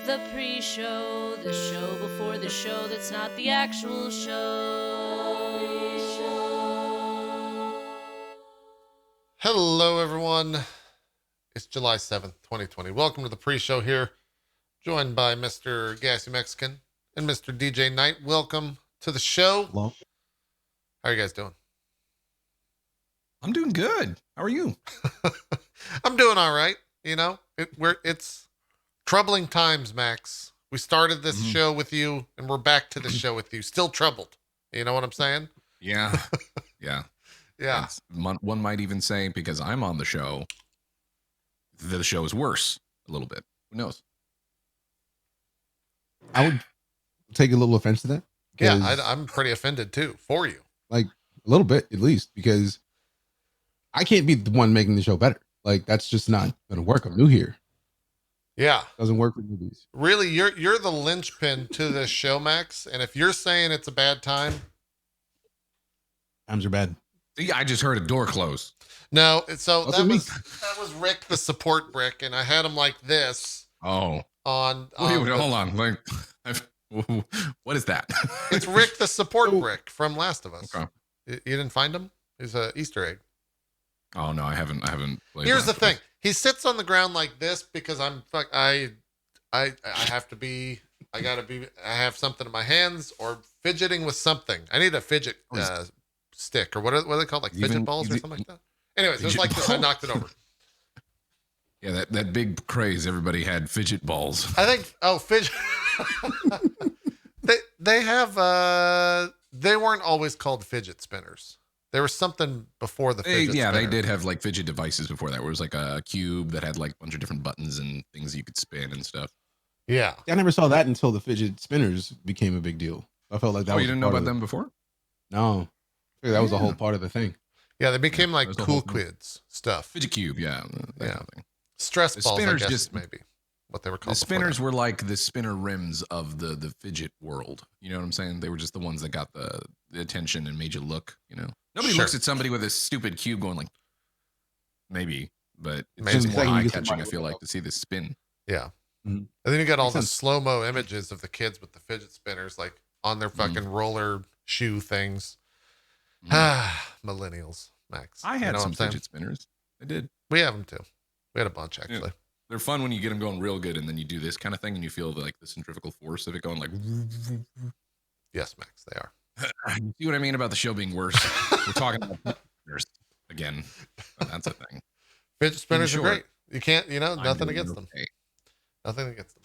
The pre-show, the show before the show that's not the actual show. Hello, everyone. It's July 7th, 2020. Welcome to the pre-show here, joined by Mr. GassyMexican and Mr. DeejayKnight. Welcome to the show. Hello. How are you guys doing? I'm doing good. How are you? I'm doing all right. You know, it's troubling times, Max. We started this show with you, and we're back to the show with you. Still troubled. You know what I'm saying? Yeah. Yeah. Yeah. One might even say, because I'm on the show, the show is worse a little bit. Who knows? I would take a little offense to that. Yeah, I'm pretty offended too for you. Like a little bit, at least, because I can't be the one making the show better. Like that's just not going to work. I'm new here. Yeah, doesn't work with movies. Really, you're the linchpin to this show, Max. And if you're saying it's a bad time, times are bad. See, I just heard a door close. No, so That's that was Rick, the support brick, and I had him like this. Oh, on wait, hold on. Like, what is that? It's Rick, the support brick from Last of Us. Okay. You didn't find him? He's an Easter egg. Oh no, I haven't played. Here's the thing: he sits on the ground like this because I have to be. I have something in my hands or fidgeting with something. I need a fidget stick or what are they called, like fidget balls or something like that. Anyways, it was like this. I knocked it over. Yeah, that big craze. Everybody had fidget balls. I think. Oh, fidget. they have. They weren't always called fidget spinners. There was something before the fidget spinner. They did have like fidget devices before that, where it was like a cube that had like a bunch of different buttons and things you could spin and stuff. Yeah. I never saw that until the fidget spinners became a big deal. I felt like that was you didn't know about them before? No. I figured that was a whole part of the thing. Yeah, they became like cool kids stuff. Fidget cube, yeah. That kind of thing. Stress balls, I guess, just maybe what they were called. The spinners were like the spinner rims of the fidget world. You know what I'm saying? They were just the ones that got the attention and made you look, you know. Nobody looks at somebody with a stupid cube going like, maybe, but it's just more eye-catching, I feel like, to see this spin. Yeah. Mm-hmm. And then you got all the slow-mo images of the kids with the fidget spinners, like on their fucking roller shoe things. Millennials, Max. I had some fidget spinners. I did. We have them too. We had a bunch, actually. Yeah. They're fun when you get them going real good, and then you do this kind of thing, and you feel like the centrifugal force of it going like... Yes, Max, they are. You see what I mean about the show being worse? We're talking about fidget spinners again. That's a thing. Fidget spinners are great. You can't, nothing against them. Nothing against them.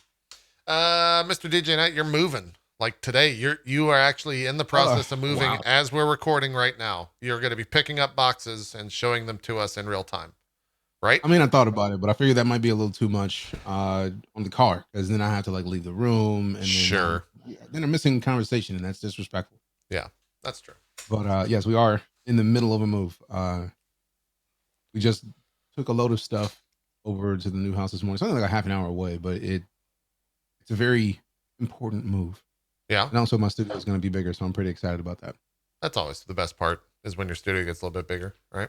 Mr. DeejayKnight, you're moving. Like today, you are actually in the process of moving as we're recording right now. You're going to be picking up boxes and showing them to us in real time, right? I mean, I thought about it, but I figured that might be a little too much on the car because then I have to like leave the room and then I'm missing conversation and that's disrespectful. Yeah, that's true. But yes, we are in the middle of a move. We just took a load of stuff over to the new house this morning. It's only like a half an hour away, but it's a very important move. Yeah. And also my studio is going to be bigger, so I'm pretty excited about that. That's always the best part is when your studio gets a little bit bigger, right?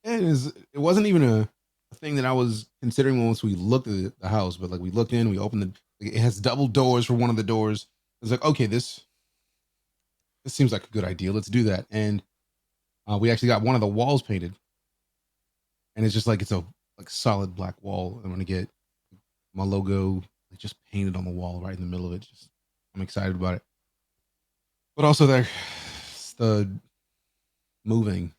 It wasn't even a thing that I was considering once we looked at the house, but like we looked in, we opened it has double doors for one of the doors. It was like, okay, this seems like a good idea. Let's do that. And we actually got one of the walls painted. And it's just like it's a solid black wall. I'm going to get my logo just painted on the wall right in the middle of it. I'm excited about it. But also there's the moving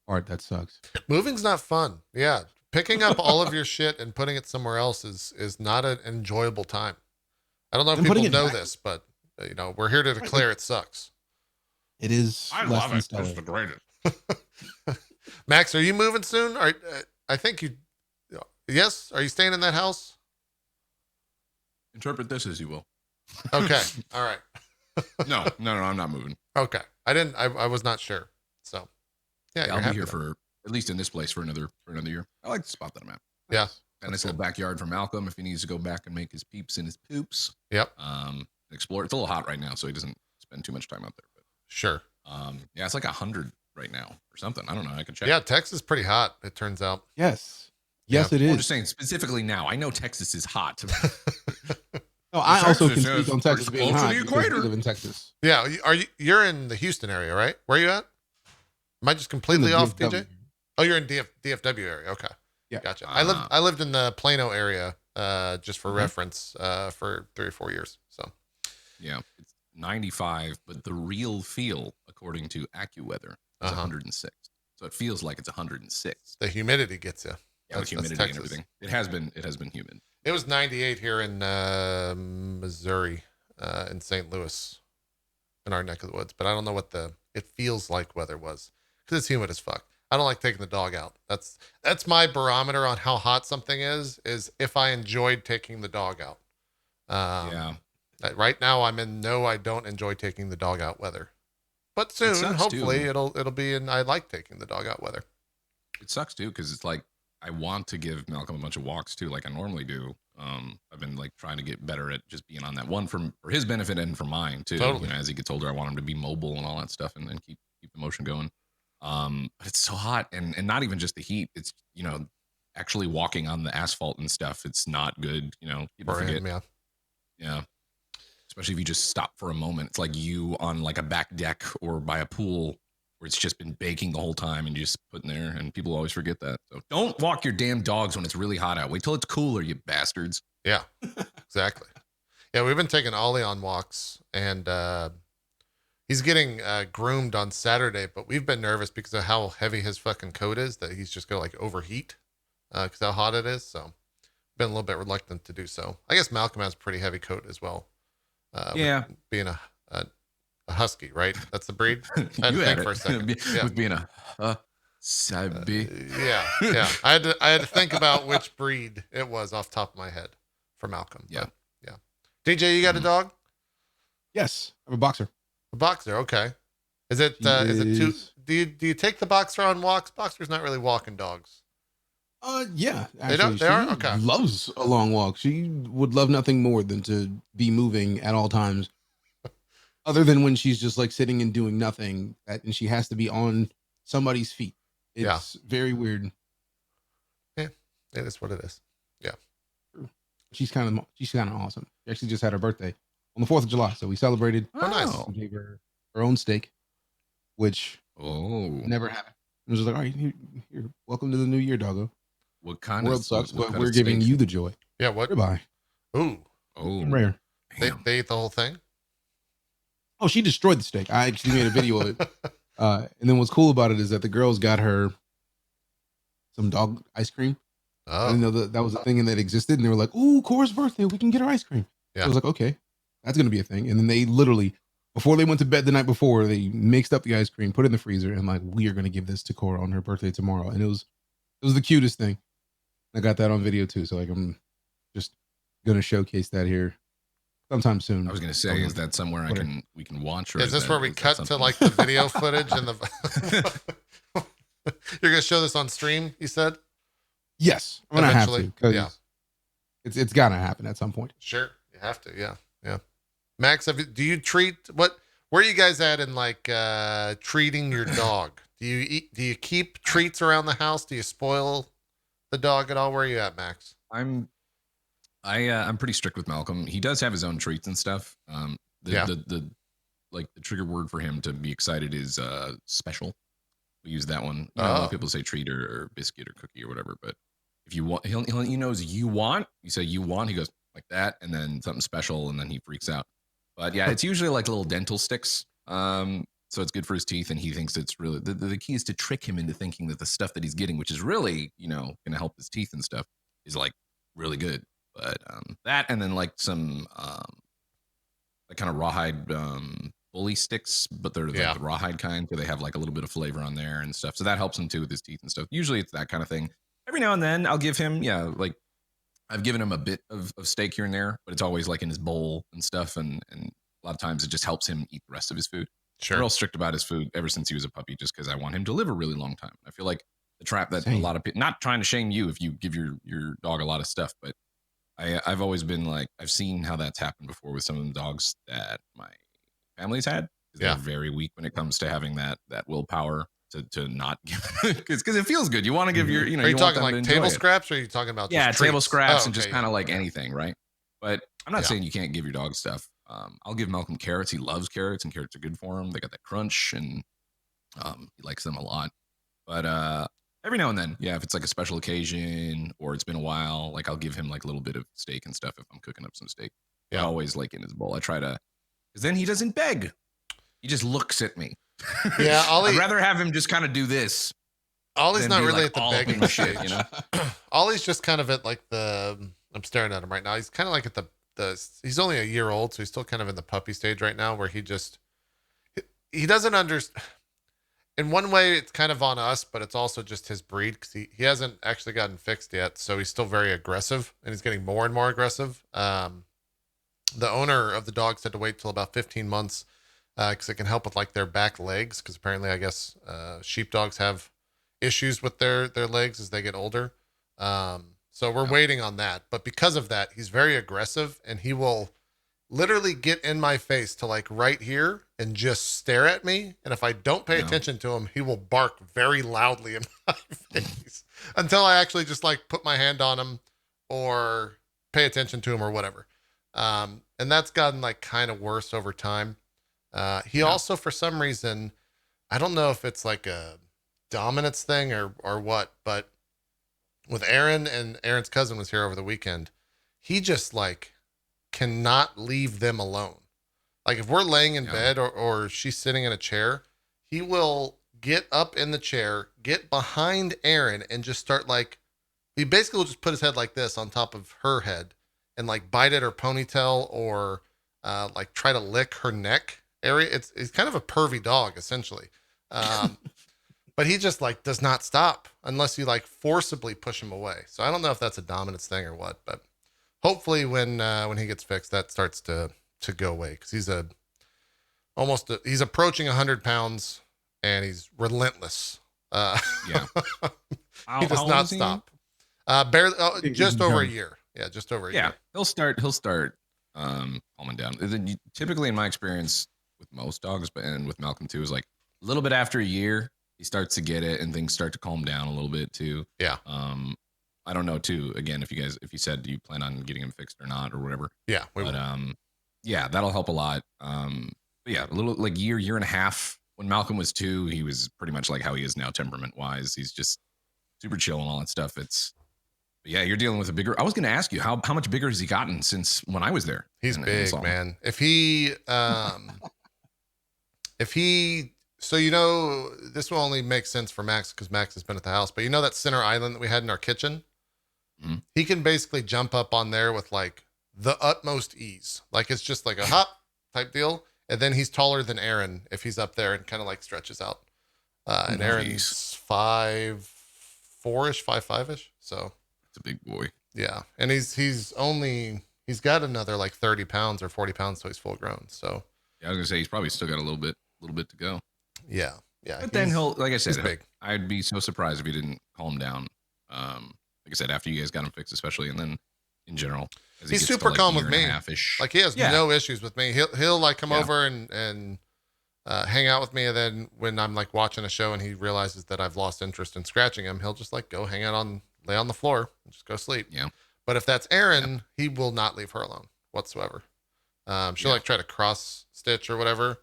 part that sucks. Moving's not fun. Yeah. Picking up all of your shit and putting it somewhere else is not an enjoyable time. I don't know if people know this, but we're here to declare it sucks. It is. I love it. It's the greatest. Max, are you moving soon? I think you. Yes. Are you staying in that house? Interpret this as you will. Okay. All right. No, I'm not moving. Okay. I was not sure. So yeah, I'll be here for at least in this place for another year. I like the spot that I'm at. Yeah. And this little backyard for Malcolm if he needs to go back and make his peeps and his poops. Yep. Explore. It's a little hot right now, so he doesn't spend too much time out there. But sure. Yeah, it's like 100 right now or something. I don't know. I can check. Yeah, Texas is pretty hot, it turns out. Yes. Yes, it is. I'm just saying specifically now. I know Texas is hot. No, I also can Texas speak on Texas being close to hot the because we equator. live in Texas. Yeah, you're in the Houston area, right? Where are you at? Am I just completely off, DJ? Oh, you're in DFW area. Okay, Yeah, gotcha. I lived in the Plano area, just for reference, for 3 or 4 years. So yeah, it's 95, but the real feel, according to AccuWeather, is 106. So it feels like it's 106. The humidity gets you. Yeah, with humidity and everything. It has been humid. It was 98 here in Missouri, in St. Louis, in our neck of the woods. But I don't know what it feels like weather was, because it's humid as fuck. I don't like taking the dog out. That's my barometer on how hot something is if I enjoyed taking the dog out. Yeah. Right now I don't enjoy taking the dog out weather. But soon, hopefully, it'll be in I like taking the dog out weather. It sucks too, because it's like I want to give Malcolm a bunch of walks too, like I normally do. I've been like trying to get better at just being on that one for his benefit and for mine too. Totally. You know, as he gets older, I want him to be mobile and all that stuff, and keep the motion going. But it's so hot, and not even just the heat. It's, you know, actually walking on the asphalt and stuff. It's not good. You know, people forget. Yeah. Especially if you just stop for a moment. It's like you on like a back deck or by a pool where it's just been baking the whole time and you're just putting there, and people always forget that. So don't walk your damn dogs when it's really hot out. Wait till it's cooler, you bastards. Yeah, exactly. Yeah, we've been taking Ollie on walks, and he's getting groomed on Saturday, but we've been nervous because of how heavy his fucking coat is, that he's just going to like overheat because how hot it is. So been a little bit reluctant to do so. I guess Malcolm has a pretty heavy coat as well. Yeah. Being a husky, right? That's the breed. I had You to think had for a second. Yeah. With being a husky. Yeah. I had to think about which breed it was off the top of my head for Malcolm. Yeah. But, yeah. DJ, you got a dog? Yes, I'm a boxer. A boxer, okay. Is it too? Do you take the boxer on walks? Boxer's not really walking dogs. Yeah, actually, they are okay. Loves a long walk. She would love nothing more than to be moving at all times, other than when she's just like sitting and doing nothing, and she has to be on somebody's feet. It's very weird. Yeah, it is what it is. Yeah, she's kind of awesome. She actually just had her birthday on the 4th of July, so we celebrated. Oh, nice. We gave her own steak, which never happened. It was just like, all right, here, welcome to the new year, doggo. What kind world of sucks, what but we're giving you the joy. Yeah, what? Goodbye. Ooh, rare. They ate the whole thing. Oh, she destroyed the steak. I actually made a video of it. And then what's cool about it is that the girls got her some dog ice cream. Oh. I didn't know that was a thing and that existed. And they were like, "Ooh, Cora's birthday, we can get her ice cream." Yeah. So I was like, okay, that's gonna be a thing. And then they literally, before they went to bed the night before, they mixed up the ice cream, put it in the freezer, and like, we are gonna give this to Cora on her birthday tomorrow. And it was the cutest thing. I got that on video too, so like I'm just gonna showcase that here sometime soon. I was gonna say, is that somewhere we can watch? Or is this where we cut to like the video footage and the? You're gonna show this on stream? You said. Yes, I'm gonna have to, because it's gotta happen at some point. Sure, you have to. Yeah. Max, do you treat where are you guys at in like treating your dog? Do you keep treats around the house? Do you spoil the dog at all? Where are you at, Max? I'm pretty strict with Malcolm. He does have his own treats and stuff. The trigger word for him to be excited is special. We use that one. You know, a lot of people say treat or biscuit or cookie or whatever, but if you want, he knows you want. You say you want, he goes like that, and then something special, and then he freaks out. But yeah, it's usually like little dental sticks. So it's good for his teeth, and he thinks it's really the key is to trick him into thinking that the stuff that he's getting, which is really, you know, going to help his teeth and stuff, is like really good. But that, and then like some like kind of rawhide bully sticks, but they're like the rawhide kind, so they have like a little bit of flavor on there and stuff. So that helps him too with his teeth and stuff. Usually it's that kind of thing. Every now and then I'll give him, like I've given him a bit of steak here and there, but it's always like in his bowl and stuff. And a lot of times it just helps him eat the rest of his food. Sure. I'm real strict about his food ever since he was a puppy, just because I want him to live a really long time. I feel like the trap that a lot of people, not trying to shame you if you give your dog a lot of stuff, but I've always been like, I've seen how that's happened before with some of the dogs that my family's had. They're very weak when it comes to having that willpower to not give, because it feels good. You want to give your, Are you talking like table scraps, or are you talking about table scraps and just kind of like anything, right? But I'm not saying you can't give your dog stuff. I'll give Malcolm carrots. He loves carrots, and carrots are good for him. They got that crunch, and he likes them a lot. But every now and then, yeah, if it's like a special occasion or it's been a while, like I'll give him like a little bit of steak and stuff if I'm cooking up some steak. Yeah, always like in his bowl. I try to, because then he doesn't beg. He just looks at me. Yeah, I'd rather have him just kind of do this. Ollie's not really like at the begging shit, you know. Ollie's just kind of at like I'm staring at him right now. He's kind of like at the he's only a year old, so he's still kind of in the puppy stage right now, where he doesn't understand. In one way, it's kind of on us, but it's also just his breed, because he hasn't actually gotten fixed yet, so he's still very aggressive, and he's getting more and more aggressive. The owner of the dog said to wait till about 15 months because it can help with like their back legs, because apparently, I guess sheepdogs have issues with their legs as they get older. So we're waiting on that. But because of that, he's very aggressive, and he will literally get in my face to like right here and just stare at me. And if I don't pay attention to him, he will bark very loudly in my face until I actually just like put my hand on him or pay attention to him or whatever. And that's gotten like kind of worse over time. He also, for some reason, I don't know if it's like a dominance thing or what, but with Aaron, and Aaron's cousin was here over the weekend, he just like cannot leave them alone. Like if we're laying in bed or she's sitting in a chair, he will get up in the chair, get behind Aaron, and just start like, he basically will just put his head like this on top of her head and like bite at her ponytail or like try to lick her neck area. It's kind of a pervy dog essentially. But he just like does not stop unless you like forcibly push him away. So I don't know if that's a dominance thing or what, but hopefully when he gets fixed, that starts to go away, because he's he's approaching 100 pounds and he's relentless. He does not stop. Barely, just over a year. Yeah, just over a year. Yeah, he'll start calming down. Typically, in my experience with most dogs, and with Malcolm too, is like a little bit after a year, he starts to get it and things start to calm down a little bit too. Yeah. I don't know too, again, if you said, do you plan on getting him fixed or not or whatever? Yeah. Yeah, that'll help a lot. But yeah, a little like year and a half. When Malcolm was 2, he was pretty much like how he is now, temperament wise. He's just super chill and all that stuff. Yeah, you're dealing with a bigger. I was going to ask you how much bigger has he gotten since when I was there? He's big, man. So, you know, this will only make sense for Max because Max has been at the house, but you know that center island that we had in our kitchen? Mm-hmm. He can basically jump up on there with like the utmost ease. Like it's just like a hop type deal. And then he's taller than Aaron if he's up there and kind of like stretches out. And Aaron's 5'4"-ish, 5'5"-ish. So it's a big boy. Yeah. And he's got another like 30 pounds or 40 pounds. So he's full grown. So yeah, I was gonna say he's probably still got a little bit to go. Yeah. Yeah. But then he'll, like I said, big. I'd be so surprised if he didn't calm down. Like I said, after you guys got him fixed, especially, and then in general, he's super calm with me. Like he has no issues with me. He'll like come over and hang out with me. And then when I'm like watching a show and he realizes that I've lost interest in scratching him, he'll just like go lay on the floor and just go sleep. Yeah. But if that's Aaron, he will not leave her alone whatsoever. She'll like try to cross stitch or whatever,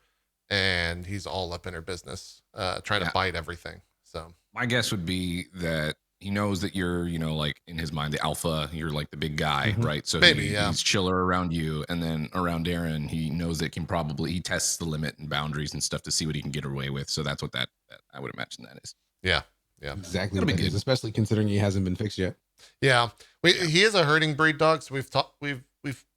and he's all up in her business, trying to bite everything. So my guess would be that he knows that you're, you know, like in his mind, the alpha, you're like the big guy, right? So he's chiller around you, and then around Aaron, he knows that he tests the limit and boundaries and stuff to see what he can get away with. So that's what that I would imagine that is. Yeah. Yeah. Exactly. What it is, especially considering he hasn't been fixed yet. Yeah. He is a herding breed dog. So we've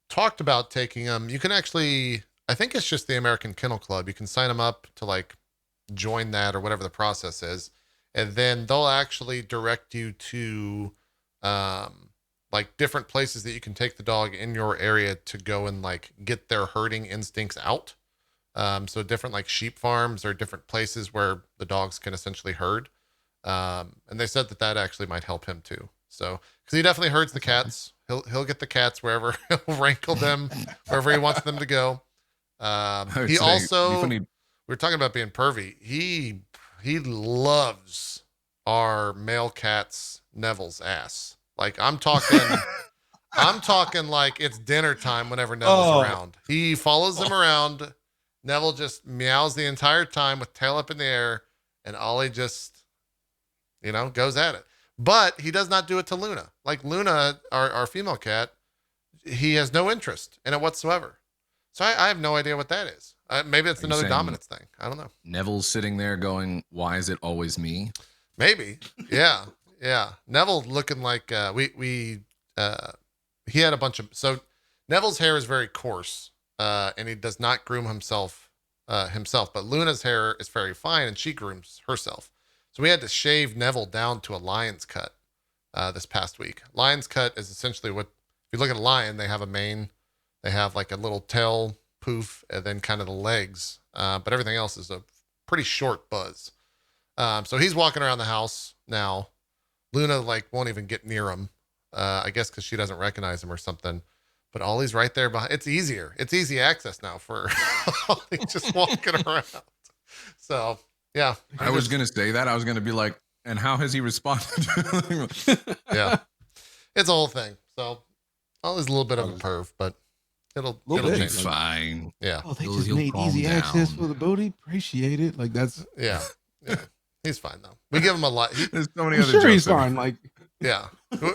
talked about taking him. You can actually, I think it's just the American Kennel Club. You can sign him up to like join that or whatever the process is. And then they'll actually direct you to like different places that you can take the dog in your area to go and like get their herding instincts out. So different like sheep farms or different places where the dogs can essentially herd. And they said that actually might help him too. So, cause he definitely herds the cats. He'll get the cats wherever, he'll rankle them wherever he wants them to go. He also, we were talking about being pervy. He loves our male cat's Neville's ass. Like I'm talking I'm talking like it's dinner time whenever Neville's around. He follows them around. Neville just meows the entire time with tail up in the air, and Ollie just, goes at it. But he does not do it to Luna. Like Luna, our female cat, he has no interest in it whatsoever. So I have no idea what that is. Maybe it's another dominance thing. I don't know. Neville's sitting there going, "Why is it always me?" Maybe. Yeah. Yeah. Neville looking like he had a bunch of, so Neville's hair is very coarse, and he does not groom himself, but Luna's hair is very fine and she grooms herself. So we had to shave Neville down to a lion's cut, this past week. Lion's cut is essentially if you look at a lion, they have a mane, they have like a little tail poof, and then kind of the legs. But everything else is a pretty short buzz. So he's walking around the house now. Luna won't even get near him. I guess because she doesn't recognize him or something. But Ollie's right there behind. It's easier. It's easy access now for Ollie just walking around. So yeah. I was gonna say that. I was gonna be like, and how has he responded? Yeah. It's a whole thing. So Ollie's a little bit of a perv, but it'll change. Fine. Yeah. Oh, they just made easy access for the booty. Appreciate it. Like that's yeah. He's fine though. We give him a lot. There's so many I'm other sure jokes he's in it. fine. Like Yeah.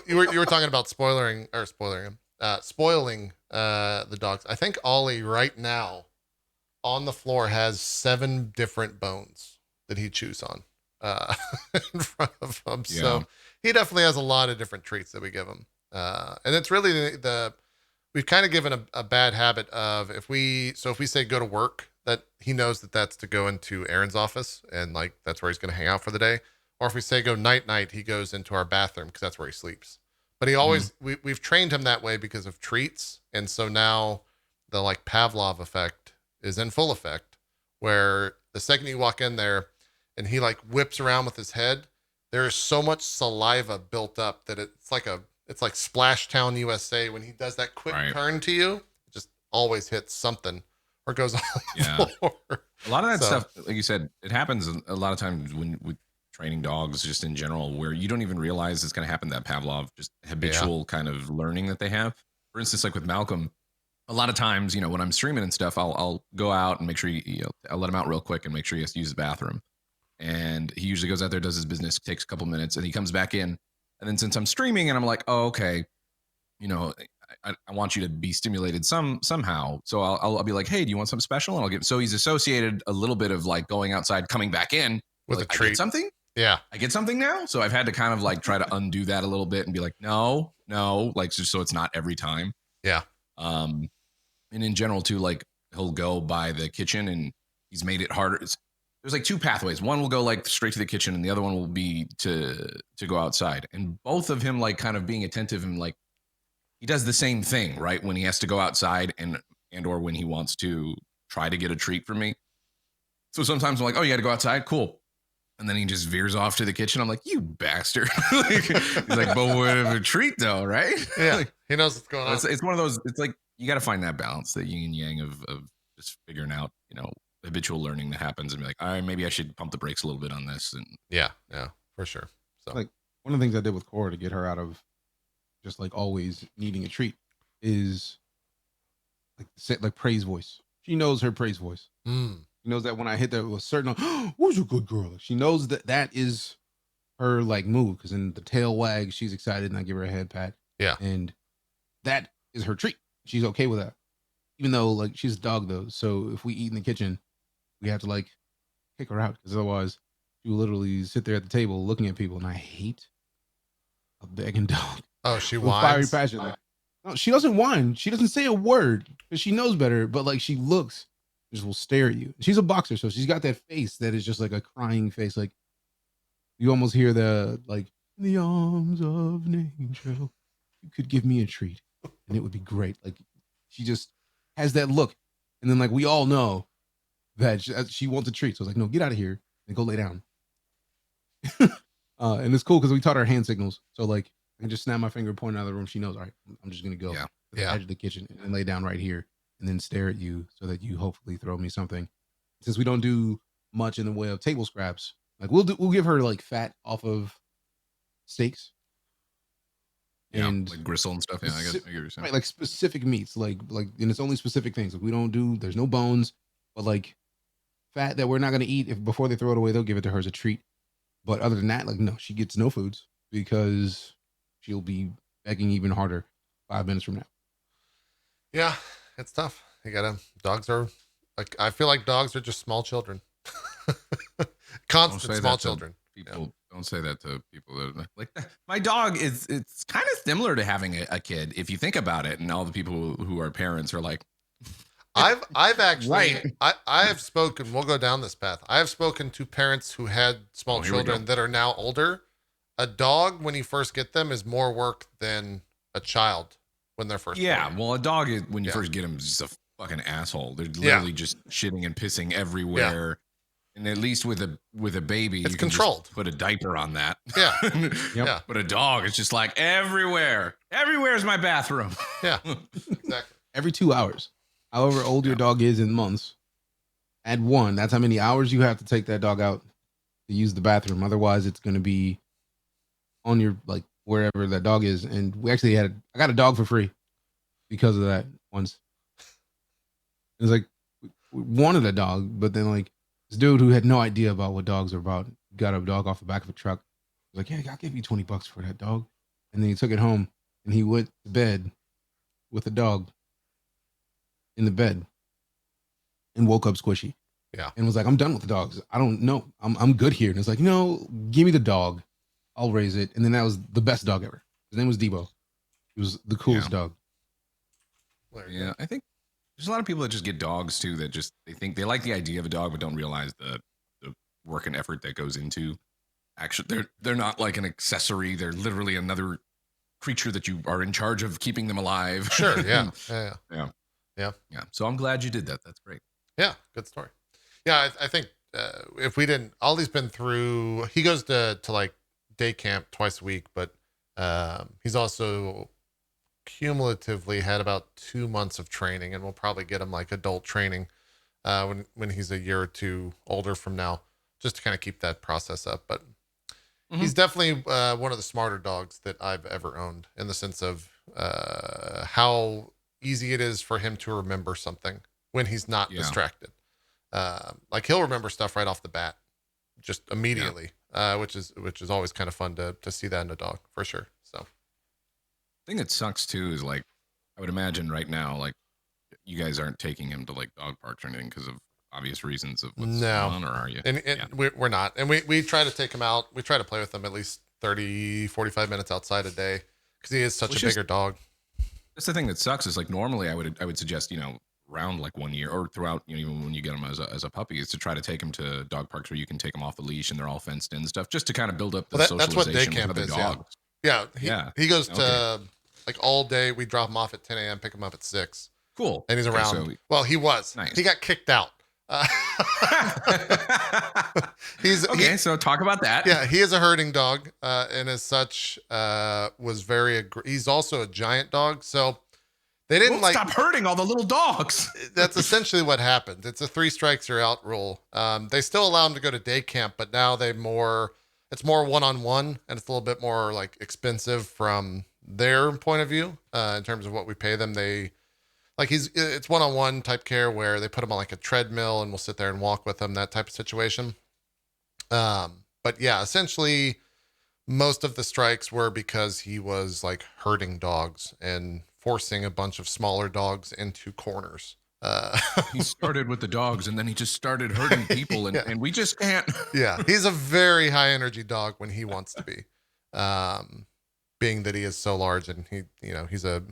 You were talking about spoiling him. Spoiling the dogs. I think Ollie right now on the floor has 7 different bones that he chews on in front of him. Yeah. So he definitely has a lot of different treats that we give him. And it's really we've kind of given a bad habit of if we say go to work, that he knows that that's to go into Aaron's office and that's where he's going to hang out for the day. Or if we say go night, he goes into our bathroom because that's where he sleeps. But he always, we've trained him that way because of treats. And so now the Pavlov effect is in full effect, where the second you walk in there and he whips around with his head, there is so much saliva built up that it's like Splash Town, USA. When he does that quick turn to you, it just always hits something or goes on the floor. A lot of that stuff, like you said, it happens a lot of times with training dogs just in general, where you don't even realize it's going to happen. That Pavlov, just habitual kind of learning that they have. For instance, like with Malcolm, a lot of times, when I'm streaming and stuff, I'll go out and make sure I'll let him out real quick and make sure he has to use the bathroom. And he usually goes out there, does his business, takes a couple minutes, and he comes back in. And then since I'm streaming and I'm like, oh, okay, I want you to be stimulated somehow. So I'll be like, hey, do you want something special? And I'll give. So he's associated a little bit of going outside, coming back in with a treat. I get something. Yeah, I get something now. So I've had to kind of try to undo that a little bit and be like, no, just so it's not every time. Yeah. And in general too, he'll go by the kitchen and he's made it harder. There's 2 pathways. One will go straight to the kitchen, and the other one will be to go outside. And both of him kind of being attentive and he does the same thing, right? When he has to go outside and or when he wants to try to get a treat from me. So sometimes I'm like, oh, you got to go outside, cool. And then he just veers off to the kitchen. I'm like, you bastard. He's like, but what a treat though, right? Yeah, he knows what's going on. It's one of those. It's you got to find that balance, that yin and yang of just figuring out, habitual learning that happens and be like, all right, maybe I should pump the brakes a little bit on this. And yeah, for sure. So one of the things I did with Cora to get her out of just always needing a treat is praise voice. She knows her praise voice. She knows that when I hit that with a certain, who's a good girl? She knows that is her move, because in the tail wag, she's excited and I give her a head pat. Yeah. And that is her treat. She's okay with that. Even though she's a dog though. So if we eat in the kitchen, we have to kick her out, because otherwise she will literally sit there at the table looking at people, and I hate a begging dog. Oh, she with fiery whines? passion. No, she doesn't whine. She doesn't say a word because she knows better, but she looks, just will stare at you. She's a boxer, so she's got that face that is just a crying face. You almost hear the in the arms of nature, you could give me a treat and it would be great. She just has that look. And then we all know that she wants a treat. So it's no, get out of here and go lay down. And it's cool because we taught her hand signals. So I can just snap my finger, point out of the room. She knows, all right, I'm just going to go to the edge of the kitchen and lay down right here and then stare at you so that you hopefully throw me something. Since we don't do much in the way of table scraps, we'll give her fat off of steaks. And like gristle and stuff. Yeah, I get what you're saying. Right, like specific meats, and it's only specific things. Like we don't do. There's no bones, but like fat that we're not gonna eat. If before they throw it away, they'll give it to her as a treat. But other than that, like no, she gets no foods because she'll be begging even harder 5 minutes from now. Yeah, it's tough. Dogs are like, I feel like dogs are just small children. Constant small children. People don't say that to people that are like, my dog is, it's kind of similar to having a kid if you think about it, and all the people who are parents are like, I've actually Right. I have spoken, we'll go down this path. I have spoken to parents who had small children that are now older. A dog, when you first get them, is more work than a child when they're first born. Well, a dog is, when you first get them, is just a fucking asshole. They're literally just shitting and pissing everywhere. And at least with a baby, it's you can controlled. Just put a diaper on that. Yeah. Yeah. But a dog, it's just like everywhere. Everywhere's my bathroom. Yeah. Exactly. Every 2 hours, however old your dog is in months, add 1. That's how many hours you have to take that dog out to use the bathroom. Otherwise, it's going to be on your, like, wherever that dog is. And we actually I got a dog for free because of that once. It was like, we wanted a dog, but then like this dude who had no idea about what dogs are about got a dog off the back of a truck. He was like, yeah, I'll give you $20 for that dog. And then he took it home and he went to bed with the dog in the bed and woke up squishy. Yeah. And was like, I'm done with the dogs. I don't know. I'm good here. And it's like, no, give me the dog. I'll raise it. And then that was the best dog ever. His name was Debo. He was the coolest dog. Yeah, I think there's a lot of people that just get dogs too, that just, they think they like the idea of a dog, but don't realize the work and effort that goes into actually, they're not like an accessory. They're literally another creature that you are in charge of keeping them alive. Sure. Yeah. Yeah. So I'm glad you did that. That's great. Yeah. Good story. Yeah. I think if we didn't, Ollie's been through, he goes to like day camp twice a week, but he's also cumulatively had about 2 months of training, and we'll probably get him like adult training when he's a year or two older from now, just to kind of keep that process up. But he's definitely one of the smarter dogs that I've ever owned, in the sense of how easy it is for him to remember something when he's not distracted. Like he'll remember stuff right off the bat, just immediately, which is always kind of fun to see that in a dog, for sure. So thing that sucks too is, like, I would imagine right now, like, you guys aren't taking him to like dog parks or anything because of obvious reasons of what's going on, or are you? And we're not. And we try to take him out. We try to play with him at least 30, 45 minutes outside a day, because he is such a bigger dog. That's the thing that sucks, is like, normally I would suggest, around like 1 year, or throughout, even when you get him as a puppy, is to try to take him to dog parks where you can take him off the leash and they're all fenced in and stuff, just to kind of build up the socialization that's what day camp with other is, dogs. He goes to like all day. We drop him off at 10 a.m., pick him up at 6. Cool. And he's around. Well, he was. Nice. He got kicked out. So talk about that. Yeah, he is a herding dog, and as such, was very. He's also a giant dog, so they didn't stop herding all the little dogs. That's essentially what happened. It's a 3 strikes you're out rule. They still allow him to go to day camp, but now it's more one-on-one, and it's a little bit more like expensive from their point of view, in terms of what we pay them. It's one-on-one type care where they put him on like a treadmill and we'll sit there and walk with him, that type of situation. But yeah, essentially most of the strikes were because he was like herding dogs and forcing a bunch of smaller dogs into corners. He started with the dogs and then he just started hurting people, and we just can't. Yeah, he's a very high energy dog when he wants to be, being that he is so large, and he's a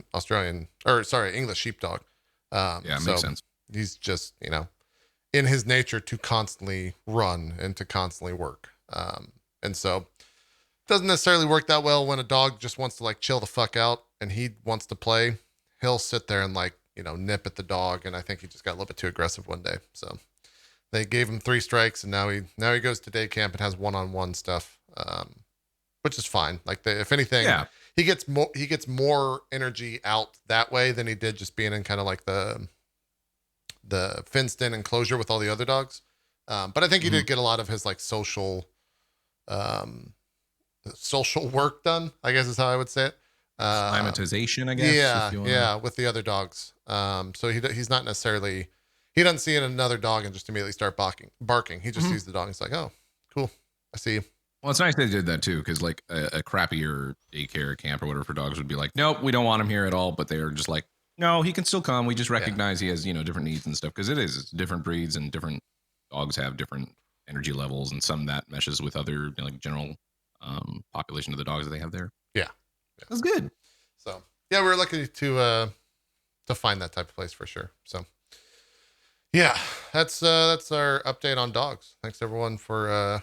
English sheepdog. Makes sense. He's just, in his nature to constantly run and to constantly work. And so it doesn't necessarily work that well when a dog just wants to like chill the fuck out and he wants to play. He'll sit there and like, nip at the dog. And I think he just got a little bit too aggressive one day. So they gave him 3 strikes, and now he goes to day camp and has one-on-one stuff, which is fine. Like if anything, he gets more energy out that way than he did just being in kind of like the fenced in enclosure with all the other dogs. But I think he did get a lot of his like social work done, I guess is how I would say it. Acclimatization, I guess. Yeah, with the other dogs. So he's not necessarily, he doesn't see another dog and just immediately start barking. He just sees the dog. He's like, oh, cool, I see you. Well, it's nice they did that too, because like a crappier daycare camp or whatever for dogs would be like, nope, we don't want him here at all. But they're just like, no, he can still come. We just recognize he has, different needs and stuff, because it's different breeds and different dogs have different energy levels, and some that meshes with other like general population of the dogs that they have there. Yeah. That's good. So yeah, we were lucky to find that type of place for sure. So yeah, that's our update on dogs. Thanks everyone for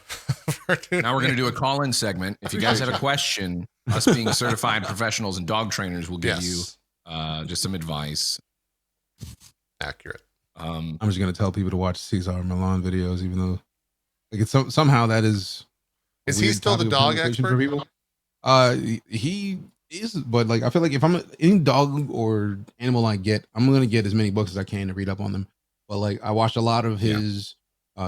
tuning Now we're going to do a call-in segment. If you guys have a question, us being certified professionals and dog trainers will give you just some advice. Accurate. I'm just going to tell people to watch Cesar Milan videos, even though like it's somehow that is. Is he still the dog expert for people? He is, but like I feel like if I'm any dog or animal I get, I'm going to get as many books as I can to read up on them. But like I watched a lot of his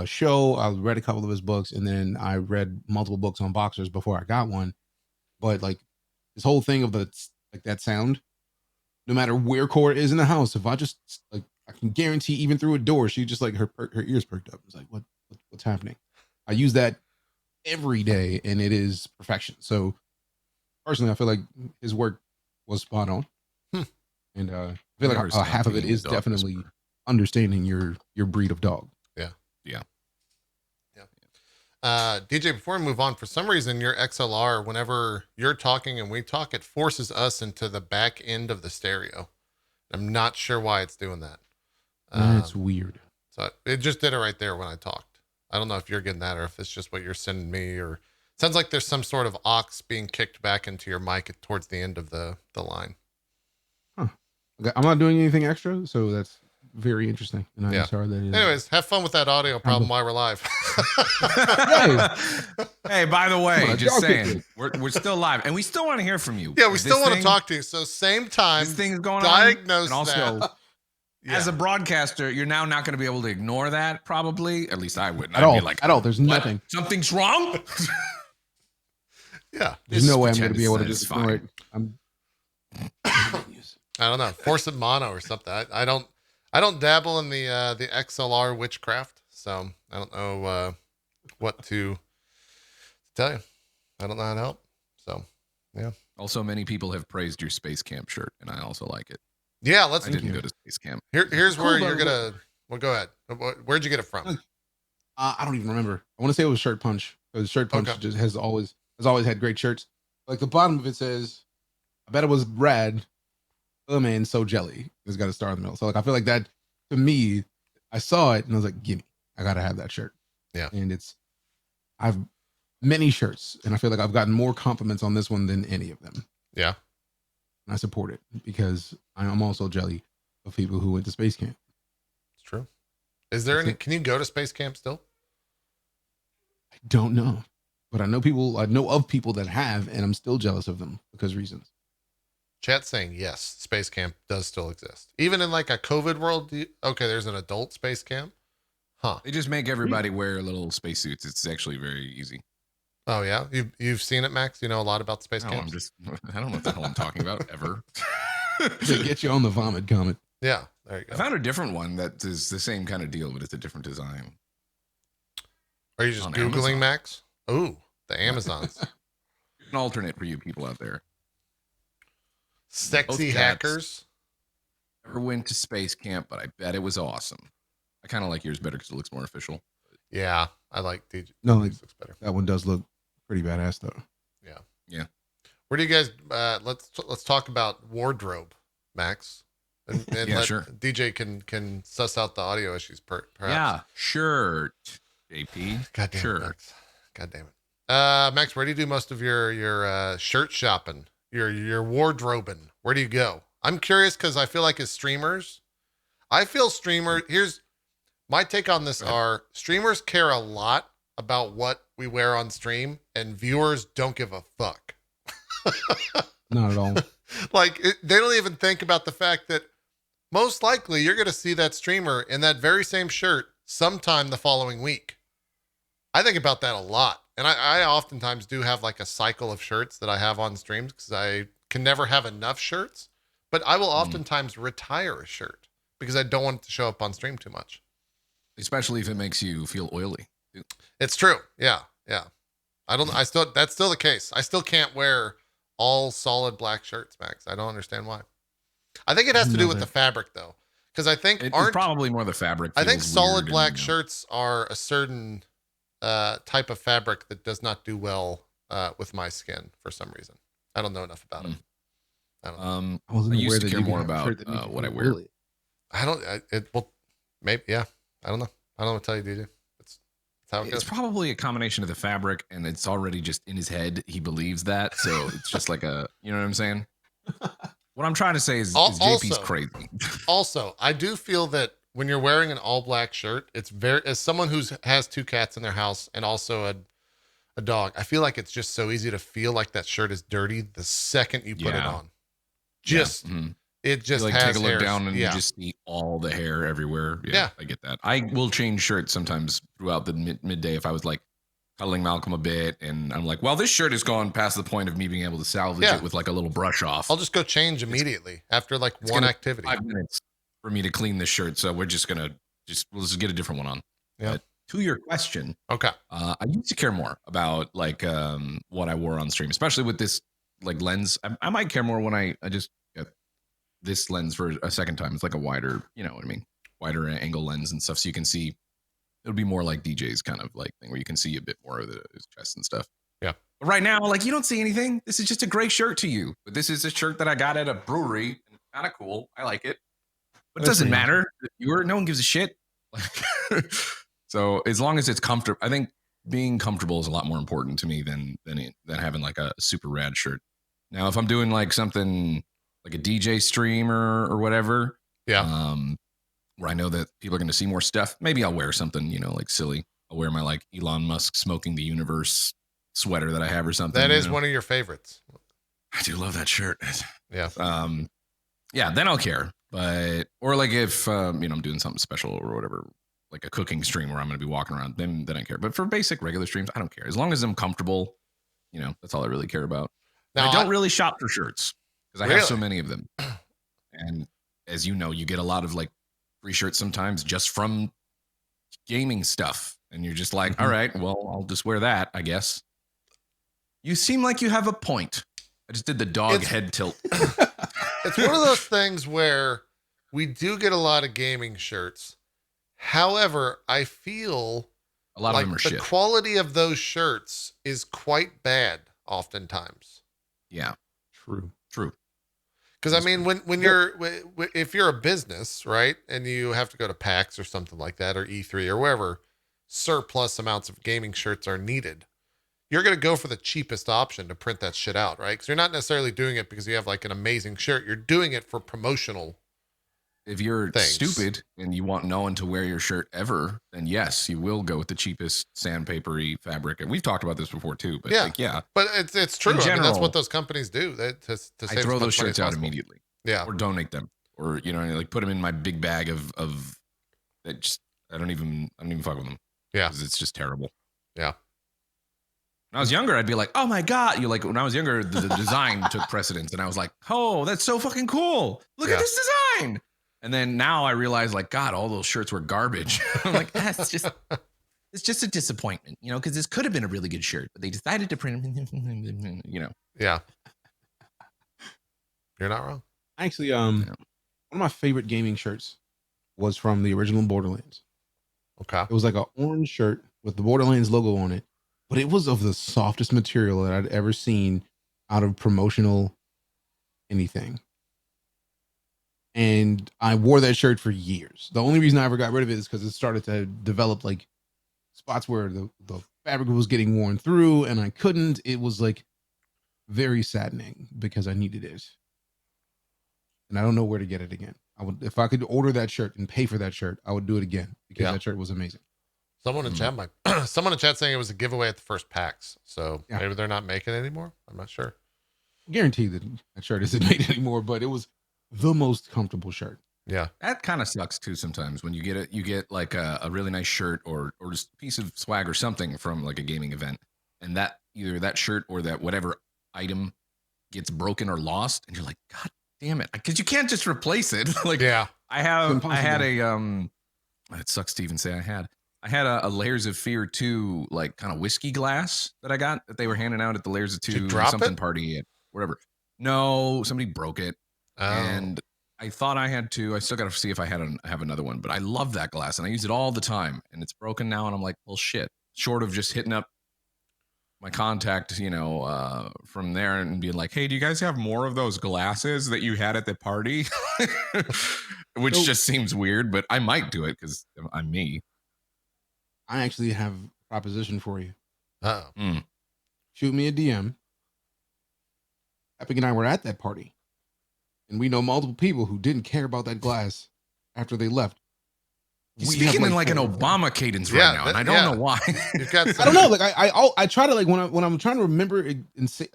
show. I read a couple of his books, and then I read multiple books on boxers before I got one. But like this whole thing of that sound, no matter where Cora is in the house, if I just like I can guarantee even through a door, she just like her ears perked up. It's like what's happening? I use that every day, and it is perfection. So personally, I feel like his work was spot on, and I feel like half of it is definitely understanding your breed of dog. Yeah. DJ, before we move on, for some reason your XLR, whenever you're talking and we talk, it forces us into the back end of the stereo. I'm not sure why it's doing that. It's weird. So it just did it right there when I talked. I don't know if you're getting that or if it's just what you're sending me, or it sounds like there's some sort of aux being kicked back into your mic towards the end of the line. Huh. Okay, I'm not doing anything extra, so that's very interesting. And I'm sorry that is. Anyways, have fun with that audio problem while we're live. Hey, by the way, just saying, we're still live, and we still want to hear from you. Yeah, we still want to talk to you. So same time, this thing is going diagnose on, and also, that. as a broadcaster, you're now not going to be able to ignore that. Probably, at least I wouldn't. At all. There's nothing. Something's wrong. Yeah, there's no way I'm going to be able to just ignore it. I don't know. Force it mono or something. I don't dabble in the XLR witchcraft, so I don't know what to tell you. I don't know how to help. So yeah. Also, many people have praised your Space Camp shirt, and I also like it. Yeah, I didn't go to Space Camp. Here's where you're gonna. Well, go ahead. Where'd you get it from? I don't even remember. I want to say it was Shirt Punch, because Shirt Punch just has always had great shirts. Like the bottom of it says, "I bet it was rad. Oh man, so jelly." It's got a star in the middle. So like I feel like that, to me, I saw it and I was like, "Gimme! I gotta have that shirt." Yeah. And I've many shirts, and I feel like I've gotten more compliments on this one than any of them. Yeah. And I support it because I'm also jelly of people who went to Space Camp. It's true. Is there any? Can you go to Space Camp still? I don't know, but I know of people that have, and I'm still jealous of them because reasons. Chat's saying yes, Space Camp does still exist, even in like a COVID world. Okay, there's an adult Space Camp. Huh? They just make everybody wear little spacesuits. It's actually very easy. Oh yeah, you've seen it, Max. You know a lot about Space Camp. I don't know what the hell I'm talking about ever. They get you on the vomit comment. Yeah, there you go. I found a different one that is the same kind of deal, but it's a different design. Are you just Googling Amazon. Max? Oh, the Amazons. An alternate for you people out there. Sexy hackers. Never went to Space Camp, but I bet it was awesome. I kind of like yours better because it looks more official. Yeah, I like DJ. No, like, looks better. That one does look pretty badass though. Yeah. Where do you guys? Let's talk about wardrobe, Max, and yeah, sure. DJ can suss out the audio issues. Perhaps. Yeah, sure. JP. God damn sure. it, Max. God damn it. Max, where do you do most of your shirt shopping? Your wardrobing? Where do you go? I'm curious because I feel like as streamers, here's my take on this: are streamers care a lot about what we wear on stream, and viewers don't give a fuck. Not at all. They don't even think about the fact that most likely you're going to see that streamer in that very same shirt sometime the following week. I think about that a lot. And I oftentimes do have like a cycle of shirts that I have on streams because I can never have enough shirts, but I will oftentimes retire a shirt because I don't want it to show up on stream too much. Especially if it makes you feel oily. It's true. Yeah. That's still the case. I still can't wear all solid black shirts, Max. I don't understand why. I think it has to do with the fabric though. Because I think it's probably more the fabric. I think solid black shirts are a certain type of fabric that does not do well with my skin for some reason. I don't know enough about it. I don't know. I used to care more about what I wear. Maybe, yeah. I don't know. I don't know what to tell you, DJ. That's how it goes. It's probably a combination of the fabric, and it's already just in his head. He believes that, so it's just like you know what I'm saying? What I'm trying to say is JP's crazy. Also, I do feel that when you're wearing an all black shirt, it's as someone who has 2 cats in their house and also a dog, I feel like it's just so easy to feel like that shirt is dirty the second you put it on. It just like has take a look hairs. down and you just see all the hair everywhere. Yeah, I get that. I will change shirts sometimes throughout the midday if I was like cuddling Malcolm a bit, and I'm like, well, this shirt has gone past the point of me being able to salvage it with like a little brush off. I'll just go change immediately after like one activity. 5 minutes for me to clean this shirt, so we're just gonna we'll just get a different one on. Yeah. To your question, okay. I used to care more about like what I wore on stream, especially with this like lens. I might care more when I just get this lens for a second time. It's like a wider, you know what I mean, wider angle lens and stuff, so you can see. It'll be more like DJ's kind of like thing where you can see a bit more of his chest and stuff. Yeah. But right now, like you don't see anything. This is just a great shirt to you. But this is a shirt that I got at a brewery. Kind of cool. I like it. But it doesn't matter. No one gives a shit. So as long as it's comfortable, I think being comfortable is a lot more important to me than having like a super rad shirt. Now, if I'm doing like something like a DJ stream or whatever, where I know that people are going to see more stuff, maybe I'll wear something, you know, like silly. I'll wear my like Elon Musk smoking the universe sweater that I have or something. That is one of your favorites. I do love that shirt. Yeah. Then I'll care. But, or like if, I'm doing something special or whatever, like a cooking stream where I'm going to be walking around, then I care. But for basic regular streams, I don't care. As long as I'm comfortable, that's all I really care about. Now, I don't really shop for shirts because I have so many of them. And as you know, you get a lot of like free shirts sometimes just from gaming stuff. And you're just like, all right, well, I'll just wear that, I guess. You seem like you have a point. I just did the dog head tilt. It's one of those things where we do get a lot of gaming shirts. However, I feel a lot of them are shit. The quality of those shirts is quite bad oftentimes. Yeah. True. Because I mean, if you're a business, right, and you have to go to PAX or something like that, or E3 or wherever, surplus amounts of gaming shirts are needed. You're going to go for the cheapest option to print that shit out, right? Because you're not necessarily doing it because you have like an amazing shirt. You're doing it for promotional. If you're stupid and you want no one to wear your shirt ever, then yes, you will go with the cheapest sandpapery fabric. And we've talked about this before too. But but it's true. General, I mean, that's what those companies do. To I throw those shirts out immediately. Yeah, or donate them, or like put them in my big bag of that. Just I don't even fuck with them. Yeah, because it's just terrible. Yeah. When I was younger, I'd be like, "Oh my god!" You like when I was younger, the design took precedence, and I was like, "Oh, that's so fucking cool! Look at this design!" And then now I realize, like, God, all those shirts were garbage. I'm like, it's just a disappointment, because this could have been a really good shirt, but they decided to print them, Yeah. You're not wrong. Actually, one of my favorite gaming shirts was from the original Borderlands. Okay. It was like an orange shirt with the Borderlands logo on it, but it was of the softest material that I'd ever seen out of promotional anything. And I wore that shirt for years. The only reason I ever got rid of it is because it started to develop like spots where the fabric was getting worn through and I couldn't. It was like very saddening because I needed it. And I don't know where to get it again. If I could order that shirt and pay for that shirt, I would do it again because that shirt was amazing. Someone in chat saying it was a giveaway at the first PAX. So maybe they're not making it anymore. I'm not sure. I guarantee that shirt isn't made anymore, but it was the most comfortable shirt. Yeah. That kind of sucks too sometimes when you get like a really nice shirt or just a piece of swag or something from like a gaming event. And that either that shirt or that whatever item gets broken or lost, and you're like, God damn it, because you can't just replace it. Like, yeah, I had a it sucks to even say I had a Layers of Fear 2 like kind of whiskey glass that I got that they were handing out at the Layers of 2 something party at whatever. No, somebody broke it, and I thought I had to. I still got to see if I have another one, but I love that glass and I use it all the time, and it's broken now, and I'm like, well, shit. Short of just hitting up my contact, from there and being like, hey, do you guys have more of those glasses that you had at the party? Which just seems weird, but I might do it because I'm me. I actually have a proposition for you. Uh-oh. Shoot me a DM. Epic and I were at that party, and we know multiple people who didn't care about that glass after they left. He's speaking in like an Obama cadence right now, and I don't know why. I don't know. Like I try to, like, when I'm trying to remember it and say,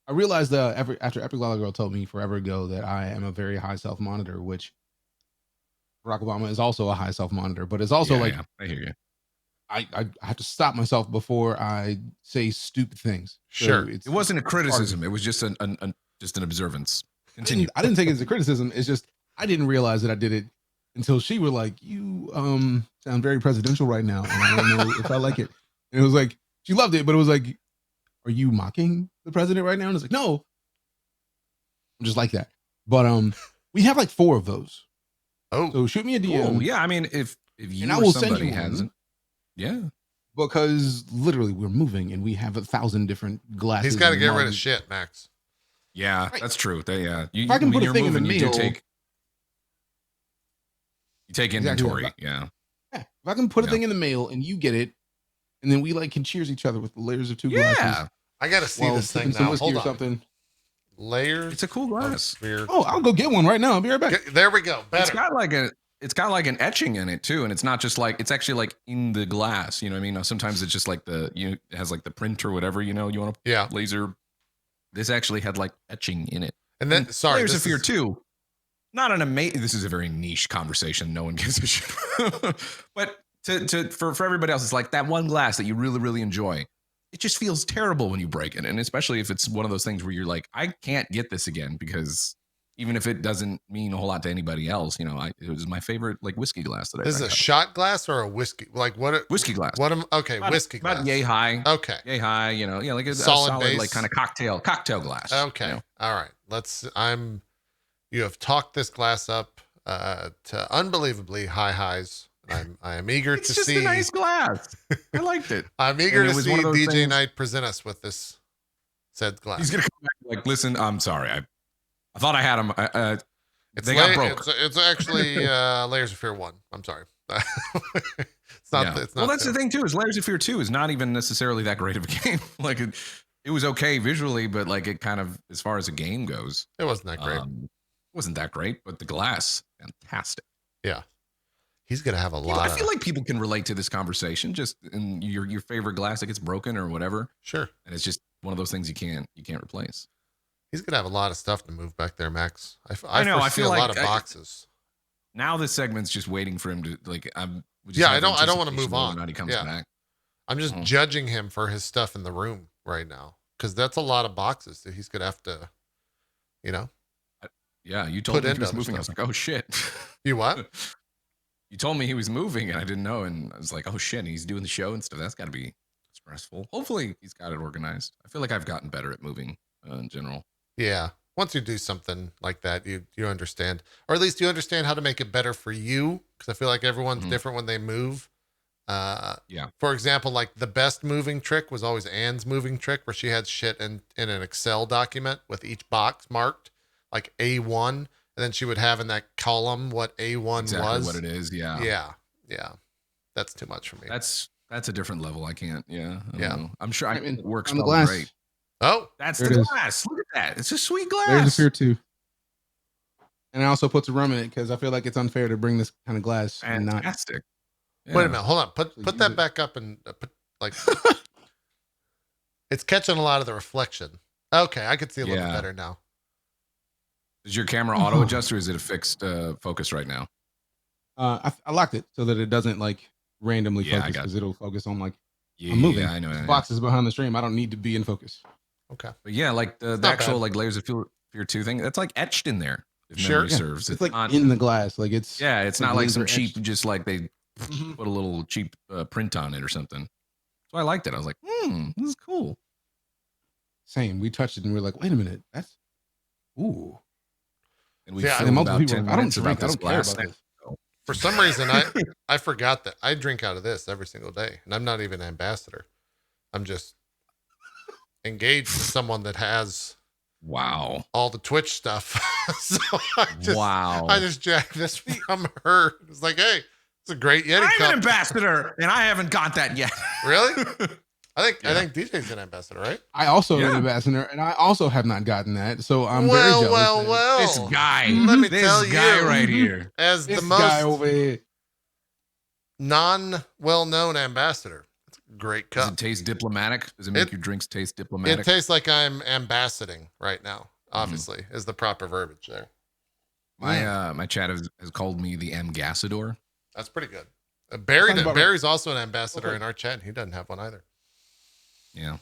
I realized after Epic Lala Girl told me forever ago that I am a very high self monitor, which Barack Obama is also a high self monitor, but it's also I hear you. I have to stop myself before I say stupid things. Sure, it wasn't a criticism; it was just an observance. Continue. I didn't take it as a criticism. It's just I didn't realize that I did it until she were like, you sound very presidential right now, and I don't know if I like it. And it was like, she loved it, but it was like, are you mocking the president right now? And it's like, no, I'm just like that. But we have like 4 of those. Oh, so shoot me a DM. Cool. Yeah, I mean, if you and I or will somebody send you hasn't, because literally we're moving and we have 1,000 different glasses. He's got to get rid of shit, Max. Yeah, that's true. If I can put a thing in the mail, you take inventory. Yeah. If I can put a thing in the mail and you get it, and then we like can cheers each other with the Layers of 2 glasses. I got to see this thing now. Hold on. Something. Layers. It's a cool glass. Oh, I'll go get one right now. I'll be right back. There we go. Better. It's got like an etching in it too, and it's not just like, it's actually like in the glass. You know what I mean? Sometimes it's just like it has like the print or whatever. You want to laser. This actually had like etching in it. And then Layers of Fear 2. Not an amazing. This is a very niche conversation. No one gives a shit. But for everybody else, it's like that one glass that you really, really enjoy. It just feels terrible when you break it, and especially if it's one of those things where you're like, I can't get this again, because even if it doesn't mean a whole lot to anybody else, it was my favorite like whiskey glass that I. Is it a shot glass or a whiskey? Like what? Whiskey glass. Whiskey glass. About yay high. Okay. Yay high. Like a solid base, like kind of cocktail glass. Okay. All right. You have talked this glass up to unbelievably high highs. I am eager to see. It's just a nice glass. I liked it. I'm eager to see DeejayKnight present us with this said glass. He's gonna come back like, listen, I'm sorry. I thought I had them. They got broke. It's actually Layers of Fear 1. I'm sorry. It's not. It's not. Well, that's the thing too. Is Layers of Fear 2 is not even necessarily that great of a game. Like it was okay visually, but like it kind of, as far as a game goes, it wasn't that great. Wasn't that great, but the glass, fantastic. Yeah. He's gonna have a lot. I feel like people can relate to this conversation. Just in your favorite glass that gets broken or whatever. Sure. And it's just one of those things you can't replace. He's gonna have a lot of stuff to move back there, Max. I know. I feel like a lot of boxes. Now this segment's just waiting for him to like. I don't want to move on. When he comes back. I'm just judging him for his stuff in the room right now, because that's a lot of boxes that he's gonna have to, Yeah, you told me he was moving. I was like, oh shit. You what? You told me he was moving, and I didn't know, and I was like, oh shit, he's doing the show and stuff. That's got to be stressful. Hopefully, he's got it organized. I feel like I've gotten better at moving in general. Yeah, once you do something like that, you understand, or at least you understand how to make it better for you. Because I feel like everyone's different when they move. For example, like the best moving trick was always Anne's moving trick, where she had shit in an Excel document with each box marked like A1, and then she would have in that column what A1 was. What it is. Yeah. That's too much for me. That's a different level. I can't. I don't know. I'm sure it works on the glass. Great. Oh, that's the glass. Look at that. It's a sweet glass. There's a Fear 2. And I also put some rum in it because I feel like it's unfair to bring this kind of glass. Fantastic. And not. Wait a minute. Hold on. Put that back up and put like. It's catching a lot of the reflection. Okay, I could see a little better now. Is your camera auto adjust, or is it a fixed focus right now? I locked it so that it doesn't like randomly focus, because it'll focus on like I'm moving. I know. Boxes behind the stream. I don't need to be in focus. Okay. But yeah, like the actual like Layers of Fear 2 thing, that's like etched in there. If memory serves. It's like not, in the glass. Like it's not like some cheap, etched. just like they put a little cheap print on it or something. So I liked it. I was like, this is cool. Same. We touched it and we were like, wait a minute, that's ooh. And we filmed about 10 minutes about this glass. For some reason, I forgot that I drink out of this every single day, and I'm not even an ambassador. I'm just engaged with someone that has all the Twitch stuff. So I just jacked this from her. It's like, hey, it's a great Yeti cup. I'm an ambassador, and I haven't got that yet. Really? I think DJ's an ambassador, right? I also am an ambassador, and I also have not gotten that. So I'm very jealous. Well. This guy. Let me tell you, right here, as this the most guy over here, non-well-known ambassador. It's a great cup. Does it taste diplomatic? Does it make your drinks taste diplomatic? It tastes like I'm ambassading right now. Obviously, is the proper verbiage there. My chat has called me the ambassador. That's pretty good. Barry's also an ambassador in our chat. He doesn't have one either. Yeah.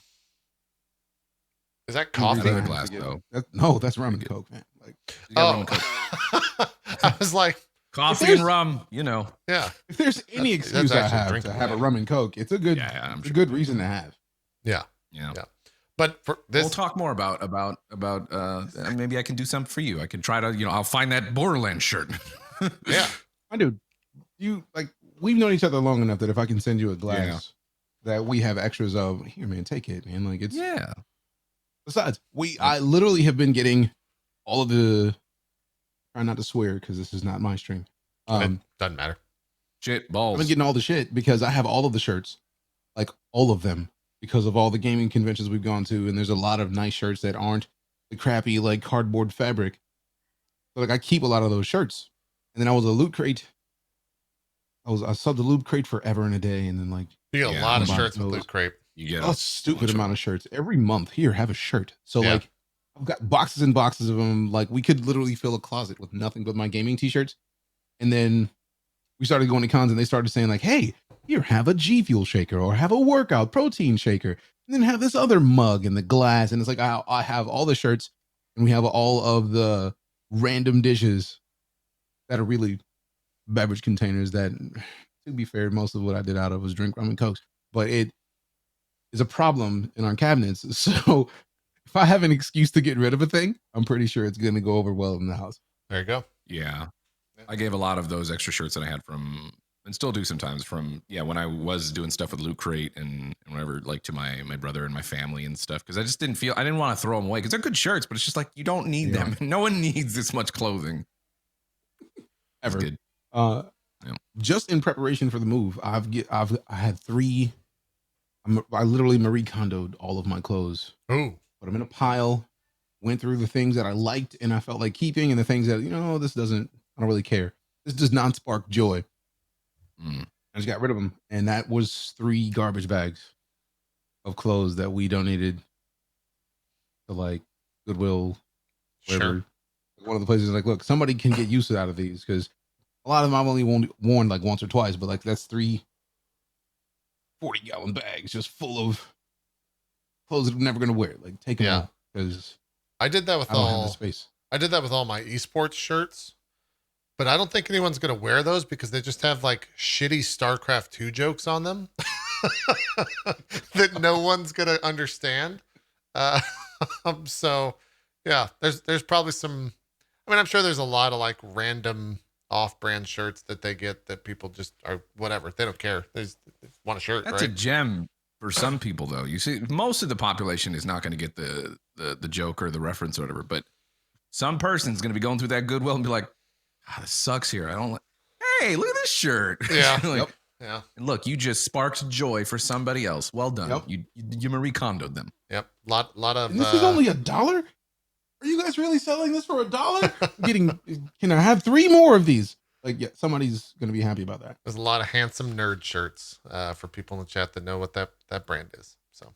Is that coffee? Another glass though. No, that's rum and coke, man. Like, rum and coke. I was like, coffee and rum. You know. Yeah. If there's any excuse I have to have a rum and coke, it's a good, a good reason to have. Yeah. Yeah. But for this, we'll talk more about maybe I can do something for you. I can try to, I'll find that Borderlands shirt. Yeah. I do. You like, we've known each other long enough that if I can send you a glass that we have extras of, here, man, take it, man. Like it's Besides, I literally have been getting all of the. Try not to swear because this is not my stream. It doesn't matter. Shit balls. I've been getting all the shit because I have all of the shirts, like all of them, because of all the gaming conventions we've gone to, and there's a lot of nice shirts that aren't the crappy like cardboard fabric. So like I keep a lot of those shirts, and then I was a Loot Crate. I subbed the Loot Crate forever and a day, and then like you get a lot of shirts with Loot Crate. You get a stupid amount of shirts every month. Here, have a shirt. So like I've got boxes and boxes of them. Like we could literally fill a closet with nothing but my gaming t-shirts. And then we started going to cons, and they started saying like, "Hey, here, have a G Fuel shaker, or have a workout protein shaker, and then have this other mug in the glass." And it's like I have all the shirts, and we have all of the random dishes that are really beverage containers. That, to be fair, most of what I did out of was drink rum and cokes, but it is a problem in our cabinets. So if I have an excuse to get rid of a thing, I'm pretty sure it's going to go over well in the house. There you go. Yeah. I gave a lot of those extra shirts that I had from, and still do sometimes from, when I was doing stuff with Loot Crate and whatever, like to my brother and my family and stuff. Cause I just didn't want to throw them away. Cause they're good shirts, but it's just like, you don't need them. No one needs this much clothing. Ever. Good. Just in preparation for the move, I had 3. I literally Marie Kondoed all of my clothes. Ooh. Put them in a pile, went through the things that I liked and I felt like keeping, and the things that, I don't really care. This does not spark joy. I just got rid of them. And that was 3 garbage bags of clothes that we donated to like Goodwill, wherever. Sure. One of the places like, look, somebody can get use out of these, because a lot of them I've only worn like once or twice, but like that's 3 40-gallon bags just full of clothes that I'm never going to wear. Like take them out, because I did that with I don't have the space. I did that with all my esports shirts, but I don't think anyone's going to wear those because they just have like shitty StarCraft 2 jokes on them that no one's going to understand. So yeah, there's probably some, I'm sure there's a lot of like random off-brand shirts that they get that people just are whatever. They don't care. They just want a shirt. That's a gem for some people though. You see, most of the population is not going to get the joke or the reference or whatever, but some person's going to be going through that Goodwill and be like, this sucks here. I don't like, hey, look at this shirt. Yeah. Like, yeah. And look, you just sparked joy for somebody else. Well done. Yep. You Marie Kondoed them. Yep. Lot of. And this is only $1. Are you guys really selling this for $1? Can I have 3 more of these? Like, yeah, somebody's going to be happy about that. There's a lot of handsome nerd shirts for people in the chat that know what that brand is. So,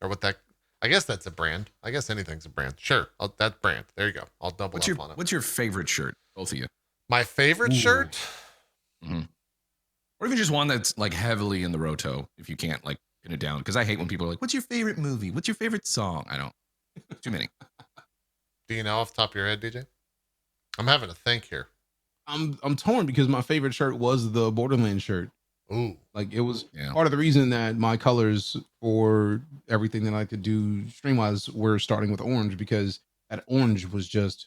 or what that, I guess that's a brand. I guess anything's a brand. Sure. that brand. There you go. I'll double up on it. What's your favorite shirt? Both of you. My favorite shirt? Mm-hmm. Or even just one that's like heavily in the roto, if you can't like pin it down. Because I hate when people are like, what's your favorite movie? What's your favorite song? I don't. Too many. Do you know off the top of your head, DJ? I'm having to think here. I'm torn because my favorite shirt was the Borderlands shirt. Ooh. Like it was part of the reason that my colors for everything that I could do stream-wise were starting with orange, because that orange was just,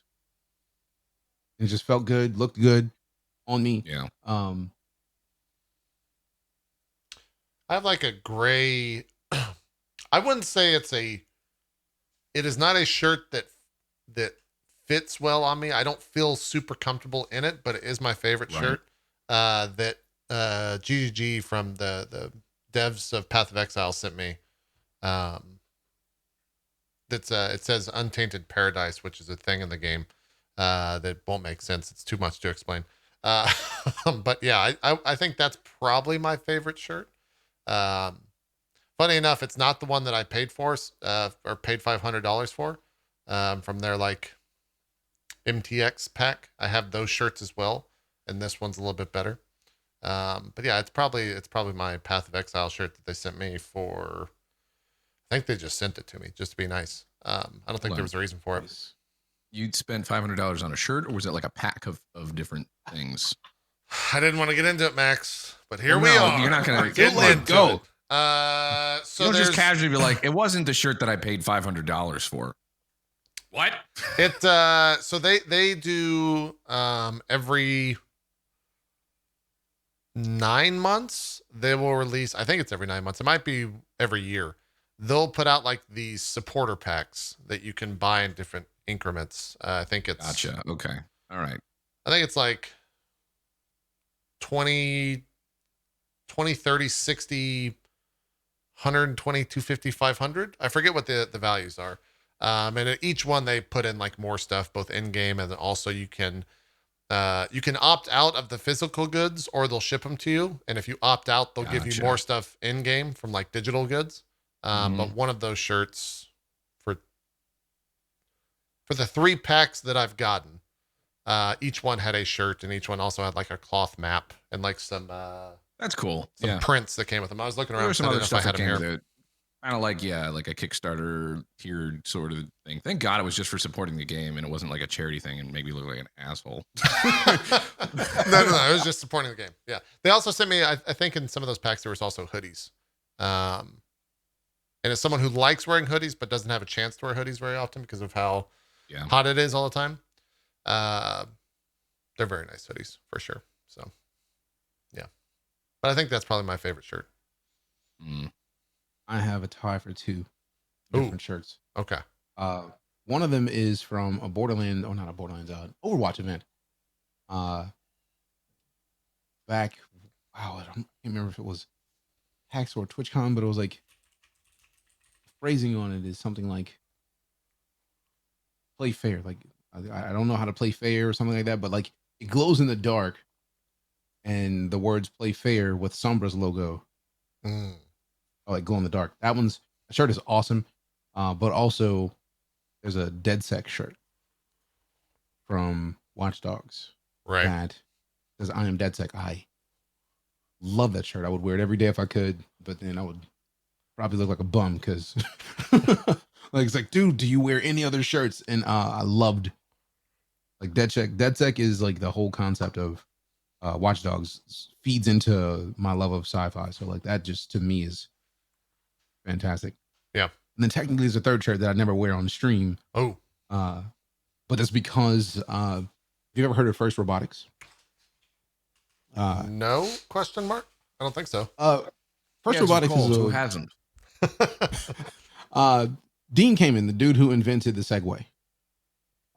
it just felt good, looked good on me. Yeah. I have like a gray. I wouldn't say it is not a shirt that fits well on me. I don't feel super comfortable in it, but it is my favorite shirt. That GGG from the devs of Path of Exile sent me. That's it says Untainted Paradise, which is a thing in the game that won't make sense. It's too much to explain. But yeah, I think that's probably my favorite shirt. Funny enough, it's not the one that I paid for, or paid $500 for, from their like MTX pack. I have those shirts as well, and this one's a little bit better. But yeah, it's probably my Path of Exile shirt that they sent me for. I think they just sent it to me just to be nice. I don't think there was a reason for it. You'd spend $500 on a shirt, or was it like a pack of different things? I didn't want to get into it, Max, but here we are. You're not gonna go. So you'll just casually be like, it wasn't the shirt that I paid $500 for. What? So they do every 9 months they will release. I think it's every 9 months. It might be every year. They'll put out like these supporter packs that you can buy in different increments. I think it's gotcha. Okay. All right. I think it's like 20, 30, 60, 120, 250, 500. I forget what the values are. And at each one they put in like more stuff, both in game, and then also you can opt out of the physical goods, or they'll ship them to you. And if you opt out, they'll give you more stuff in game from like digital goods. But one of those shirts for the 3 packs that I've gotten, each one had a shirt, and each one also had like a cloth map and like some that's cool. Some prints that came with them. I was looking around. There was some other stuff I had that them came here. with it. Kind of like like a Kickstarter tiered sort of thing. Thank God it was just for supporting the game, and it wasn't like a charity thing and made me look like an asshole. No, it was just supporting the game. Yeah, they also sent me. I think in some of those packs there was also hoodies. And as someone who likes wearing hoodies but doesn't have a chance to wear hoodies very often because of how hot it is all the time, they're very nice hoodies for sure. So, yeah, but I think that's probably my favorite shirt. I have a tie for 2 different shirts. Okay. One of them is from a Borderlands, or not a Borderlands, Overwatch event. Back, I can't remember if it was PAX or TwitchCon, but it was like, phrasing on it is something like play fair. Like I don't know how to play fair or something like that, but like it glows in the dark, and the words "play fair" with Sombra's logo, like glow in the dark. That shirt is awesome. But also there's a DeadSec shirt from Watch Dogs, right? That says "I am DeadSec." I love that shirt. I would wear it every day if I could, but then I would probably look like a bum because like it's like, dude, do you wear any other shirts? And I loved like DeadSec is like the whole concept of Watch Dogs feeds into my love of sci-fi. So like that just to me is fantastic. Yeah. And then technically there's a third shirt that I never wear on stream. Oh. But that's because have you ever heard of First Robotics? No question mark? I don't think so. First Robotics is who hasn't. Dean Kamen, the dude who invented the Segway,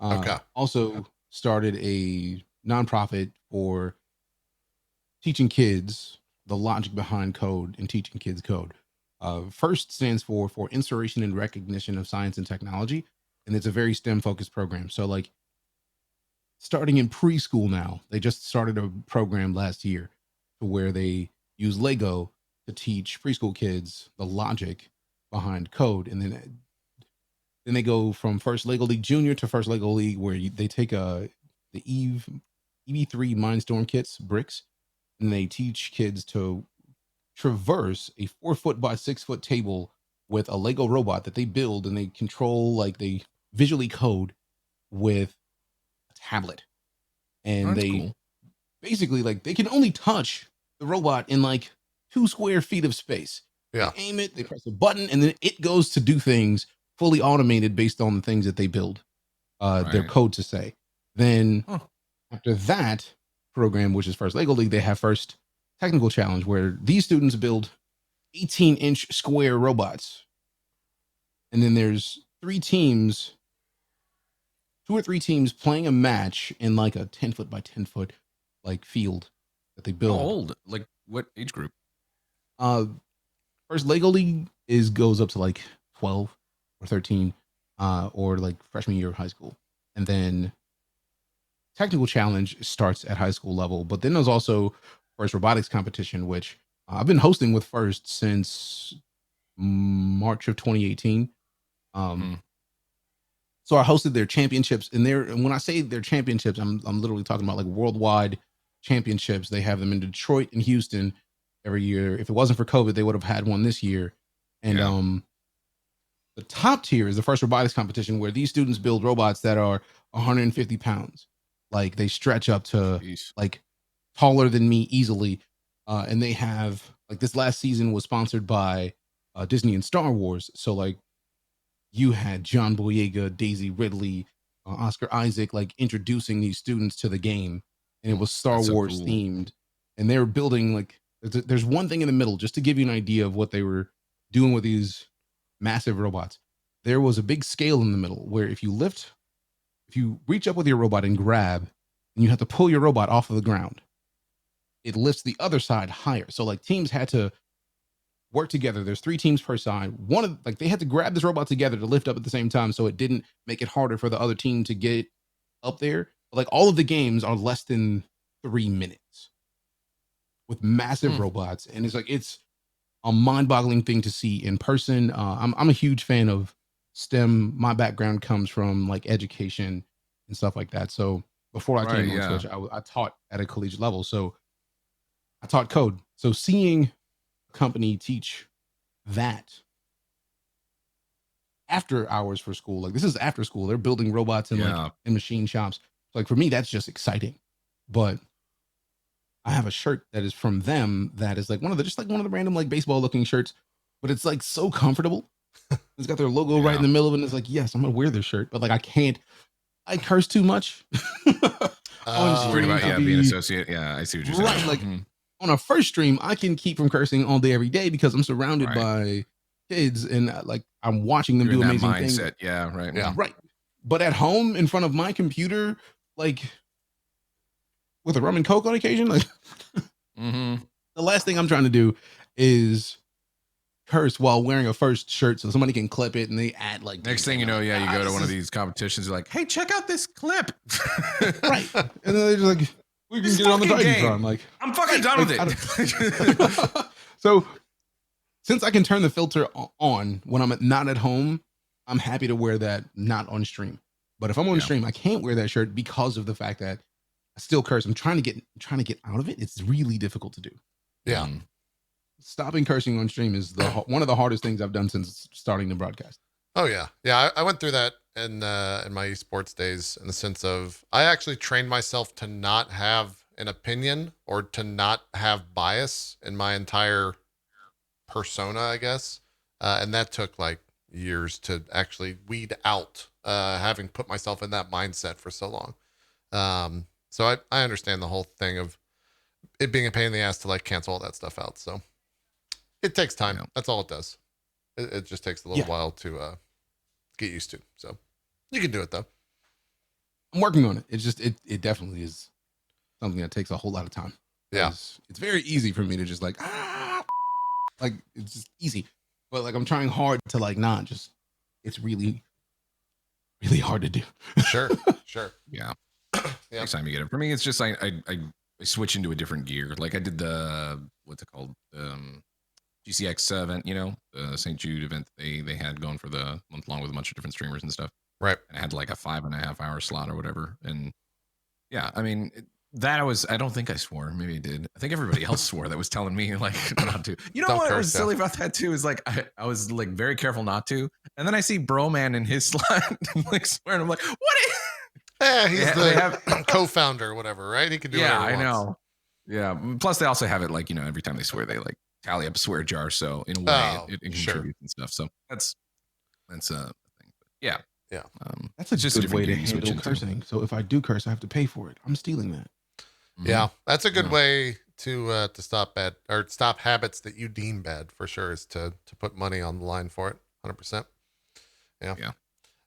okay, also started a nonprofit for teaching kids the logic behind code and teaching kids code. First stands for Inspiration and Recognition of Science and Technology, and it's a very STEM focused program. So like starting in preschool now, they just started a program last year to where they use Lego to teach preschool kids the logic behind code, and then they go from first Lego League Junior to first Lego League, where they take the EV3 Mindstorm kits bricks, and they teach kids to traverse a 4 foot by 6 foot table with a Lego robot that they build and they control, like they visually code with a tablet. And they cool. basically like they can only touch the robot in like 2 square feet of space. Yeah. They aim it, they press a button, and then it goes to do things fully automated based on the things that they build their code to say. Then after that program, which is First Lego League, they have First Technical Challenge, where these students build 18-inch square robots. And then there's 2 or 3 teams playing a match in like a 10-foot by 10-foot like field that they build. How old? Like what age group? First Lego League goes up to like 12 or 13, or like freshman year of high school. And then Technical Challenge starts at high school level. But then there's also First Robotics competition, which I've been hosting with First since March of 2018. So I hosted their championships, and when I say their championships, I'm literally talking about like worldwide championships. They have them in Detroit and Houston every year. If it wasn't for COVID, they would have had one this year. And the top tier is the First Robotics competition, where these students build robots that are 150 pounds. Like they stretch up to like taller than me easily. And they have like this last season was sponsored by Disney and Star Wars. So like you had John Boyega, Daisy Ridley, Oscar Isaac, like introducing these students to the game. And it was Star Wars themed. And they were building like, there's one thing in the middle, just to give you an idea of what they were doing with these massive robots. There was a big scale in the middle where if you reach up with your robot and grab, and you have to pull your robot off of the ground, it lifts the other side higher. So like teams had to work together. There's 3 teams per side. They had to grab this robot together to lift up at the same time, so it didn't make it harder for the other team to get up there. But like all of the games are less than 3 minutes with massive robots, and it's a mind-boggling thing to see in person. I'm a huge fan of STEM. My background comes from like education and stuff like that. So before I came on Twitch, I taught at a collegiate level. So I taught code. So seeing a company teach that after hours for school, like this is after school, they're building robots in in machine shops. Like for me, that's just exciting. But I have a shirt that is from them that is like one of the random like baseball looking shirts, but it's like so comfortable. It's got their logo right in the middle of it. And it's like, yes, I'm gonna wear this shirt, but like I curse too much. Worried about being associated. Yeah, I see what you're saying. Right, like on a first stream, I can keep from cursing all day, every day because I'm surrounded by kids and like I'm watching them do amazing things. Yeah, right. Yeah, right. But at home in front of my computer, like with a rum and coke on occasion, like the last thing I'm trying to do is curse while wearing a First shirt so somebody can clip it and they add like next thing you know, you go to one of these competitions, you're like, hey, check out this clip. Right. And then they're just like, we can get it on the Tron. Like, I'm fucking done with it. So since I can turn the filter on when I'm not at home, I'm happy to wear that not on stream. But if I'm on stream, I can't wear that shirt because of the fact that I still curse. I'm trying to get out of it. It's really difficult to do. Yeah. Stopping cursing on stream is one of the hardest things I've done since starting the broadcast. Oh yeah. Yeah. I went through that in my esports days, in the sense of I actually trained myself to not have an opinion or to not have bias in my entire persona, I guess. And that took like years to actually weed out, having put myself in that mindset for so long. So I understand the whole thing of it being a pain in the ass to like cancel all that stuff out. So it takes time. Yeah. That's all it does. It just takes a little while to get used to. So you can do it though. I'm working on it. It's just it definitely is something that takes a whole lot of time. Yeah. It's very easy for me to just like like it's just easy. But like I'm trying hard to like not just it's really, really hard to do. Sure. Yeah. Next time you get it. For me, it's just I switch into a different gear. Like I did the what's it called? GCX event, the St. Jude event they had going for the month long with a bunch of different streamers and stuff. Right. And I had like a 5.5 hour slot or whatever. And yeah, I mean, I don't think I swore. Maybe I did. I think everybody else swore that was telling me like not to. You know Don't what curse, was silly about that too is like I was like very careful not to. And then I see Broman in his slide like swearing. I'm like, what? Yeah, he's the co-founder or whatever, right? He can do whatever he wants. Know. Yeah. Plus they also have it like, every time they swear, they like tally up a swear jar. So in a way it contributes and stuff. So that's a thing. But yeah. Yeah. That's just a good way to handle cursing. So if I do curse, I have to pay for it. I'm stealing that. Yeah, that's a good way to stop habits that you deem bad for sure. Is to put money on the line for it. 100%. Yeah.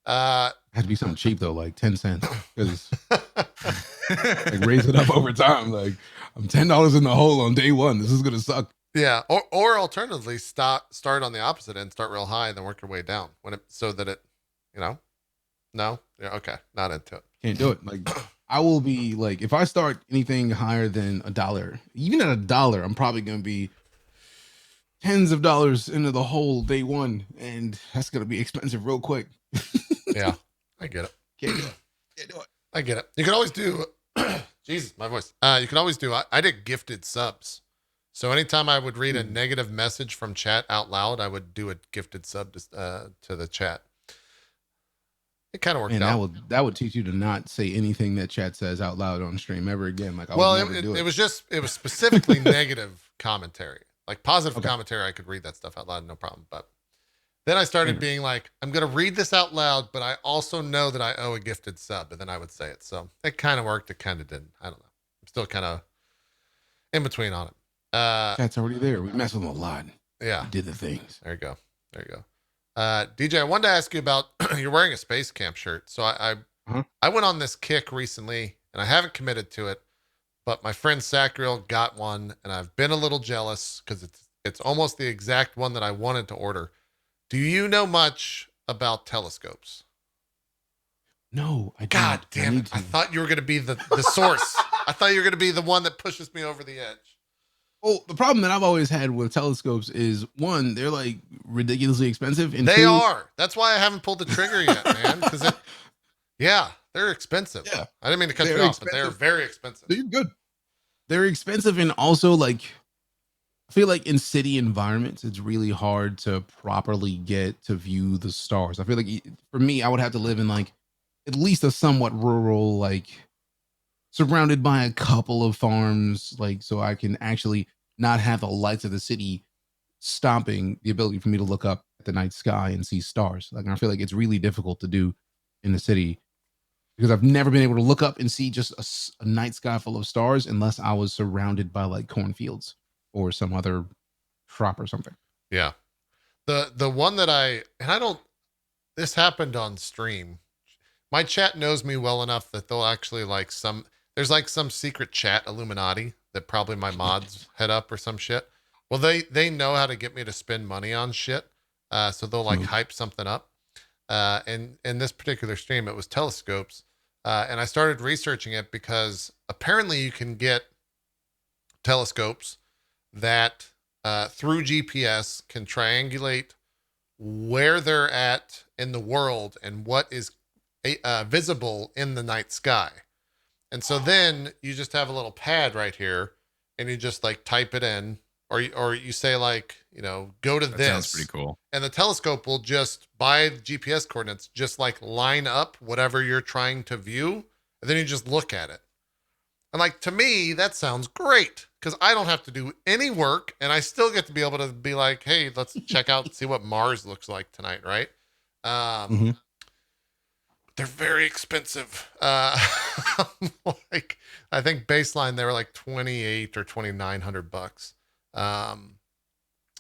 Had to be something cheap though, like 10 cents, because like raise it up over time. Like I'm $10 in the hole on day one. This is gonna suck. Yeah, or alternatively, start on the opposite end, start real high, and then work your way down so that it, no, yeah, okay, not into it. Can't do it. Like I will be like, if I start anything higher than $1, even at $1, I'm probably gonna be tens of dollars into the hole day one, and that's gonna be expensive real quick. Yeah, I get it. Can't do it. I get it. You can always do. Jesus, my voice. You can always do. I did gifted subs. So anytime I would read a negative message from chat out loud, I would do a gifted sub to the chat. It kind of worked out. That would teach you to not say anything that chat says out loud on stream ever again. Like, it was specifically negative commentary. Like positive commentary, I could read that stuff out loud, no problem. But then I started being like, I'm going to read this out loud, but I also know that I owe a gifted sub, and then I would say it. So it kind of worked. It kind of didn't. I don't know. I'm still kind of in between on it. Chat's already there. We mess with them a lot. Yeah. We did the things. There you go. DJ, I wanted to ask you about, you're wearing a Space Camp shirt. So I went on this kick recently, and I haven't committed to it, but my friend Sacriel got one, and I've been a little jealous because it's almost the exact one that I wanted to order. Do you know much about telescopes? No, I don't. God damn it. I thought you were going to be the source. I thought you were going to be the one that pushes me over the edge. Well, the problem that I've always had with telescopes is, one, they're like ridiculously expensive. And they are. That's why I haven't pulled the trigger yet, man. Because they're expensive. Yeah. I didn't mean to cut you off, but they're very expensive. They're good. They're expensive, and also like I feel like in city environments, it's really hard to properly get to view the stars. I feel like for me, I would have to live in like at least a somewhat rural, like surrounded by a couple of farms, like so I can actually not have the lights of the city stopping the ability for me to look up at the night sky and see stars. Like, I feel like it's really difficult to do in the city because I've never been able to look up and see just a night sky full of stars unless I was surrounded by like cornfields or some other crop or something. Yeah. The one that this happened on stream. My chat knows me well enough that they'll actually there's like some secret chat Illuminati that probably my mods head up or some shit. Well, they know how to get me to spend money on shit. So they'll hype something up. And in this particular stream, it was telescopes. And I started researching it because apparently you can get telescopes that through GPS can triangulate where they're at in the world and what is visible in the night sky. And so then you just have a little pad right here and you just like type it in or you say like, go to this. Sounds pretty cool. And the telescope will just, by GPS coordinates, just like line up whatever you're trying to view. And then you just look at it. And like, to me, that sounds great because I don't have to do any work and I still get to be able to be like, hey, let's check out and see what Mars looks like tonight. Right. They're very expensive. Like, I think baseline, they were like $2,800 or $2,900.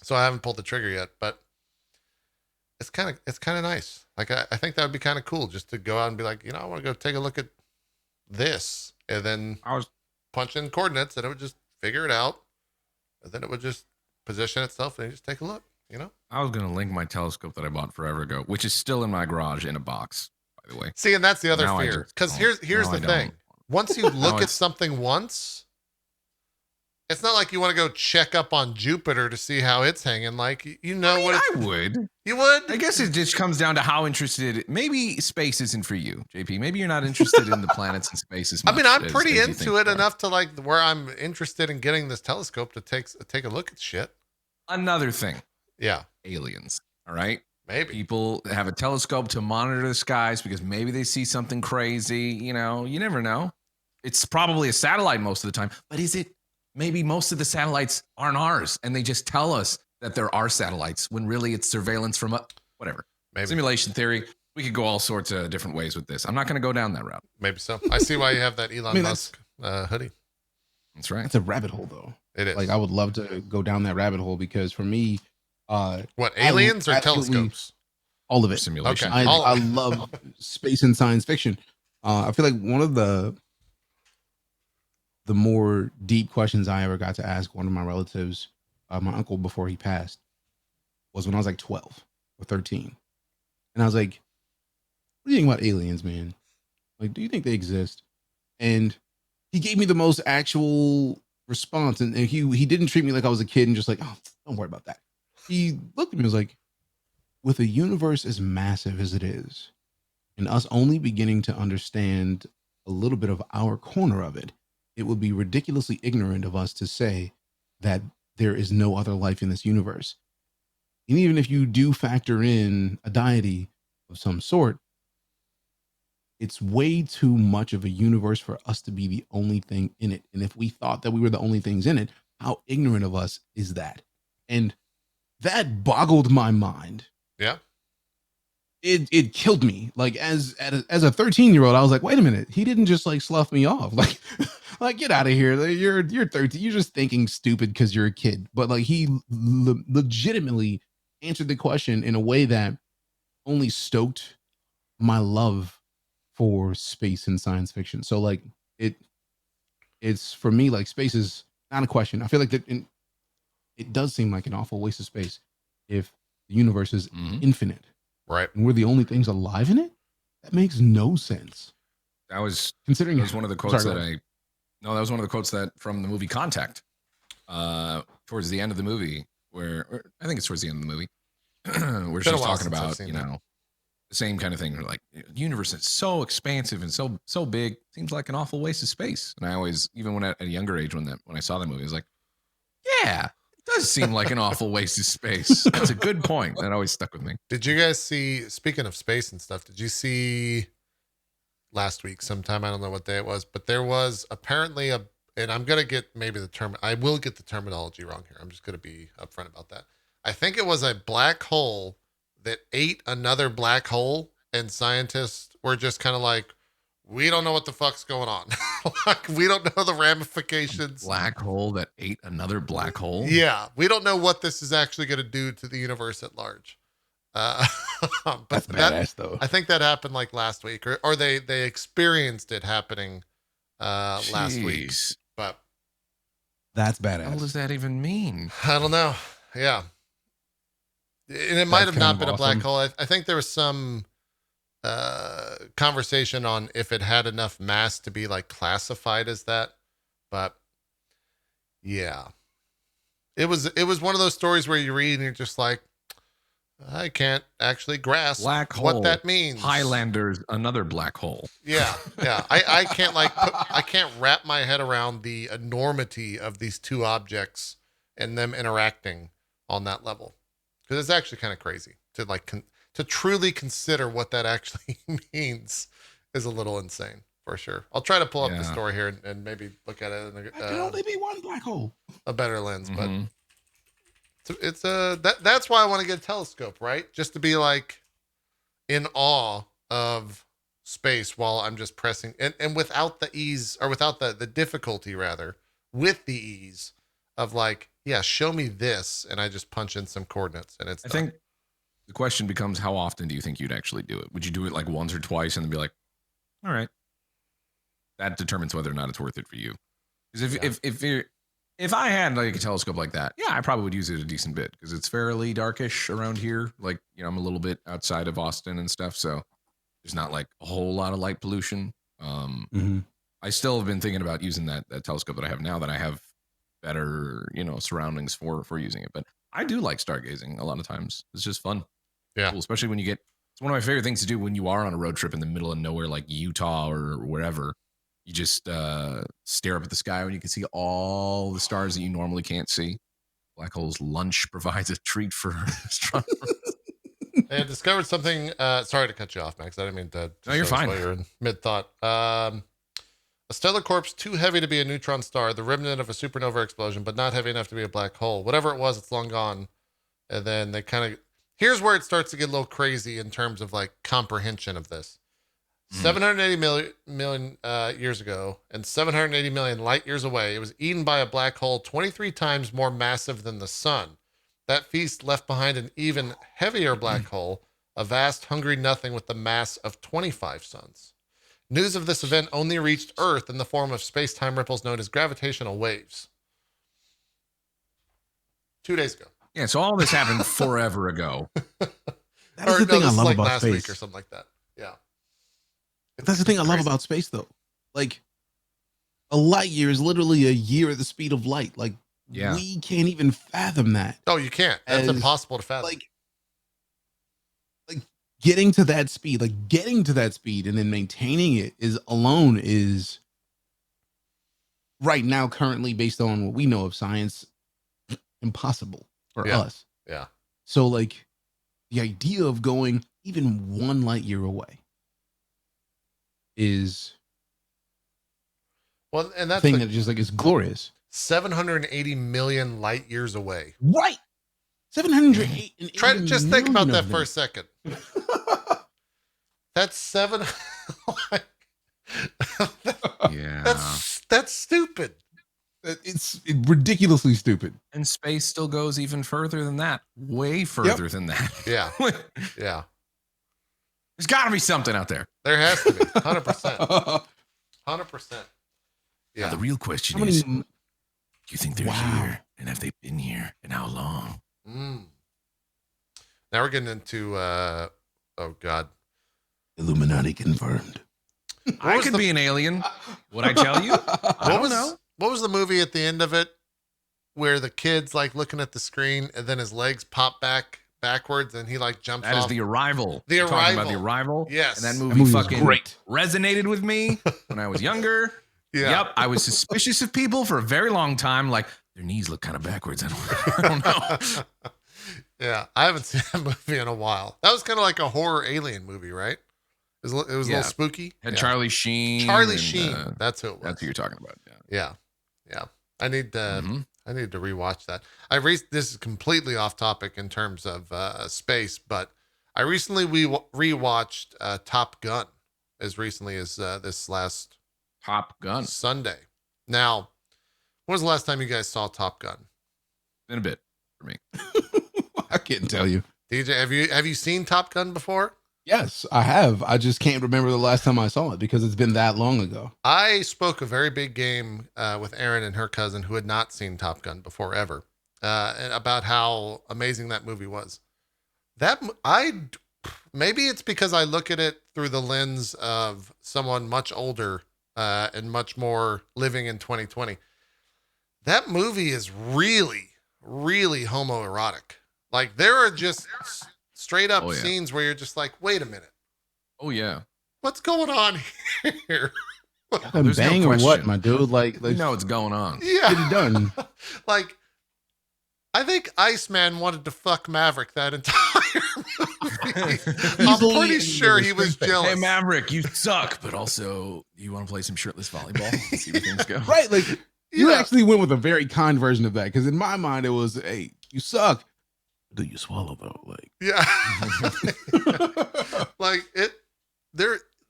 So I haven't pulled the trigger yet, but it's kind of nice. Like, I think that would be kind of cool just to go out and be like, I want to go take a look at this. And then I was punch in coordinates and it would just figure it out. And then it would just position itself and you just take a look, I was going to link my telescope that I bought forever ago, which is still in my garage in a box, by the way. See, and that's the other fear. Because here's the thing. Once you look at something once, It's not like you want to go check up on Jupiter to see how it's hanging. Like, what I would. You would? I guess it just comes down to how interested. Maybe space isn't for you, JP. Maybe you're not interested in the planets and space as much. I mean, I'm pretty into it enough to like where I'm interested in getting this telescope to take a look at shit. Another thing. Yeah. Aliens. All right. Maybe people have a telescope to monitor the skies because maybe they see something crazy. You never know. It's probably a satellite most of the time, but is it? Maybe most of the satellites aren't ours, and they just tell us that there are satellites when really it's surveillance from whatever. Maybe. Simulation theory. We could go all sorts of different ways with this. I'm not going to go down that route. Maybe so. I see why you have that Elon Musk hoodie. That's right. It's a rabbit hole, though. It is. Like, I would love to go down that rabbit hole because for me, what, aliens or telescopes? All of it. Simulation. Okay. I love space and science fiction. I feel like one of the more deep questions I ever got to ask one of my relatives, my uncle before he passed, was when I was like 12 or 13. And I was like, what do you think about aliens, man? Like, do you think they exist? And he gave me the most actual response. And he didn't treat me like I was a kid and just like, oh, don't worry about that. He looked at me and was like, with a universe as massive as it is, and us only beginning to understand a little bit of our corner of it, it would be ridiculously ignorant of us to say that there is no other life in this universe. And even if you do factor in a deity of some sort, it's way too much of a universe for us to be the only thing in it. And if we thought that we were the only things in it, how ignorant of us is that? And that boggled my mind. Yeah. It killed me. Like as a 13-year-old, I was like, wait a minute, he didn't just like slough me off. Like get out of here. You're 13. You're just thinking stupid because you're a kid. But like he legitimately answered the question in a way that only stoked my love for space and science fiction. So like it's for me, like space is not a question. I feel like that it does seem like an awful waste of space if the universe is infinite. Right. And we're the only things alive in it? That makes no sense. That was considering one of the quotes that was one of the quotes that from the movie Contact. Towards the end of the movie, or I think it's towards the end of the movie, where she's talking about, the same kind of thing. Like, the universe is so expansive and so big, seems like an awful waste of space. And I always, even when at a younger age, when I saw the movie, I was like, yeah, does seem like an awful waste of space. That's a good point. That always stuck with me. Did you guys see, speaking of space and stuff, did you see last week sometime, I don't know what day it was, but there was apparently and I'm going to get I will get the terminology wrong here. I'm just going to be upfront about that. I think it was a black hole that ate another black hole, and scientists were just kind of like, we don't know what the fuck's going on. Like, we don't know the ramifications. A black hole that ate another black hole? Yeah. We don't know what this is actually going to do to the universe at large. But that's badass, though. I think that happened like last week, or they experienced it happening last week. But that's badass. What does that even mean? I don't know. Yeah. And it might have not been a black hole. I think there was some conversation on if it had enough mass to be like classified as that, but yeah, it was one of those stories where you read and you're just like, I can't actually grasp black hole, what that means. Highlanders, another black hole. Yeah. I can't I can't wrap my head around the enormity of these two objects and them interacting on that level, because it's actually kind of crazy to like to truly consider what that actually means is a little insane, for sure. I'll try to pull up the story here and maybe look at it in can only be one black hole. A better lens, but it's that's why I want to get a telescope, right? Just to be like in awe of space while I'm just pressing and without the ease, or without the difficulty rather, with the ease of like, yeah, show me this, and I just punch in some coordinates and it's done. I think the question becomes, how often do you think you'd actually do it? Would you do it like once or twice and then be like, all right, that determines whether or not it's worth it for you? Because if I had like a telescope like that, yeah, I probably would use it a decent bit, because it's fairly darkish around here. Like, I'm a little bit outside of Austin and stuff, so there's not like a whole lot of light pollution. I still have been thinking about using that telescope that I have now, that I have better, surroundings for using it. But I do like stargazing a lot of times. It's just fun. Yeah. Cool, especially when it's one of my favorite things to do when you are on a road trip in the middle of nowhere, like Utah or wherever. You just stare up at the sky and you can see all the stars that you normally can't see. Black holes lunch provides a treat for astronomers. They had discovered something. Sorry to cut you off, Max. I didn't mean to. No, you're fine. While you're in mid thought. A stellar corpse too heavy to be a neutron star, the remnant of a supernova explosion, but not heavy enough to be a black hole. Whatever it was, it's long gone. And then they kind of. Here's where it starts to get a little crazy in terms of like comprehension of this. 780 million years ago and 780 million light years away, it was eaten by a black hole 23 times more massive than the sun. That feast left behind an even heavier black hole, a vast, hungry nothing with the mass of 25 suns. News of this event only reached Earth in the form of space-time ripples known as gravitational waves. 2 days ago. Yeah, so all this happened forever ago. That's the thing I love about last space. Week or something like that. Yeah. That's the thing I love about space, though. Like, a light year is literally a year at the speed of light. Like, we can't even fathom that. Oh, you can't. That's impossible to fathom. Like getting to that speed, and then maintaining it is right now, currently, based on what we know of science, impossible for us. Yeah. So, like, the idea of going even 1 light year away is and that's thing that just like is glorious. 780 million light years away. Right. 708. Try to just think about that for a second. That's seven. That's stupid. It's ridiculously stupid. And space still goes even further than that. Way further than that. Yeah. Yeah. There's got to be something out there. There has to be. 100%. 100%. Yeah. Now, the real question is, do you think they're here? And have they been here? And how long? Now we're getting into, oh, God. Illuminati confirmed. I could be an alien. Would I tell you? I don't know. What was the movie at the end of it where the kid's like looking at the screen and then his legs pop backwards and he like jumps off? That is The Arrival. The Arrival. Talking about The Arrival. Yes. And that movie fucking great. Resonated with me when I was younger. Yeah. Yep. I was suspicious of people for a very long time. Like, their knees look kind of backwards. I don't know. Yeah. I haven't seen that movie in a while. That was kind of like a horror alien movie, right? It was a little spooky. Had Charlie Sheen. That's who it was. That's who you're talking about. Yeah. I need to rewatch that. This is completely off topic in terms of space, but I recently rewatched Top Gun as recently as this last Top Gun Sunday. Now, when was the last time you guys saw Top Gun? In a bit for me. I can't tell you. DJ, have you seen Top Gun before? Yes, I have. I just can't remember the last time I saw it because it's been that long ago. I spoke a very big game with Erin and her cousin who had not seen Top Gun before ever, and about how amazing that movie was. Maybe it's because I look at it through the lens of someone much older and much more living in 2020. That movie is really, really homoerotic. Like there are just straight up scenes where you're just like, wait a minute. Oh yeah. What's going on here? There's bang no or what, my dude? Like you know what's going on. Yeah. Get it done. Like, I think Iceman wanted to fuck Maverick that entire movie. I'm pretty sure he was jealous. Hey Maverick, you suck, but also you want to play some shirtless volleyball and see where things go. Right, like you actually went with a very kind version of that because in my mind it was, hey, you suck. Do you swallow though? Like, yeah, like it.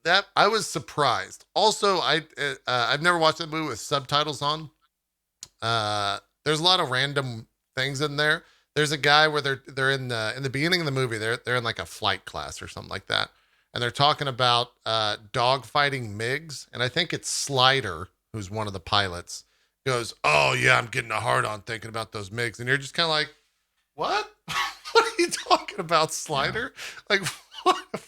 That I was surprised. Also, I've never watched that movie with subtitles on. There's a lot of random things in there. There's a guy where they're in the beginning of the movie. They're in like a flight class or something like that, and they're talking about dog fighting MiGs, and I think it's Slider, who's one of the pilots, goes, "Oh yeah, I'm getting a hard on thinking about those MiGs," and you're just kind of like, "What? What are you talking about, Slider? Like,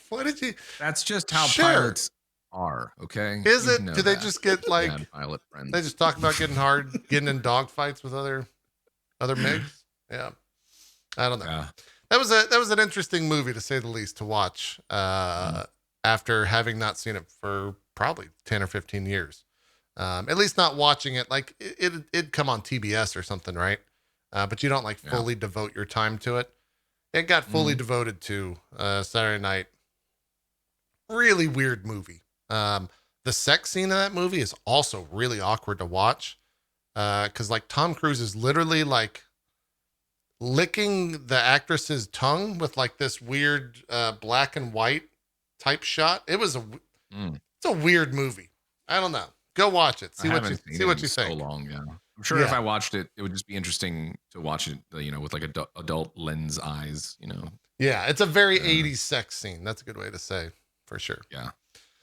what did you?" That's just how pilots are. Okay, Is it? Do they just get like pilot friends? They just talk about getting hard, getting in dogfights with other MiGs? Yeah, I don't know. Yeah. That was an interesting movie to say the least to watch. After having not seen it for probably 10 or 15 years, at least not watching it like it'd come on TBS or something, right? But you don't like fully devote your time to it. It got fully devoted to Saturday night. Really weird movie. The sex scene in that movie is also really awkward to watch. Cause like Tom Cruise is literally like licking the actress's tongue with like this weird black and white type shot. It's a weird movie. I don't know. Go watch it. See what you think. So long, yeah. I'm sure if I watched it, it would just be interesting to watch it, with like adult lens eyes, Yeah, it's a very 80s sex scene. That's a good way to say, for sure. Yeah.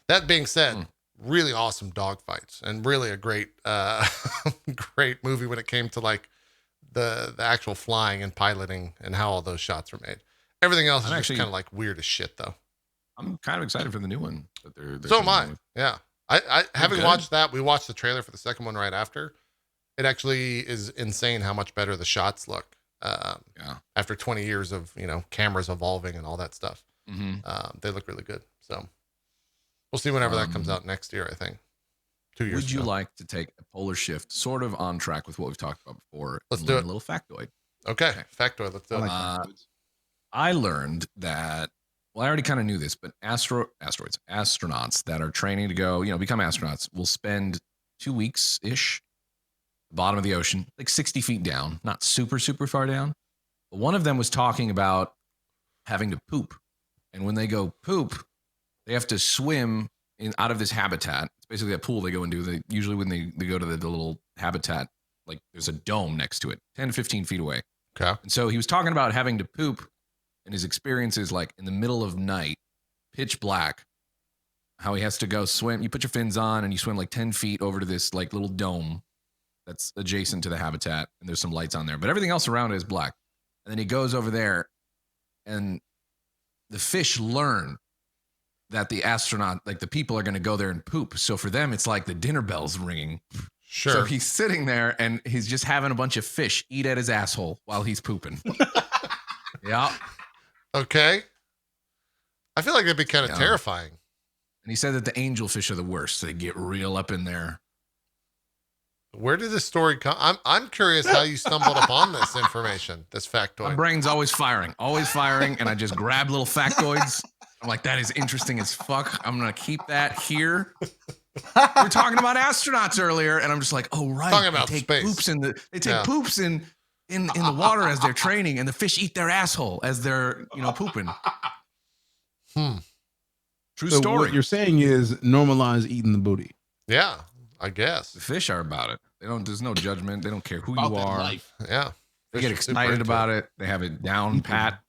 That being said, really awesome dogfights and really a great great movie when it came to like the actual flying and piloting and how all those shots were made. Everything else is actually kind of like weird as shit though. I'm kind of excited for the new one that they're so am I. Yeah. I having watched that, we watched the trailer for the second one right after. It actually is insane how much better the shots look. After 20 years of, cameras evolving and all that stuff. They look really good. So we'll see whenever that comes out next year, I think. 2 years. Would you like to take a polar shift, sort of on track with what we've talked about before? Let's do it. A little factoid. Okay. Factoid. Let's do it. I learned that, well, I already kind of knew this, but astronauts that are training to go, become astronauts will spend 2 weeks-ish bottom of the ocean, like 60 feet down, not super, super far down. But one of them was talking about having to poop. And when they go poop, they have to swim out of this habitat. It's basically a pool they go into. Usually when they go to the little habitat, like there's a dome next to it, 10 to 15 feet away. Okay. And so he was talking about having to poop and his experiences like in the middle of night, pitch black, how he has to go swim. You put your fins on and you swim like 10 feet over to this like little dome that's adjacent to the habitat, and there's some lights on there, but everything else around it is black. And then he goes over there, and the fish learn that the astronaut, like the people, are going to go there and poop. So for them, it's like the dinner bell's ringing. Sure. So he's sitting there, and he's just having a bunch of fish eat at his asshole while he's pooping. Yeah. Okay. I feel like that'd be kind of terrifying. And he said that the angelfish are the worst. So they get real up in there. Where did this story come? I'm curious how you stumbled upon this information, this factoid. My brain's always firing, and I just grab little factoids. I'm like, that is interesting as fuck. I'm gonna keep that here. We're talking about astronauts earlier, and I'm just like, oh right, talking about they take space. Poops they take poops in the water as they're training, and the fish eat their asshole as they're pooping. True story. What you're saying is normalize eating the booty. Yeah. I guess the fish are about it. There's no judgment. They don't care who you are. Life. Yeah. They get excited about it. They have it down pat.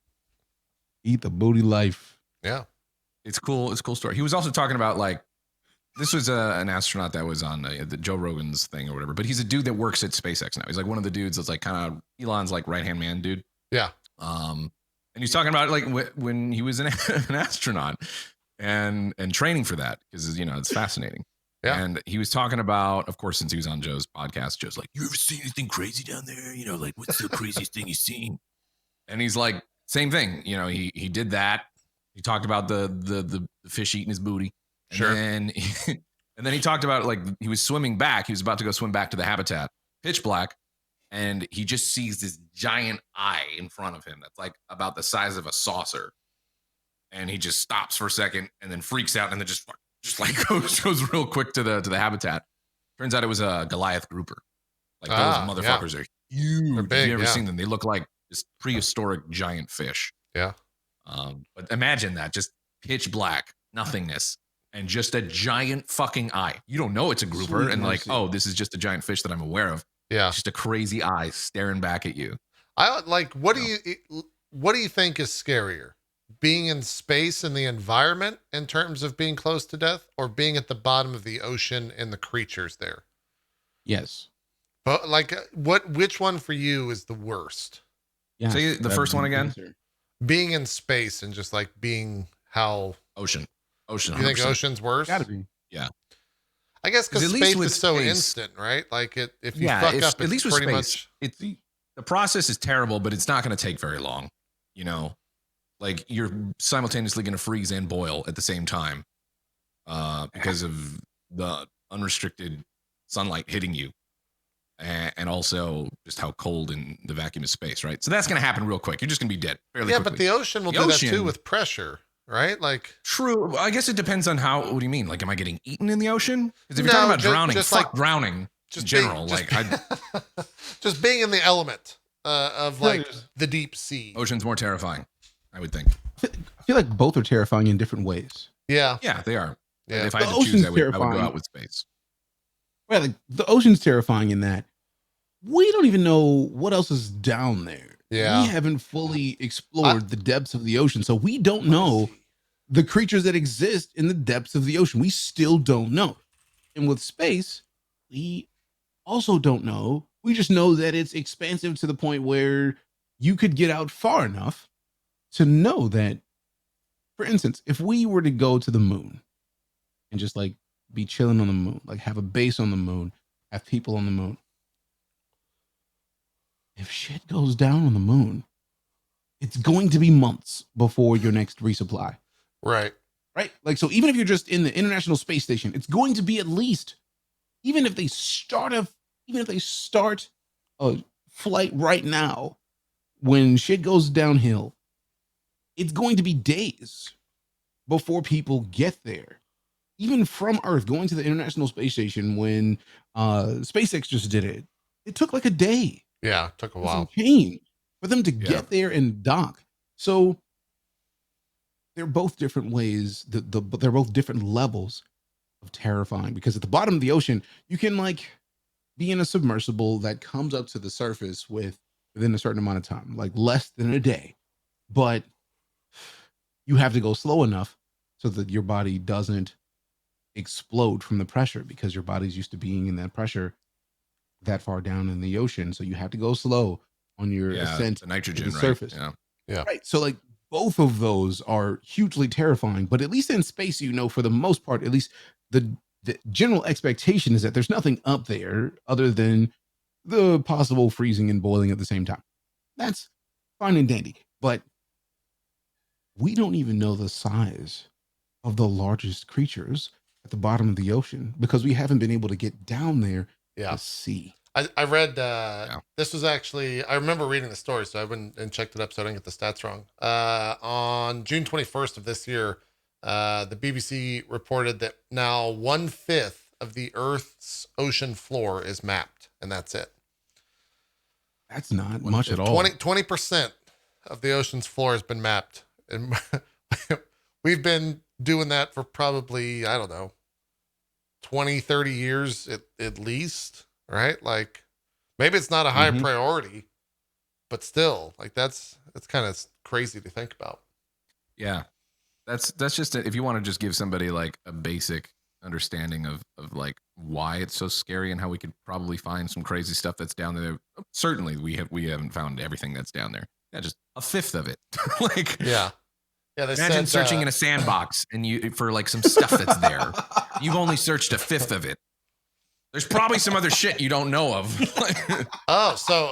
Eat the booty life. Yeah. It's cool. It's a cool story. He was also talking about like, this was an astronaut that was on the Joe Rogan's thing or whatever, but he's a dude that works at SpaceX now. He's like one of the dudes that's like kind of Elon's like right-hand man dude. Yeah. And he's talking about like when he was an astronaut and training for that because, it's fascinating. Yeah. And he was talking about, of course, since he was on Joe's podcast, Joe's like, you ever seen anything crazy down there? Like, what's the craziest thing you've seen? And he's like, same thing. He did that. He talked about the fish eating his booty. Sure. And then he talked about like he was swimming back. He was about to go swim back to the habitat, pitch black. And he just sees this giant eye in front of him that's like about the size of a saucer. And he just stops for a second and then freaks out and then just like goes real quick to the habitat. Turns out it was a Goliath grouper. Like those motherfuckers are huge. They're big, have you ever seen them? They look like this prehistoric giant fish. Yeah. But imagine that, just pitch black, nothingness, and just a giant fucking eye. You don't know it's a grouper, Sweet and like, mercy. oh, this is just a giant fish that I'm aware of. Yeah. It's just a crazy eye staring back at you. I like. What do you think is scarier? Being in space in the environment in terms of being close to death, or being at the bottom of the ocean and the creatures there? Yes. But like, which one for you is the worst? Yeah. Say the first one again. Being in space and just like being how Ocean. You think 100%. ocean's worse? Gotta be. Yeah. I guess because at least space with is so space- instant, right? Like if you fuck up, at it's least with pretty space, much. the process is terrible, but it's not going to take very long. You know, like you're simultaneously going to freeze and boil at the same time because of the unrestricted sunlight hitting you, and also just how cold in the vacuum of space, right? So that's going to happen real quick. You're just going to be dead fairly quickly. But the ocean will do that too with pressure, right? Like true. I guess it depends on how. What do you mean? Like, am I getting eaten in the ocean? Because if you're talking about drowning, fuck drowning. Just in general, just being in the element of like the deep sea. Ocean's more terrifying, I would think. I feel like both are terrifying in different ways. Yeah, they are. Yeah. And if I had to choose, I would go out with space. Well, like, the ocean's terrifying in that we don't even know what else is down there. Yeah, we haven't fully explored the depths of the ocean, so we don't know the creatures that exist in the depths of the ocean. We still don't know. And with space, we also don't know. We just know that it's expansive to the point where you could get out far enough to know that, for instance, if we were to go to the moon and just like be chilling on the moon, like have a base on the moon, have people on the moon. If shit goes down on the moon, it's going to be months before your next resupply. Right. Like, so even if you're just in the International Space Station, it's going to be at least, even if they start a flight right now, when shit goes downhill, it's going to be days before people get there. Even from Earth, going to the International Space Station, when SpaceX just did it, it took like a day. Yeah, it took a while. For them to get there and dock. So they're both different ways. They're both different levels of terrifying, because at the bottom of the ocean, you can like be in a submersible that comes up to the surface within a certain amount of time, like less than a day. But you have to go slow enough so that your body doesn't explode from the pressure, because your body's used to being in that pressure that far down in the ocean. So you have to go slow on your ascent the nitrogen to the surface. Yeah. Right. So like both of those are hugely terrifying, but at least in space, for the most part, at least the general expectation is that there's nothing up there other than the possible freezing and boiling at the same time. That's fine and dandy, but we don't even know the size of the largest creatures at the bottom of the ocean, because we haven't been able to get down there to see. I read this was actually, I remember reading the story, so I went and checked it up so I didn't get the stats wrong. On June 21st of this year, the BBC reported that now 1/5 of the Earth's ocean floor is mapped, and that's it. That's not much at all. 20% of the ocean's floor has been mapped. And we've been doing that for probably, I don't know, 20, 30 years at least, right? Like maybe it's not a high priority, but still, like that's kind of crazy to think about. Yeah. That's just if you want to just give somebody like a basic understanding of like why it's so scary and how we could probably find some crazy stuff that's down there. Certainly we haven't found everything that's down there. Yeah, just 1/5 of it. Like yeah. They imagine said, searching in a sandbox and you for like some stuff that's there. You've only searched 1/5 of it. There's probably some other shit you don't know of. So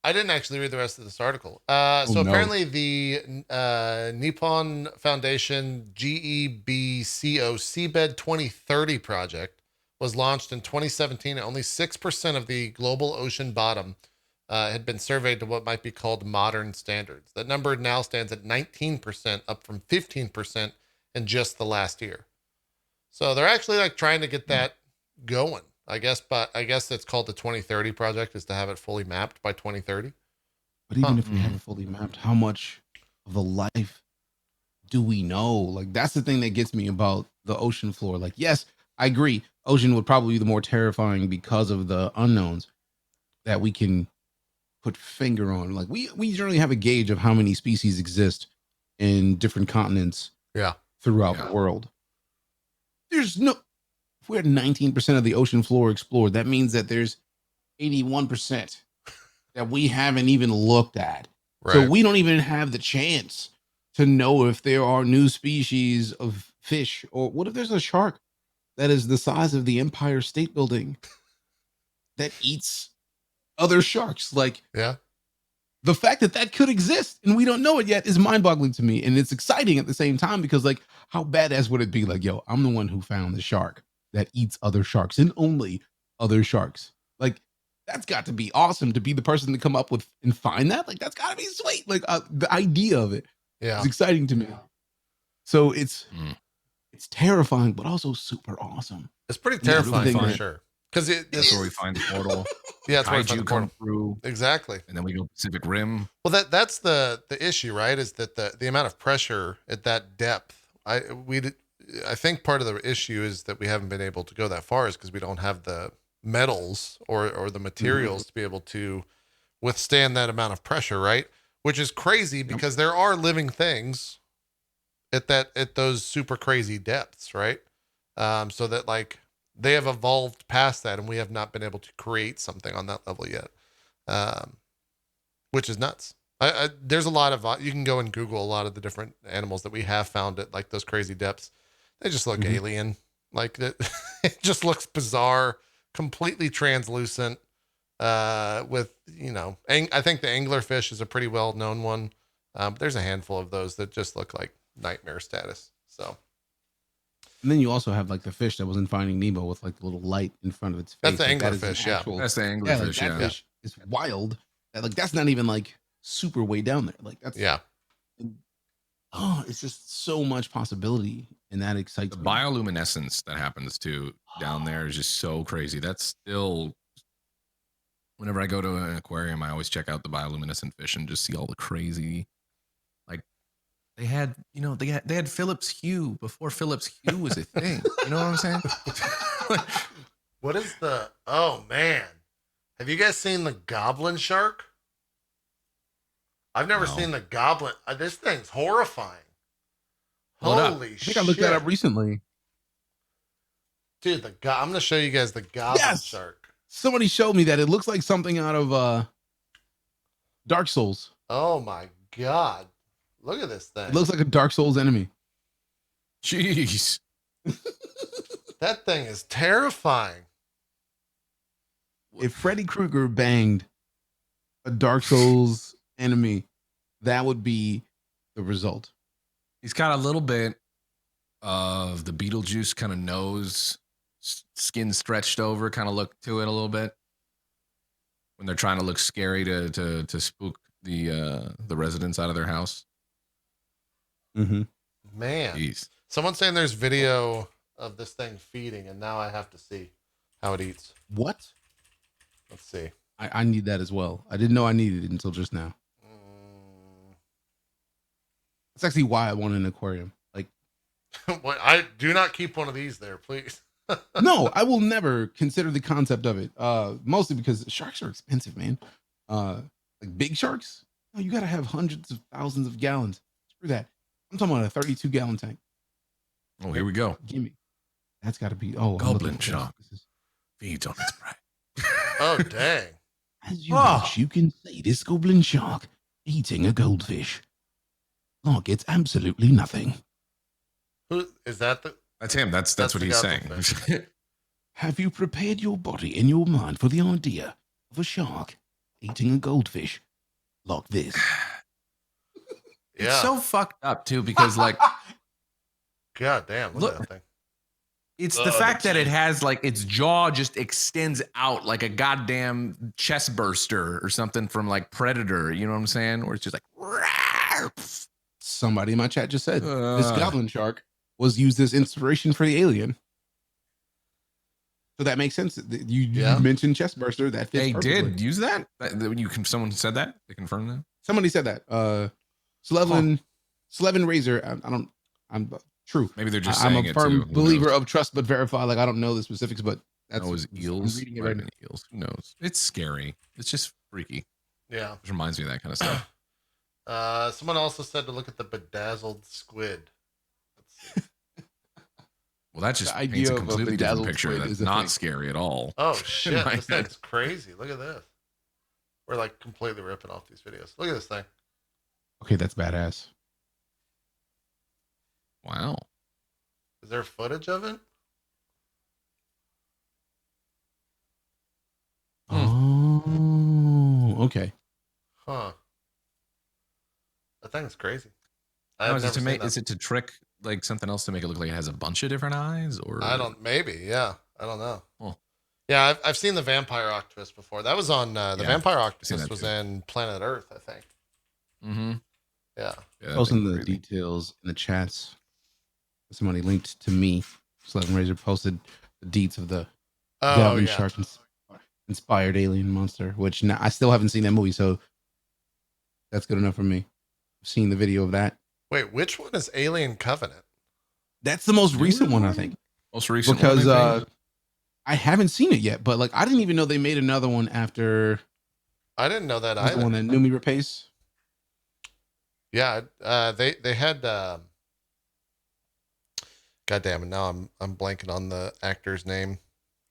I didn't actually read the rest of this article. Apparently the Nippon Foundation GEBCO Seabed 2030 project was launched in 2017. Only 6% of the global ocean bottom had been surveyed to what might be called modern standards. That number now stands at 19%, up from 15% in just the last year. So they're actually like trying to get that going, I guess. But I guess it's called the 2030 project, is to have it fully mapped by 2030. But even if we have it fully mapped, how much of the life do we know? Like that's the thing that gets me about the ocean floor. Like, yes, I agree. Ocean would probably be the more terrifying because of the unknowns that we can put finger on. Like we generally have a gauge of how many species exist in different continents throughout the world. There's no, if we're at 19% of the ocean floor explored, that means that there's 81% that we haven't even looked at. Right. So we don't even have the chance to know if there are new species of fish, or what if there's a shark that is the size of the Empire State Building that eats other sharks. Like, Yeah. the fact that that could exist and we don't know it yet is mind-boggling to me, and it's exciting at the same time because, like, how badass would it be? Like, yo, I'm the one who found the shark that eats other sharks and only other sharks. Like, that's got to be awesome to be the person to come up with and find that. Like, that's got to be sweet. Like, the idea of it is exciting to me. So it's terrifying, but also super awesome. It's pretty terrifying for sure. Because that's where we find the portal. Yeah, it's where we find Kaiju the portal. come through. Exactly. And then we go Pacific Rim. Well, that's the issue, right? Is that the amount of pressure at that depth? I think part of the issue is that we haven't been able to go that far is because we don't have the metals or the materials to be able to withstand that amount of pressure, right? Which is crazy because there are living things at those super crazy depths, right? So that, like, they have evolved past that, and we have not been able to create something on that level yet, which is nuts. There's a lot of you can go and Google a lot of the different animals that we have found at like those crazy depths. They just look alien, like it just looks bizarre, completely translucent. With I think the anglerfish is a pretty well known one. But there's a handful of those that just look like nightmare status. So. And then you also have like the fish that was in Finding Nemo with like the little light in front of its face. That's the like, anglerfish, yeah. That's the anglerfish, that fish is wild. Like, that's not even like super way down there. Like, that's it's just so much possibility, and that excites the me. Bioluminescence that happens to down there is just so crazy. That's still, whenever I go to an aquarium, I always check out the bioluminescent fish and just see all the crazy. Like, they had Philips Hue before Philips Hue was a thing. You know what I'm saying? What is oh man, have you guys seen the goblin shark? I've never seen the goblin. This thing's horrifying. Holy shit. I think I looked that up recently. Dude, I'm going to show you guys the goblin shark. Somebody showed me that. It looks like something out of Dark Souls. Oh my God. Look at this thing. It looks like a Dark Souls enemy. Jeez. That thing is terrifying. If Freddy Krueger banged a Dark Souls enemy, that would be the result. He's got a little bit of the Beetlejuice kind of nose, skin stretched over, kind of look to it a little bit when they're trying to look scary to spook the residents out of their house. Man, Jeez. Someone's saying there's video of this thing feeding, and now I have to see how it eats. What? Let's see. I need that as well. I didn't know I needed it until just now. That's actually why I want an aquarium. Like, I do not keep one of these there, please. No, I will never consider the concept of it. Mostly because sharks are expensive, man. Like big sharks, you got to have hundreds of thousands of gallons. Screw that. I'm talking about a 32-gallon tank. Oh, here we go. Give me. That's got to be. Goblin shark feeds on its prey. Oh, dang. As you watch, you can see this goblin shark eating a goldfish. Like it's absolutely nothing. Who is that? That's him. That's what he's saying. Have you prepared your body and your mind for the idea of a shark eating a goldfish like this? Yeah. It's so fucked up too, because like, God damn, look at that thing. It's the fact that it has like its jaw just extends out like a goddamn chest burster or something from like Predator. You know what I'm saying? Where it's just like. Somebody in my chat just said this goblin shark was used as inspiration for the Alien. So that makes sense. You mentioned chest burster. That fits perfectly. Did use that? Someone said that? They confirmed that? Somebody said that. Slevin Razor. I'm true. Maybe they're just I'm saying a firm it too. believer of trust but verify. Like, I don't know the specifics, but that's eels. I'm reading it right now. Eels. Who knows? It's scary. It's just freaky. Yeah. Which reminds me of that kind of stuff. Someone also said to look at the bedazzled squid. Let's see. Well, that just paints a completely different picture. That's not scary at all. Oh shit, this thing's crazy. Look at this. We're like completely ripping off these videos. Look at this thing. Okay, that's badass. Wow. Is there footage of it? okay. Huh. That thing's crazy. Is it to trick like something else to make it look like it has a bunch of different eyes? Or maybe, yeah. I don't know. Oh. Yeah, I've seen the vampire octopus before. That was on the vampire octopus was in Planet Earth, I think. Mm-hmm. Yeah. Posting the details in the chats. Somebody linked to me. Slug Razor posted the deets of the Goblin Shark inspired alien monster, which now, I still haven't seen that movie, so that's good enough for me. I've seen the video of that. Wait, which one is Alien Covenant? That's the most recent one, I think. Most recent because one, I haven't seen it yet, but like I didn't even know they made another one after. I didn't know that either. The one that Numi Rapace. Yeah, they had. God damn it! Now I'm blanking on the actor's name.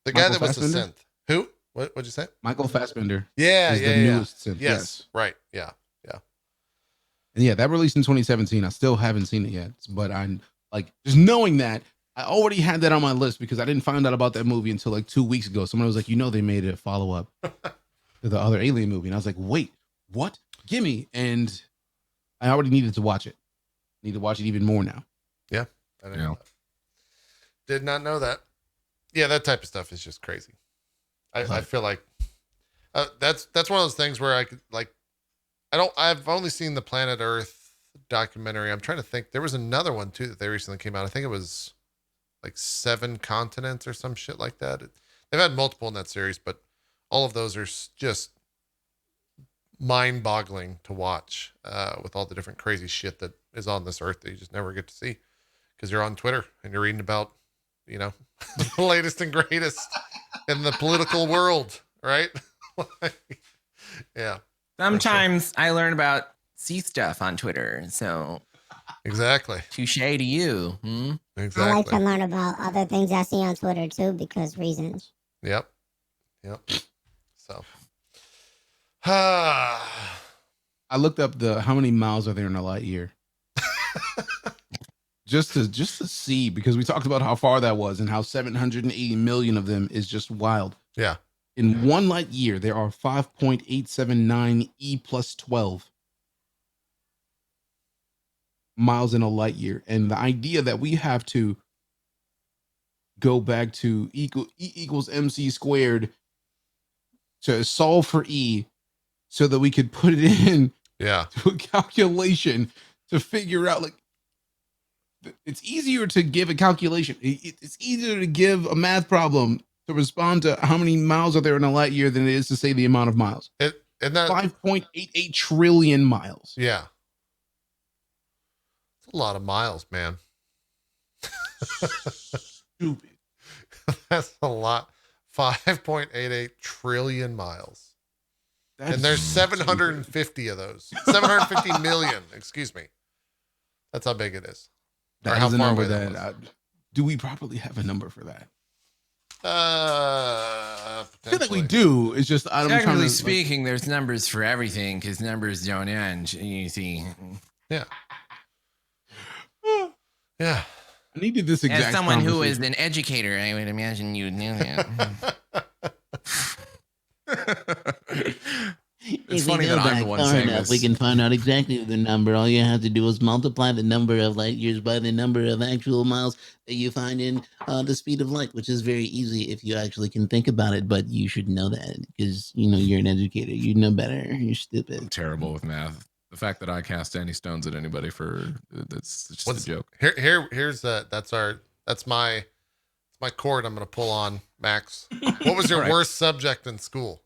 The guy that was the synth. Who? What'd you say? Michael Fassbender. Yeah, the newest synth. Yes, right. Yeah. And yeah, that released in 2017. I still haven't seen it yet, but I'm like just knowing that I already had that on my list because I didn't find out about that movie until like 2 weeks ago. Someone was like, they made a follow up to the other Alien movie, and I was like, wait, what? Gimme! And I already needed to watch it. Need to watch it even more now. Yeah, I didn't know that. Did not know that. Yeah, that type of stuff is just crazy. I feel like that's one of those things where I could like. I've only seen the Planet Earth documentary. I'm trying to think. There was another one too that they recently came out. I think it was like 7 continents or some shit like that. They've had multiple in that series, but all of those are just mind-boggling to watch with all the different crazy shit that is on this earth that you just never get to see because you're on Twitter and you're reading about, the latest and greatest in the political world, right? Yeah. Sometimes I learn about sea stuff on Twitter, so exactly. Touche to you. Exactly. I like to learn about other things I see on Twitter too because reasons. Yep. So, I looked up how many miles are there in a light year, just to see because we talked about how far that was and how 780 million of them is just wild. Yeah. In 1 light year, there are 5.879 E plus 12 miles in a light year. And the idea that we have to go back to E equals MC squared to solve for E so that we could put it in to a calculation to figure out, like, it's easier to give a calculation. It's easier to give a math problem to respond to how many miles are there in a light year than it is to say the amount of miles. And that 5.88 trillion miles. Yeah. It's a lot of miles, man. Stupid. That's a lot. 5.88 trillion miles. And there's 750 of those. 750 million, excuse me. That's how big it is. That is a number that do we properly have a number for that? I feel like we do. It's just technically speaking, there's numbers for everything because numbers don't end. You see. Yeah. Yeah. I needed this exact. As someone who is an educator, I would imagine you knew that. It's funny that I'm the one saying this. We can find out exactly the number. All you have to do is multiply the number of light years by the number of actual miles that you find in the speed of light, which is very easy if you actually can think about it. But you should know that because, you're an educator. You know better. You're stupid. I'm terrible with math. The fact that I cast any stones at anybody that's just a joke. Here's that's my cord I'm going to pull on, Max. What was your worst subject in school?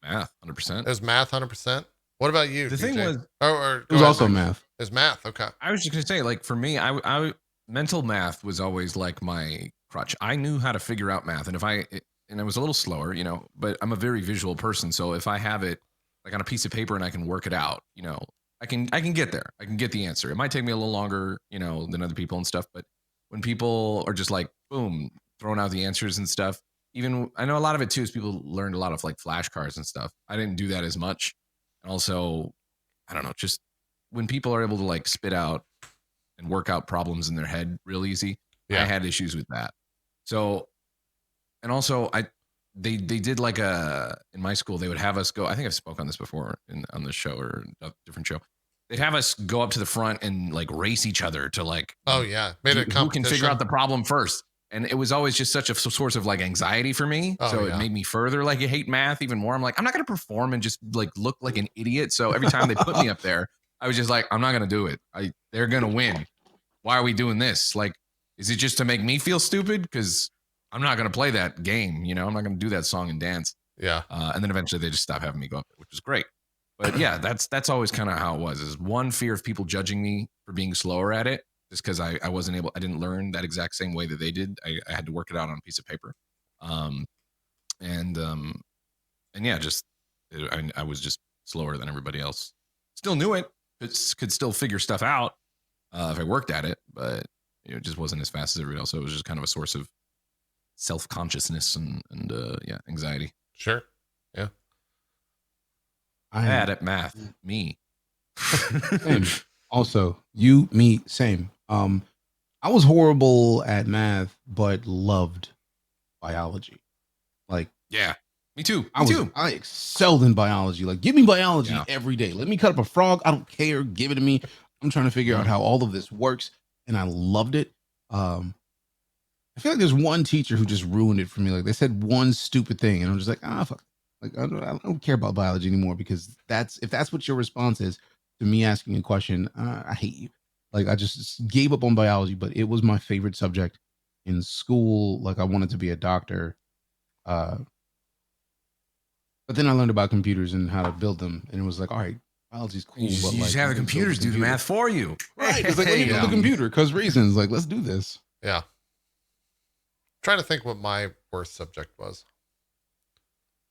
Math, 100%. It was math, 100%. What about you? The thing was, it was also math. It was math. Okay. I was just gonna say, like for me, I mental math was always like my crutch. I knew how to figure out math, and I was a little slower, but I'm a very visual person. So if I have it like on a piece of paper and I can work it out, I can get there. I can get the answer. It might take me a little longer, than other people and stuff. But when people are just like, boom, throwing out the answers and stuff. Even I know a lot of it too is people learned a lot of like flashcards and stuff. I didn't do that as much. And also, I don't know, just when people are able to like spit out and work out problems in their head real easy, I had issues with that. So, and also they did like in my school, they would have us go. I think I've spoke on this before on this show or a different show. They'd have us go up to the front and like race each other to like, oh yeah, made it who can figure out the problem first. And it was always just such a source of like anxiety for me. Oh, so yeah. it made me further like hate math even more. I'm like, I'm not going to perform and just like look like an idiot. So every time they put me up there, I was just like, I'm not going to do it. They're going to win. Why are we doing this? Like, is it just to make me feel stupid? Because I'm not going to play that game. You know, I'm not going to do that song and dance. Yeah. And then eventually they just stopped having me go up there, which is great. But yeah, that's always kind of how it was. Is one fear of people judging me for being slower at it, just because I didn't learn that exact same way that they did. I had to work it out on a piece of paper, and yeah, I was just slower than everybody else. Still knew it, could still figure stuff out if I worked at it, but it just wasn't as fast as everybody else. So it was just kind of a source of self-consciousness and anxiety. Sure. Yeah. Bad at math. Me. Same. Also, you, me, same. I was horrible at math, but loved biology. Like, yeah, me too. I excelled in biology. Like, give me biology every day. Let me cut up a frog. I don't care. Give it to me. I'm trying to figure out how all of this works, and I loved it. I feel like there's one teacher who just ruined it for me. Like, they said one stupid thing, and I'm just like, fuck. Like, I don't care about biology anymore, because if that's what your response is to me asking a question, I hate you. Like, I just gave up on biology, but it was my favorite subject in school. Like, I wanted to be a doctor. But then I learned about computers and how to build them, and it was like, all right, biology's cool. You just have the computers do the math for you. Right. It's like, let me build the computer because reasons. Like, let's do this. Yeah. I'm trying to think what my worst subject was.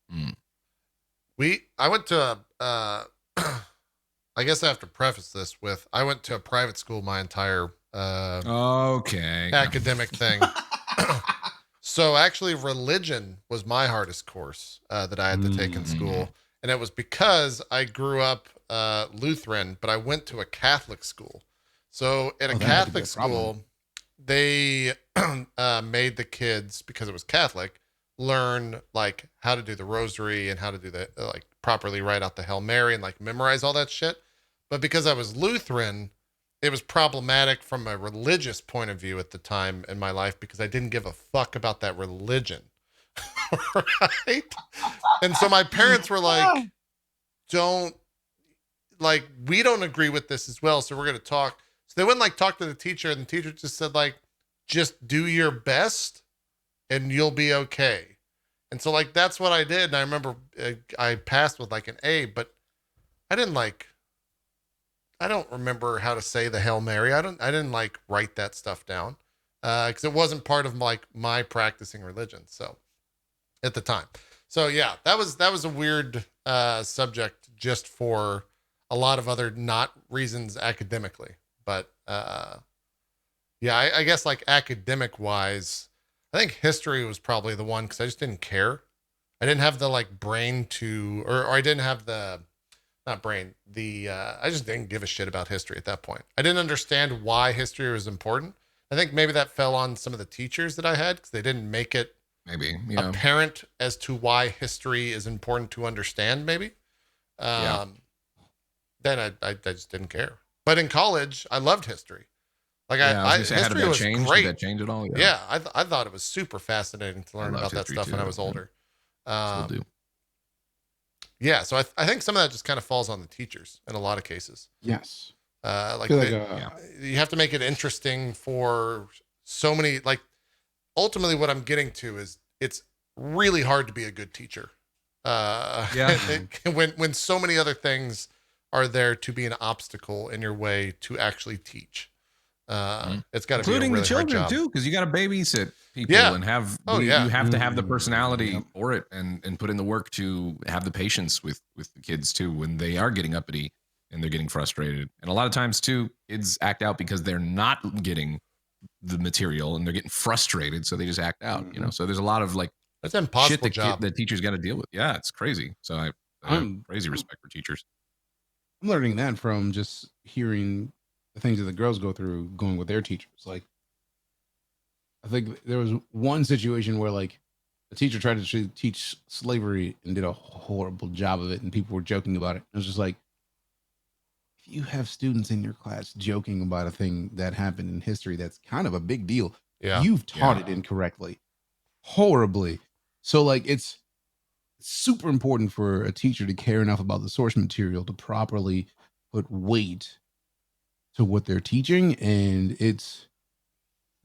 I went to I guess I have to preface this with, I went to a private school my entire academic thing. So actually religion was my hardest course that I had to take in school. And it was because I grew up Lutheran, but I went to a Catholic school. So at a Catholic school, they made the kids, because it was Catholic, learn like how to do the rosary and how to do the like properly write out the Hail Mary and like memorize all that shit. But because I was Lutheran, it was problematic from a religious point of view at the time in my life, because I didn't give a fuck about that religion. Right? And so my parents were like, we don't agree with this as well, so we're going to talk. So they wouldn't like talk to the teacher, and the teacher just said like, just do your best and you'll be okay. And so like, that's what I did. And I remember I passed with like an A, but I don't remember how to say the Hail Mary. I didn't like write that stuff down because it wasn't part of like my practicing religion. So at the time. So yeah, that was a weird subject just for a lot of other not reasons academically. But yeah, I guess like academic wise, I think history was probably the one, because I just didn't care. I didn't have the like brain to, or I didn't have the, not brain, I just didn't give a shit about history at that point. I didn't understand why history was important. I think maybe that fell on some of the teachers that I had, because they didn't make it apparent as to why history is important to understand, maybe. Then I just didn't care. But in college, I loved history. Like history was great. Did that change at all? Yeah, I thought it was super fascinating to learn about that stuff when I was older. Still do. Yeah, so I think some of that just kind of falls on the teachers in a lot of cases. Yes. You have to make it interesting for so many. Like, ultimately, what I'm getting to is it's really hard to be a good teacher. When so many other things are there to be an obstacle in your way to actually teach. It's got to be a really the children hard job too, because you got to babysit people and have you have to have the personality for it and put in the work to have the patience with the kids too when they are getting uppity and they're getting frustrated. And a lot of times too, kids act out because they're not getting the material and they're getting frustrated, so they just act out. You know, so there's a lot of like that's an impossible shit job that teachers got to deal with. Yeah, it's crazy. So I have crazy respect for teachers. I'm learning that from just hearing the things that the girls go through going with their teachers. Like, I think there was one situation where like a teacher tried to teach slavery and did a horrible job of it, and people were joking about it. It was just like, if you have students in your class joking about a thing that happened in history that's kind of a big deal, you've taught it incorrectly, horribly. So like it's super important for a teacher to care enough about the source material to properly put weight to what they're teaching. And it's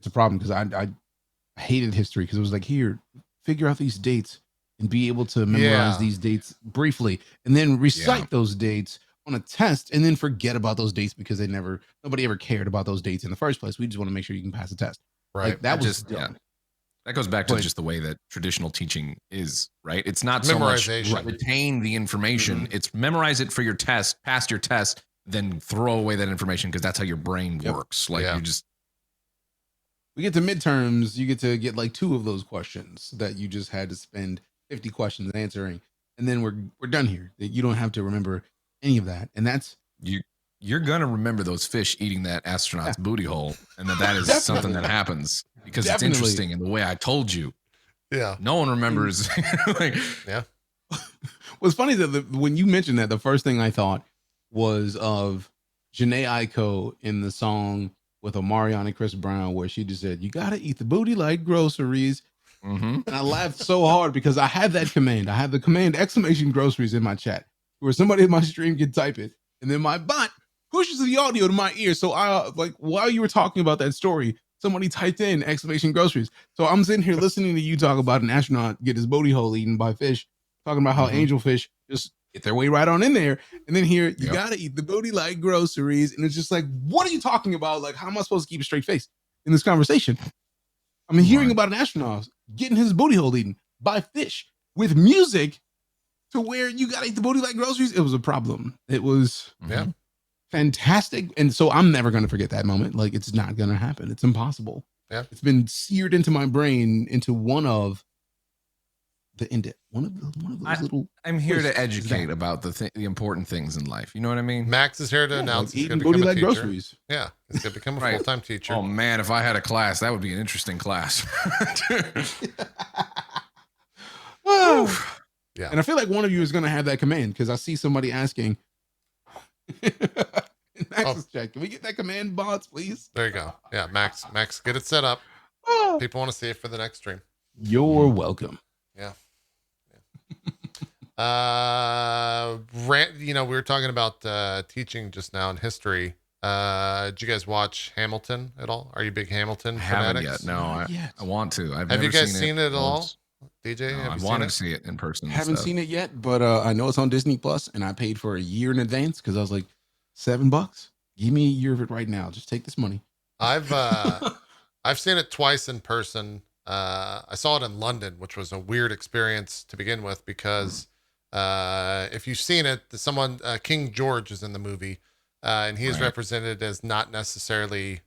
a problem because I hated history because it was like, here, figure out these dates and be able to memorize these dates briefly and then recite those dates on a test and then forget about those dates because nobody ever cared about those dates in the first place. We just want to make sure you can pass the test. Right. Like, that was just dumb. That goes back to just the way that traditional teaching is, right? It's not so much retain the information. It's memorize it for your test, pass your test, then throw away that information because that's how your brain works. Like you just. We get to midterms, you get to get like 2 of those questions that you just had to spend 50 questions answering. And then we're done here. You don't have to remember any of that. And that's. You're going to remember those fish eating that astronaut's booty hole. And that is something that happens because it's interesting in the way I told you. Yeah. No one remembers. What's funny that when you mentioned that, the first thing I thought was of Janae Aiko in the song with Omarion and Chris Brown, where she just said, "You got to eat the booty like groceries." And I laughed so hard because I have that command. I have the command !groceries in my chat where somebody in my stream can type it. And then my bot pushes the audio to my ear. So I like, while you were talking about that story, somebody typed in !groceries. So I'm sitting here listening to you talk about an astronaut get his booty hole eaten by fish, talking about how angelfish just get their way right on in there. And then here, you got to eat the booty like groceries. And it's just like, what are you talking about? Like, how am I supposed to keep a straight face in this conversation? I'm hearing about an astronaut getting his booty hole eaten by fish with music to where you got to eat the booty like groceries. It was a problem. It was fantastic. And so I'm never going to forget that moment. Like, it's not going to happen. It's impossible. Yeah. It's been seared into my brain into one of those little. I'm here to educate about the important things in life. You know what I mean? Max is here to announce he's going to become become a a teacher. teacher. Groceries. Yeah, he's going to become a full-time teacher. Oh man, if I had a class, that would be an interesting class. Yeah. And I feel like one of you is going to have that command because I see somebody asking. Max's chat. Can we get that command, bots, please? There you go. Yeah, Max, get it set up. People want to see it for the next stream. You're welcome. Yeah. We were talking about teaching just now in history. Did you guys watch Hamilton at all? Are you big Hamilton fanatics? Haven't yet. No, I want to. Have you guys seen it at all? DJ, I want to see it in person. Haven't seen it yet, but I know it's on Disney Plus, and I paid for a year in advance because I was like, $7. Give me a year of it right now. Just take this money. I've seen it twice in person. I saw it in London, which was a weird experience to begin with because if you've seen it, King George is in the movie, and he is represented as not necessarily.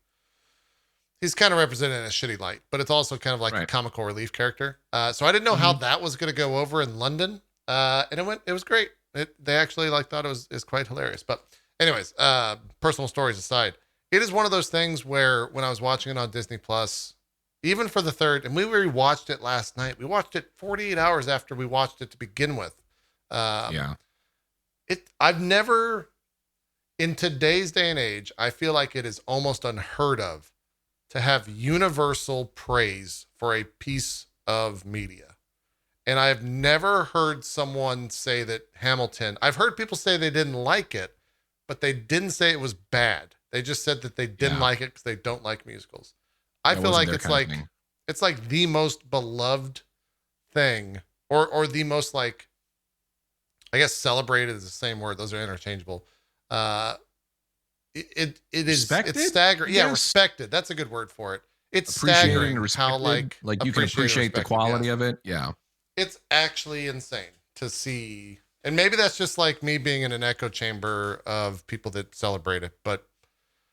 He's kind of represented in a shitty light, but it's also kind of like a comical relief character. So I didn't know how that was going to go over in London, and it was great. They actually thought it was quite hilarious. But anyways, personal stories aside, it is one of those things where when I was watching it on Disney Plus, even for the third, and we rewatched it last night. We watched it 48 hours after we watched it to begin with. I've never, in today's day and age, I feel like it is almost unheard of to have universal praise for a piece of media. And I've never heard someone say that Hamilton, I've heard people say they didn't like it, but they didn't say it was bad. They just said that they didn't like it because they don't like musicals. I feel like it's like the most beloved thing or the most I guess celebrated is the same word. Those are interchangeable. It's staggering. Yeah, respected. That's a good word for it. It's staggering how you can appreciate the quality of it. Yeah. It's actually insane to see. And maybe that's just like me being in an echo chamber of people that celebrate it, but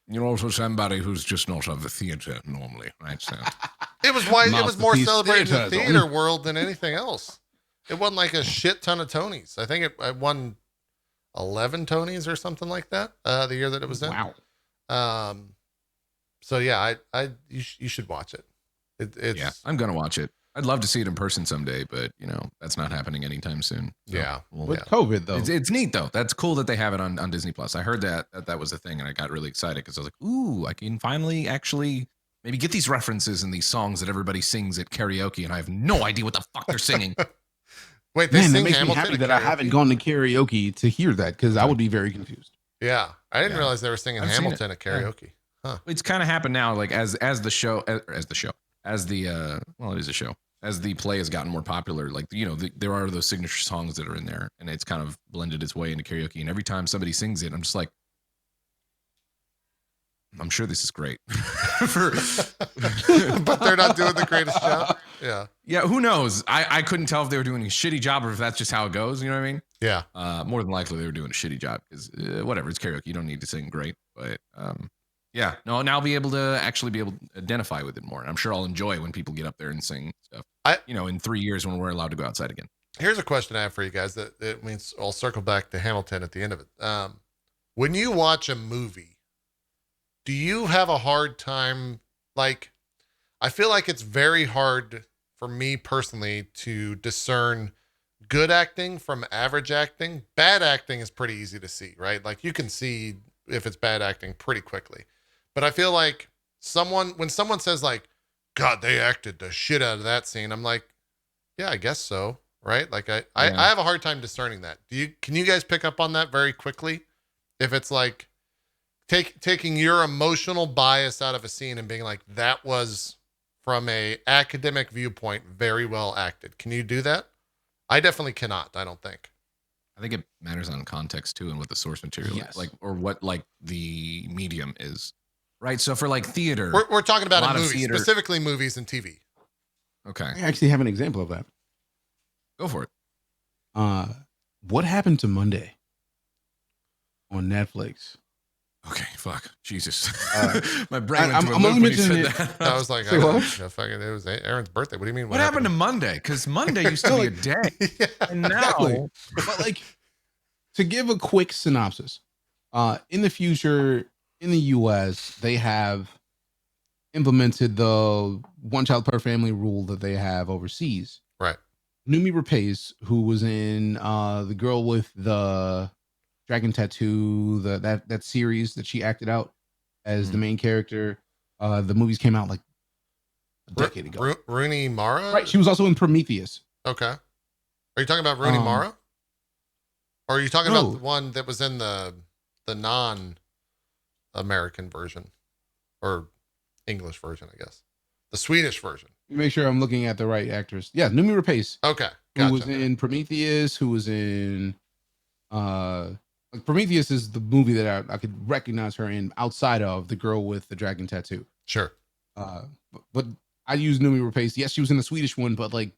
you're also somebody who's just not of the theater normally, right? So it was more celebrated in the theater world than anything else. It wasn't like a shit ton of Tonys. I think it won 11 Tonys or something like that the year that it was in. Wow. So yeah, you should watch it. I'm gonna watch it. I'd love to see it in person someday, but that's not happening anytime soon. So, Yeah. With COVID though, it's neat though. That's cool that they have it on Disney Plus. I heard that was a thing, and I got really excited because I was like, ooh, I can finally actually maybe get these references in these songs that everybody sings at karaoke, and I have no idea what the fuck they're singing. Wait, they man, sing that makes Hamilton me happy at that I karaoke? haven't gone to karaoke to hear that because I would be very confused. Yeah, I didn't realize they were singing I've seen Hamilton at karaoke. Huh. It's kind of happened now, like as the show, as the play has gotten more popular. Like there are those signature songs that are in there, and it's kind of blended its way into karaoke. And every time somebody sings it, I'm just like, I'm sure this is great. But they're not doing the greatest job. Yeah. Who knows? I couldn't tell if they were doing a shitty job or if that's just how it goes. You know what I mean? Yeah. More than likely they were doing a shitty job because whatever, it's karaoke. You don't need to sing great, but yeah. No, now I'll be able to identify with it more. And I'm sure I'll enjoy when people get up there and sing stuff. In 3 years when we're allowed to go outside again. Here's a question I have for you guys that it means I'll circle back to Hamilton at the end of it. When you watch a movie, do you have a hard time? Like, I feel like it's very hard for me personally to discern good acting from average acting. Bad acting is pretty easy to see, right? Like you can see if it's bad acting pretty quickly. But I feel like when someone says like, God, they acted the shit out of that scene, I'm like, yeah, I guess so. Right. Like I have a hard time discerning that. Can you guys pick up on that very quickly? If it's like taking your emotional bias out of a scene and being like, that was from a academic viewpoint, very well acted. Can you do that? I definitely cannot. I don't think. I think it matters on context too, and what the source material is, like, or what like the medium is, right? So for like theater, we're talking about a movie, specifically movies and TV. Okay, I actually have an example of that. Go for it. What happened to Monday on Netflix? Okay, fuck, Jesus, Uh, my brain. I'm only mentioning it. I was like, it was Aaron's birthday. What do you mean? What happened to Monday? Because Monday used to be a day, and now, exactly. But like, to give a quick synopsis, in the future in the U.S., they have implemented the one child per family rule that they have overseas. Right. Numi Rapace, who was in the girl with the dragon tattoo, that series that she acted out as the main character. The movies came out like a decade ago. Rooney Mara? Right. She was also in Prometheus. Okay. Are you talking about Rooney Mara? Or are you talking about the one that was in the non-American version? Or English version, I guess. The Swedish version. Make sure I'm looking at the right actress. Yeah, Numi Rapace. Okay. Gotcha. Who was in Prometheus, who was in like Prometheus is the movie that I could recognize her in outside of the girl with the dragon tattoo. Sure. But I use Numi Rapace. Yes, she was in the Swedish one, but like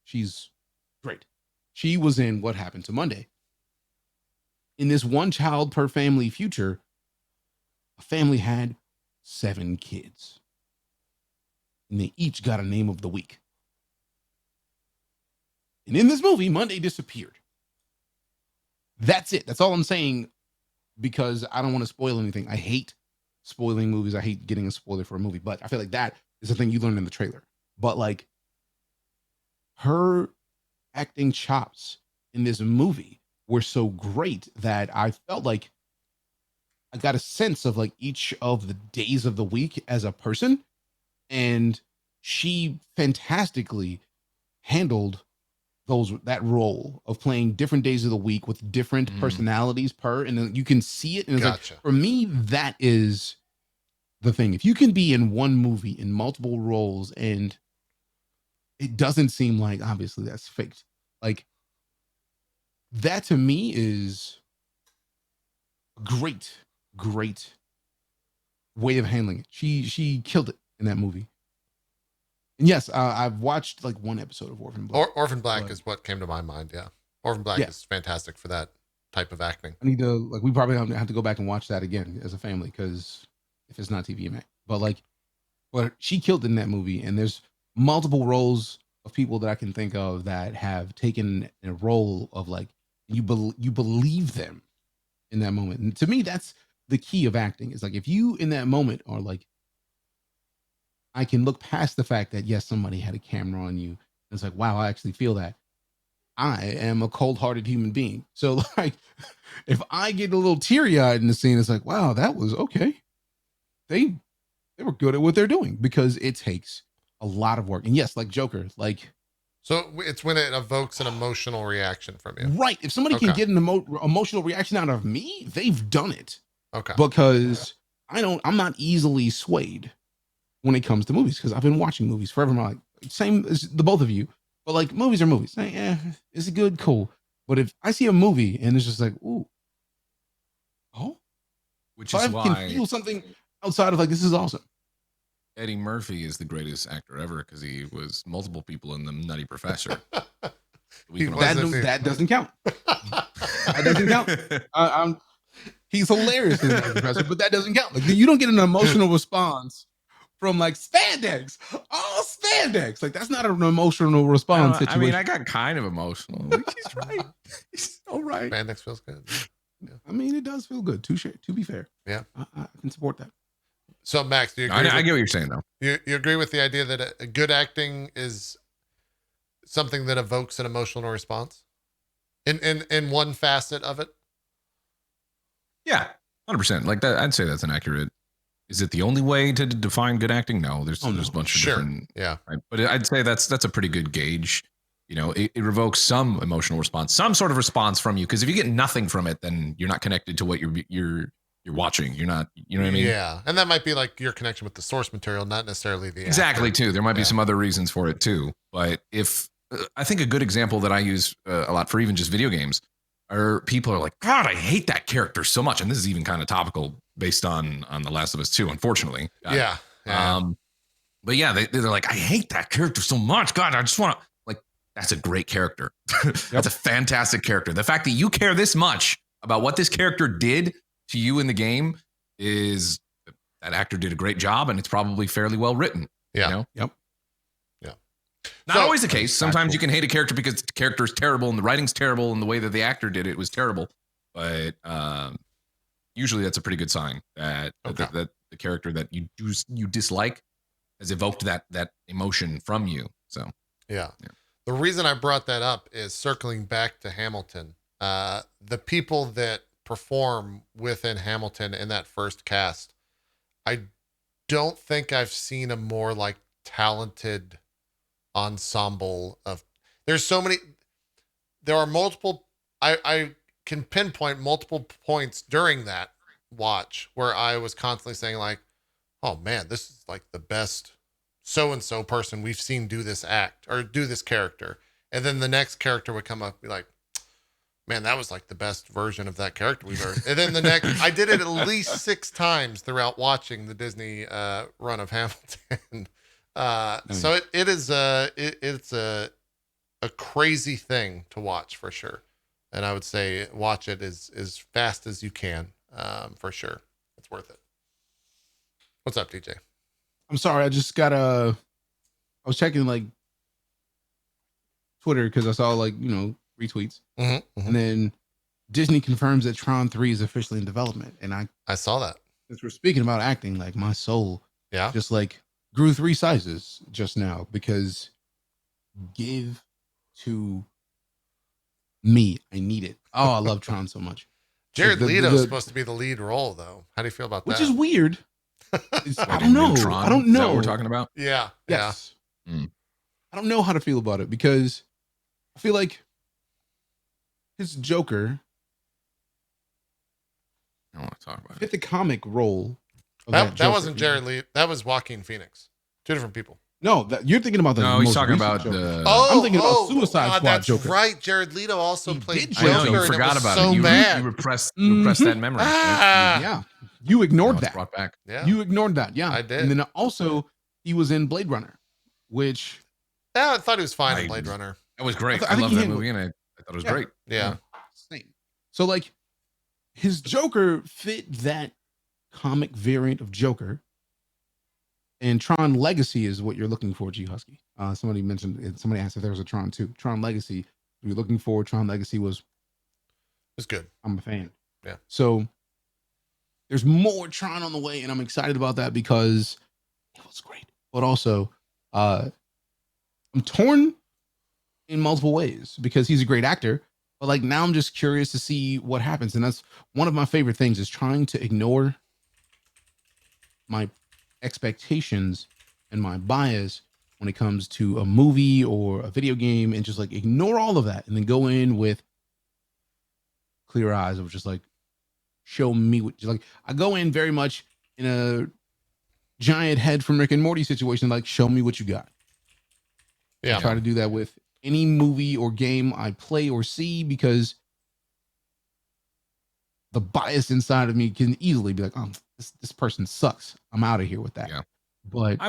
she's great. She was in What Happened to Monday. In this one child per family future, a family had 7 kids. And they each got a name of the week. And in this movie, Monday disappeared. That's it. That's all I'm saying, because I don't want to spoil anything. I hate spoiling movies. I hate getting a spoiler for a movie, but I feel like that is the thing you learn in the trailer. But like, her acting chops in this movie were so great that I felt like I got a sense of like each of the days of the week as a person. And she fantastically handled that role of playing different days of the week with different personalities and then you can see it. And it's Gotcha. like, for me, that is the thing. If you can be in one movie in multiple roles and it doesn't seem like, obviously that's faked, like that to me is a great way of handling it. She killed it in that movie. And yes, I've watched like one episode of Orphan Black. Orphan Black is what came to my mind. Yeah. Orphan Black is fantastic for that type of acting. I need to, like, we probably have to go back and watch that again as a family, because if it's not TVMA, but she killed it in that movie. And there's multiple roles of people that I can think of that have taken a role of like, you believe them in that moment. And to me, that's the key of acting, is like, if you in that moment are like, I can look past the fact that yes, somebody had a camera on you. It's like, wow, I actually feel that. I am a cold-hearted human being. So like, if I get a little teary-eyed in the scene, it's like, wow, that was okay. They were good at what they're doing because it takes a lot of work. And yes, like Joker, like. So it's when it evokes an emotional reaction from you. Right. If somebody can get an emotional reaction out of me, they've done it. Okay. Because I'm not easily swayed when it comes to movies because I've been watching movies forever. I'm like, same as the both of you, but like movies are movies. Like, is it good? Cool. But if I see a movie and it's just like, ooh, which is why I can feel something outside of like, this is awesome. Eddie Murphy is the greatest actor ever because he was multiple people in The Nutty Professor. That doesn't count. That doesn't count. He's hilarious in The Nutty Professor, but that doesn't count. Like you don't get an emotional response from like spandex. Oh, spandex! Like that's not an emotional response situation. I mean, I got kind of emotional. He's right. He's so right. Spandex feels good. Yeah. I mean, it does feel good. To be fair, yeah, I can support that. So, Max, do you agree? I get what you're saying, though. You agree with the idea that a good acting is something that evokes an emotional response in one facet of it? Yeah, 100%. Like that, I'd say that's an accurate. Is it the only way to define good acting? No, there's a bunch of different. Yeah, right? But I'd say that's a pretty good gauge. You know, it evokes some emotional response, some sort of response from you. Because if you get nothing from it, then you're not connected to what you're watching. You're not, you know what I mean? Yeah. And that might be like your connection with the source material, not necessarily the exactly actor. Too. There might be some other reasons for it too. But if I think a good example that I use a lot for even just video games are people are like, God, I hate that character so much. And this is even kind of topical based on The Last of Us 2, unfortunately. Yeah. But yeah, they're like, I hate that character so much. God, I just want to like, that's a great character. That's a fantastic character. The fact that you care this much about what this character did to you in the game is that actor did a great job and it's probably fairly well written. Yeah. You know? Yep. Yeah. Not always the case. Sometimes you can hate a character because the character is terrible and the writing's terrible and the way that the actor did it was terrible. But usually that's a pretty good sign that that the character that you dislike has evoked that emotion from you. So yeah. The reason I brought that up is circling back to Hamilton. The people that perform within Hamilton in that first cast, I don't think I've seen a more like talented ensemble of. There are multiple. I can pinpoint multiple points during that watch where I was constantly saying like, oh man, this is like the best so-and-so person we've seen do this act or do this character. And then the next character would come up and be like, man, that was like the best version of that character we've heard. And then the next, I did it at least 6 times throughout watching the Disney run of Hamilton. So it's a crazy thing to watch for sure. And I would say watch it as fast as you can for sure. It's worth it. What's up, DJ? I'm sorry. I just got I was checking like Twitter because I saw like, retweets. And then Disney confirms that Tron 3 is officially in development. And I saw that. Since we're speaking about acting, like my soul just like grew 3 sizes just now because give to me. I need it. Oh, I love Tron so much. Jared Leto's supposed to be the lead role though. How do you feel about that? Which is weird. I don't know. I don't know. Is that what we're talking about? Yeah. Yes. Yeah. I don't know how to feel about it because I feel like his Joker. I don't want to talk about fit the comic role. That wasn't Jared Leto. That was Joaquin Phoenix. 2 different people. No, you're thinking about the. No, he's talking about Joker. the. I'm thinking about Suicide Squad that's Joker. Right. Jared Leto also played Joker. I know, you forgot about it. You bad. repressed that memory. Yeah, you ignored that. Brought back. Yeah, you ignored that. Yeah, I did. And then also he was in Blade Runner, which. Yeah, I thought he was fine in Blade Runner. That was great. I love that movie, and I thought it was great. Yeah. Same. So like, his Joker fit that comic variant of Joker. And Tron Legacy is what you're looking for, G Husky. Somebody asked if there was a Tron 2. Tron Legacy, you're looking for. Tron Legacy was good. I'm a fan. Yeah. So there's more Tron on the way, and I'm excited about that because it was great. but also I'm torn in multiple ways because he's a great actor. But like now I'm just curious to see what happens. And that's one of my favorite things is trying to ignore my expectations and my bias when it comes to a movie or a video game and just like ignore all of that and then go in with clear eyes of just like show me what like I go in very much in a giant head from Rick and Morty situation, like show me what you got. Yeah. I try to do that with any movie or game I play or see because the bias inside of me can easily be like, oh, this person sucks. I'm out of here with that. Yeah. But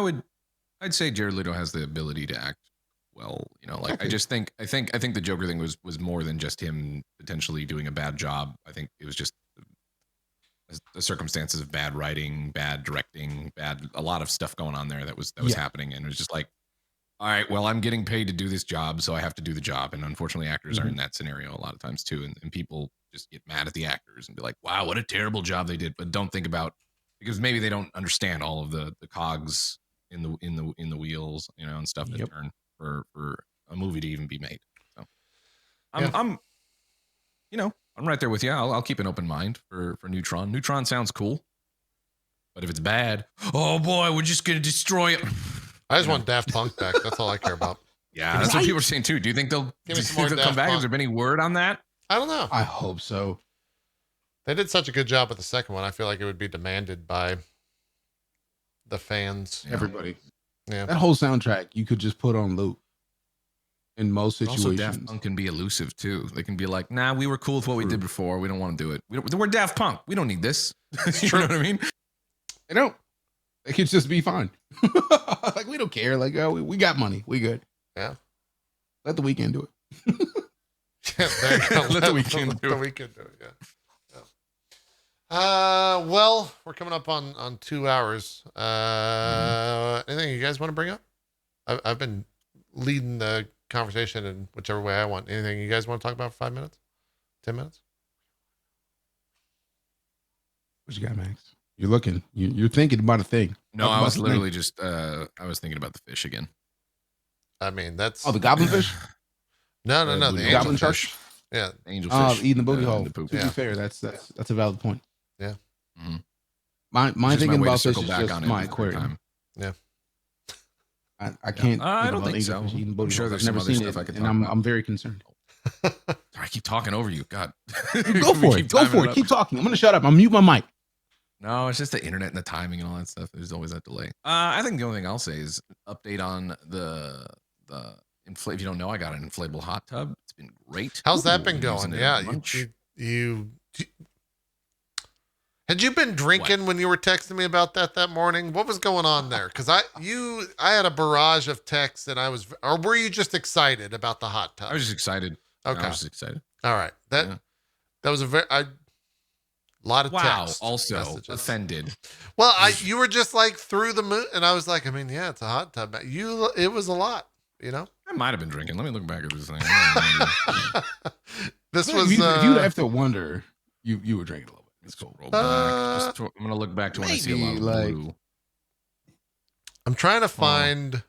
I'd say Jared Leto has the ability to act well. You know, like I think the Joker thing was more than just him potentially doing a bad job. I think it was just the circumstances of bad writing, bad directing, a lot of stuff going on there that was happening, and it was just like, all right, well, I'm getting paid to do this job, so I have to do the job. And unfortunately, actors are in that scenario a lot of times too, and people just get mad at the actors and be like, wow, what a terrible job they did, but don't think about because maybe they don't understand all of the cogs in the wheels, you know, and stuff that turn for a movie to even be made. So I'm you know, I'm right there with you. I'll keep an open mind for new Tron. New Tron sounds cool, but if it's bad, oh boy, we're just gonna destroy it. I just want Daft Punk back. That's all I care about. Yeah, that's what people are saying too. Do you think they'll come back? Has there been any word on that? I don't know. I hope so. They did such a good job with the second one. I feel like it would be demanded by the fans. Everybody. Yeah. That whole soundtrack you could just put on loop in most situations. Also, Daft Punk can be elusive too. They can be like, nah, we were cool with what we did before. We don't want to do it. We're Daft Punk. We don't need this. You know what I mean? They don't. It could just be fine. Like, we don't care. Like, oh, we got money. We good. Yeah. Let the weekend do it. Yeah, there you go. Let the weekend do it. The weekend do it. Yeah. Well, we're coming up on 2 hours. Anything you guys want to bring up? I've been leading the conversation in whichever way I want. Anything you guys want to talk about for 5 minutes? 10 minutes? What you got, Max? You're looking. You're thinking about a thing. No, I was literally just. I was thinking about the fish again. I mean, that's the goblin fish. No, the goblin angel fish. Yeah, angel fish eating the booty hole. The To be fair, that's a valid point. Yeah. Mm-hmm. My thinking about fish is just my aquarium. Yeah. I can't. I don't think so. I'm sure there's never some seen other it, stuff I could and talk about. I'm very concerned. I keep talking over you. God. Go for it. Go for it. Keep talking. I'm gonna shut up. I'll mute my mic. No, it's just the internet and the timing and all that stuff. There's always that delay. I think the only thing I'll say is update on the if you don't know, I got an inflatable hot tub. It's been great. How's that been going? Yeah, you had you been drinking when you were texting me about that morning? What was going on there? Because I had a barrage of texts and or were you just excited about the hot tub? I was just excited. Okay, I was just excited. All right, that was a lot of text. Also messages. Offended. Well, you were just like through the moon, and I was like, I mean, yeah, it's a hot tub. It was a lot, you know. I might have been drinking. Let me look back at this thing. This was. If you'd have to wonder, you were drinking a little bit. It's cool. Roll back. I'm gonna look back to when I see a lot of blue. I'm trying to find.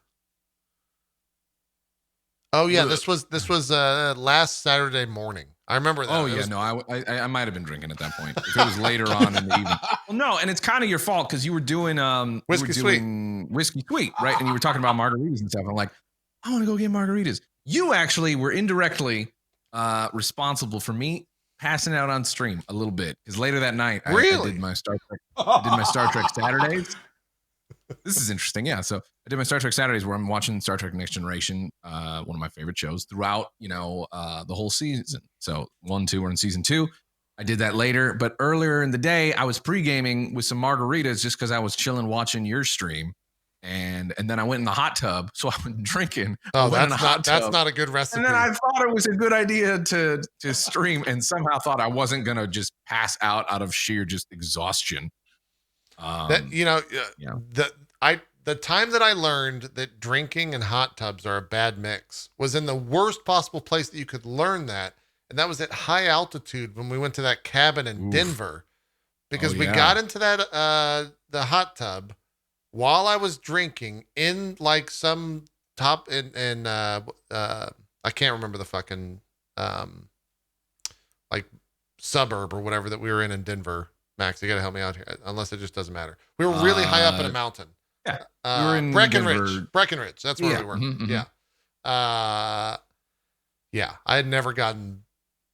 Oh yeah, this was last Saturday morning. I remember that. Oh yeah, no, I might have been drinking at that point. If it was later on in the evening. Well, no, and it's kind of your fault because you were doing whiskey sweet, right? And you were talking about margaritas and stuff. I'm like, I want to go get margaritas. You actually were indirectly responsible for me passing out on stream a little bit because later that night I did my Star Trek Saturdays. This is interesting. Yeah. So I did my Star Trek Saturdays where I'm watching Star Trek Next Generation, one of my favorite shows throughout, the whole season. So 1, 2, we're in season 2. I did that later, but earlier in the day, I was pre-gaming with some margaritas just because I was chilling watching your stream. And then I went in the hot tub. So I was drinking. Oh, that's not a good recipe. And then I thought it was a good idea to stream and somehow thought I wasn't going to just pass out of sheer just exhaustion. The time that I learned that drinking and hot tubs are a bad mix was in the worst possible place that you could learn that. And that was at high altitude when we went to that cabin in Denver, because we got into that, the hot tub while I was drinking in like some top in I can't remember the fucking like suburb or whatever that we were in Denver. Max, you gotta help me out here, unless it just doesn't matter. We were really high up in a mountain. Yeah, we were in Breckenridge. Breckenridge, that's where we were. Mm-hmm. Yeah. Yeah, I had never gotten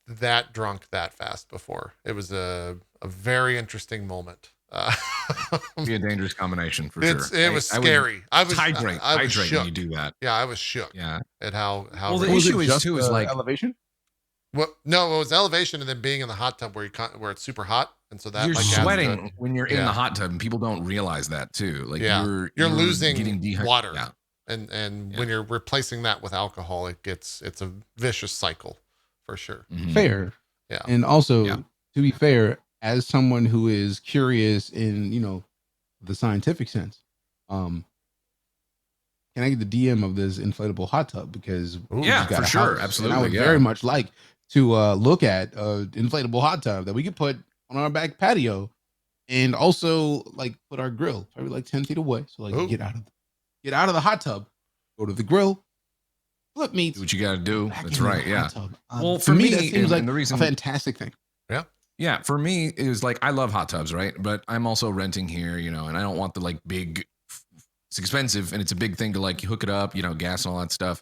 that drunk that fast before. It was a very interesting moment. Be a dangerous combination for sure. It was scary. I was hydrate shook when you do that. Yeah, I was shook. Yeah, at how. Well, the issue is too is like elevation. Well, no, it was elevation and then being in the hot tub where where it's super hot, and so that you're like sweating when you're in the hot tub, and people don't realize that too. Like you're losing getting water, and when you're replacing that with alcohol, it's a vicious cycle for sure. Mm-hmm. Fair, yeah, and also to be fair, as someone who is curious in the scientific sense, can I get the DM of this inflatable hot tub? Because for sure, absolutely, and I would very much like to look at inflatable hot tub that we could put on our back patio, and also like put our grill probably like 10 feet away, so like get out of the hot tub, go to the grill, flip meat. Do what you got to do. That's right. Yeah. Well, for me, that seems like the reason, a fantastic thing. Yeah. Yeah. For me, it was like I love hot tubs, right? But I'm also renting here, and I don't want the like big. It's expensive and it's a big thing to like hook it up, gas and all that stuff.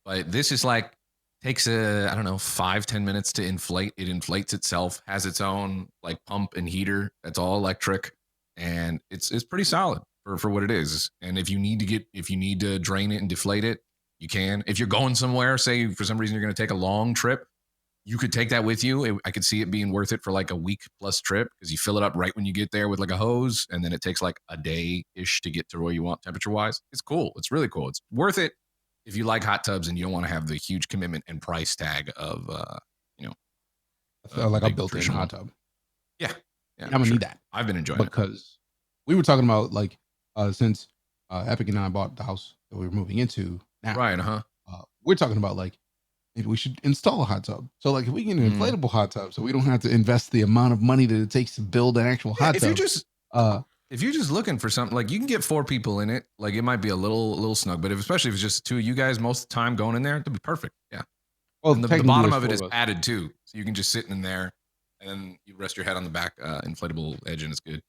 But this is like takes 5-10 minutes to inflate. It inflates itself, has its own like pump and heater. That's all electric, and it's pretty solid for what it is. And if you need to drain it and deflate it, you can. If you're going somewhere, say for some reason you're going to take a long trip, you could take that with you. I could see it being worth it for like a week plus trip because you fill it up right when you get there with like a hose, and then it takes like a day-ish to get to where you want temperature-wise. It's cool. It's really cool. It's worth it if you like hot tubs and you don't want to have the huge commitment and price tag of, I feel like a built-in hot tub. Yeah. I'm gonna need that. I've been enjoying it because we were talking about like since Epic and I bought the house that we were moving into now. Right. We're talking about like. Maybe we should install a hot tub. So like if we get an inflatable hot tub, so we don't have to invest the amount of money that it takes to build an actual hot tub. If you're just looking for something, like you can get 4 people in it, like it might be a little snug, but especially if it's just 2 of you guys most of the time going in there, it'd be perfect. Yeah. Well, and the bottom of it is padded too. So you can just sit in there and then you rest your head on the back inflatable edge and it's good.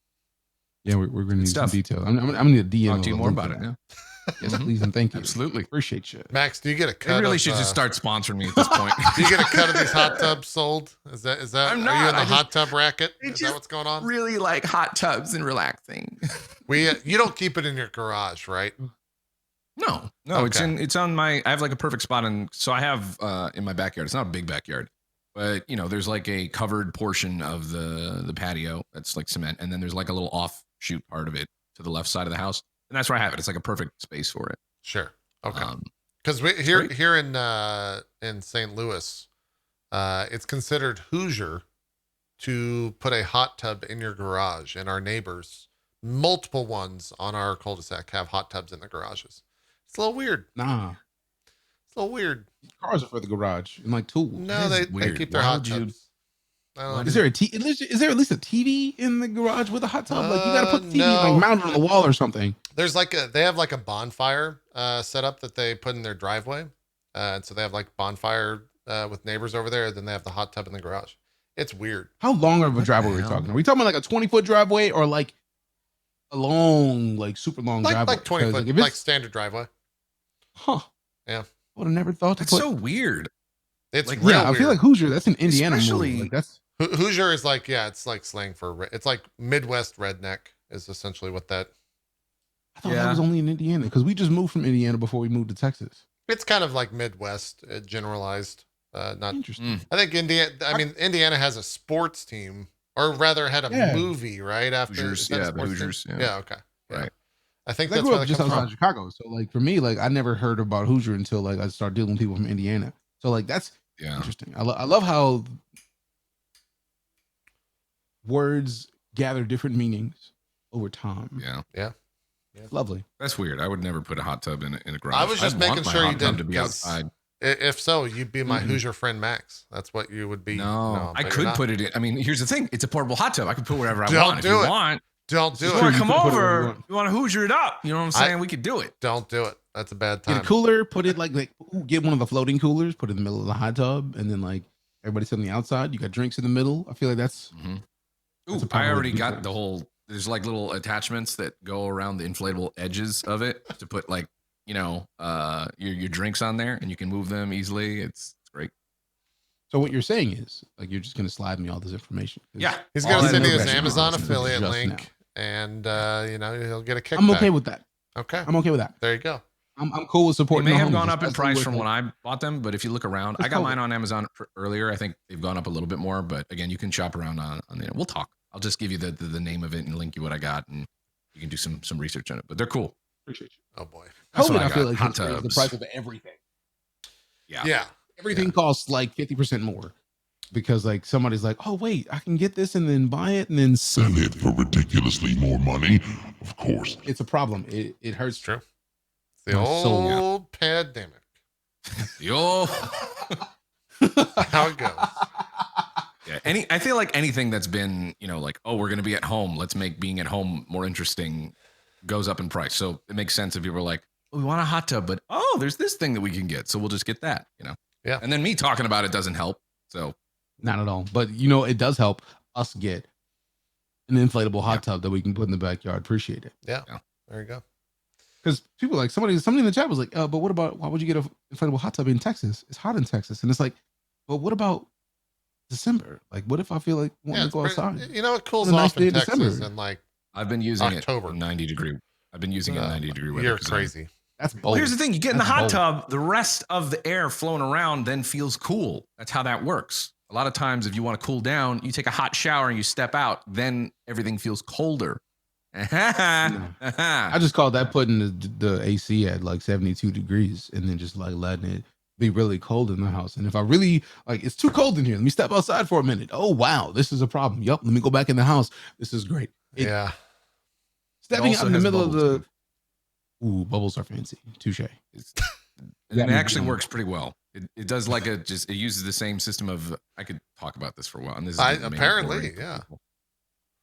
Yeah, we're going to need some details. I'm going to need a DM. Talk to you more about it. Yeah. Yes, please and thank you. Absolutely. Appreciate you. Max, do you get a cut? They really should just start sponsoring me at this point. Do you get a cut of these hot tubs sold? Is that are you in the hot tub racket? Is that what's going on? Really like hot tubs and relaxing. You don't keep it in your garage, right? No, okay. It's on my, I have like a perfect spot so I have in my backyard. It's not a big backyard, but there's like a covered portion of the patio that's like cement, and then there's like a little offshoot part of it to the left side of the house. And that's where I have it. It's like a perfect space for it. Sure. Okay. Because here in St. Louis, it's considered Hoosier to put a hot tub in your garage, and our neighbors, multiple ones on our cul-de-sac, have hot tubs in the garages. It's a little weird. Nah. It's a little weird. Cars are for the garage and like tools. No, they keep their hot tubs. Is there is there at least a TV in the garage with a hot tub? Like you got to put the TV like mounted on the wall or something. There's they have like a bonfire set up that they put in their driveway, and so they have like bonfire with neighbors over there. Then they have the hot tub in the garage. It's weird. How long of a driveway are we talking? Are we talking about like a 20-foot driveway or like a long, like super long driveway? Like 20 foot, like standard driveway. Huh? Yeah. I would have never thought. That's so weird. It's like, weird. I feel like Hoosier. That's an Indiana Especially, like that's. Hoosier is like, it's like slang for, it's like Midwest redneck is essentially what that. I thought that was only in Indiana because we just moved from Indiana before we moved to Texas. It's kind of like Midwest generalized. Not interesting. I think Indiana has a sports team, or rather had a movie right after Hoosiers. Yeah, the Hoosiers. Yeah. Okay. Yeah. Right. I think that's where just outside Chicago. So like for me, like I never heard about Hoosier until like I started dealing with people from Indiana. So like that's interesting. I love how words gather different meanings over time. Yeah. Lovely. That's weird. I would never put a hot tub in a garage. I was just making sure you didn't. To be outside. If so, you'd be my Hoosier friend Max. That's what you would be. No, I could put it in. I mean, here's the thing: it's a portable hot tub. I could put wherever I want. If you want, Don't do It's it. true. want to You come could put it wherever you over? want. You want to Hoosier it up? You know what I'm saying? We could do it. Don't do it. That's a bad time. Get a cooler, put it like get one of the floating coolers, put it in the middle of the hot tub, and then like everybody sit on the outside. You got drinks in the middle. I feel like that's. Ooh, a proper I way already to do got things. the whole. There's like little attachments that go around the inflatable edges of it to put like your drinks on there, and you can move them easily. It's great. So what you're saying is like you're just gonna slide me all this information. 'Cause Yeah, He's all going to that send you his information Amazon is affiliate just link, and he'll get a kickback. I'm okay with that. Okay, I'm okay with that. there you go. I'm cool with They supporting. may the have homies, gone up in especially price with, from like, when I bought them, but if you look around, I It's got cool. mine on Amazon earlier. I think they've gone up a little bit more, but again, you can shop around on the. We'll talk. I'll just give you the name of it and link you what I got, and you can do some research on it. But they're cool. Appreciate you. Oh boy. That's COVID, what I, I feel got. like Hot has raised the tubs. price of everything. Yeah. Everything costs like 50% more because like somebody's like, oh wait, I can get this and then buy it and then sell Sell it for ridiculously more money. Of course. It's a problem. It hurts. True. It's the My soul. old pandemic. Yo. How it goes. Yeah. I feel like anything that's been, like, oh, we're going to be at home. Let's make being at home more interesting goes up in price. So it makes sense if people are like, oh, we want a hot tub, but oh, there's this thing that we can get. So we'll just get that, Yeah. And then me talking about it doesn't help. So Not at all. But it does help us get an inflatable hot tub that we can put in the backyard. Appreciate it. Yeah. There you go. Because people like somebody in the chat was like, but what about why would you get an inflatable hot tub in Texas? It's hot in Texas. And it's like, but what about December? Like, what if I feel like wanting to go outside? It cools On a nice off in day in Texas December. and like I've been using October. it in 90 degree. I've been using it in 90 degree weather. You're 'cause I'm- crazy. That's Well, bold. here's the thing. You get in the That's hot bold. tub, the rest of the air flowing around then feels cool. That's how that works. A lot of times, if you want to cool down, you take a hot shower and you step out, then everything feels colder. I just call that putting the AC at like 72 degrees and then just like letting it be really cold in the house. And if I really like, it's too cold in here. Let me step outside for a minute. Oh, wow. This is a problem. Yup. Let me go back in the house. This is great. Yeah. Stepping also out in the has middle of bubbles, the. Ooh, bubbles are fancy. Touche. And Yeah, it me actually too. works pretty well. It does like it uses the same system of. I could talk about this for a while. And this is maybe Apparently, boring for yeah. people.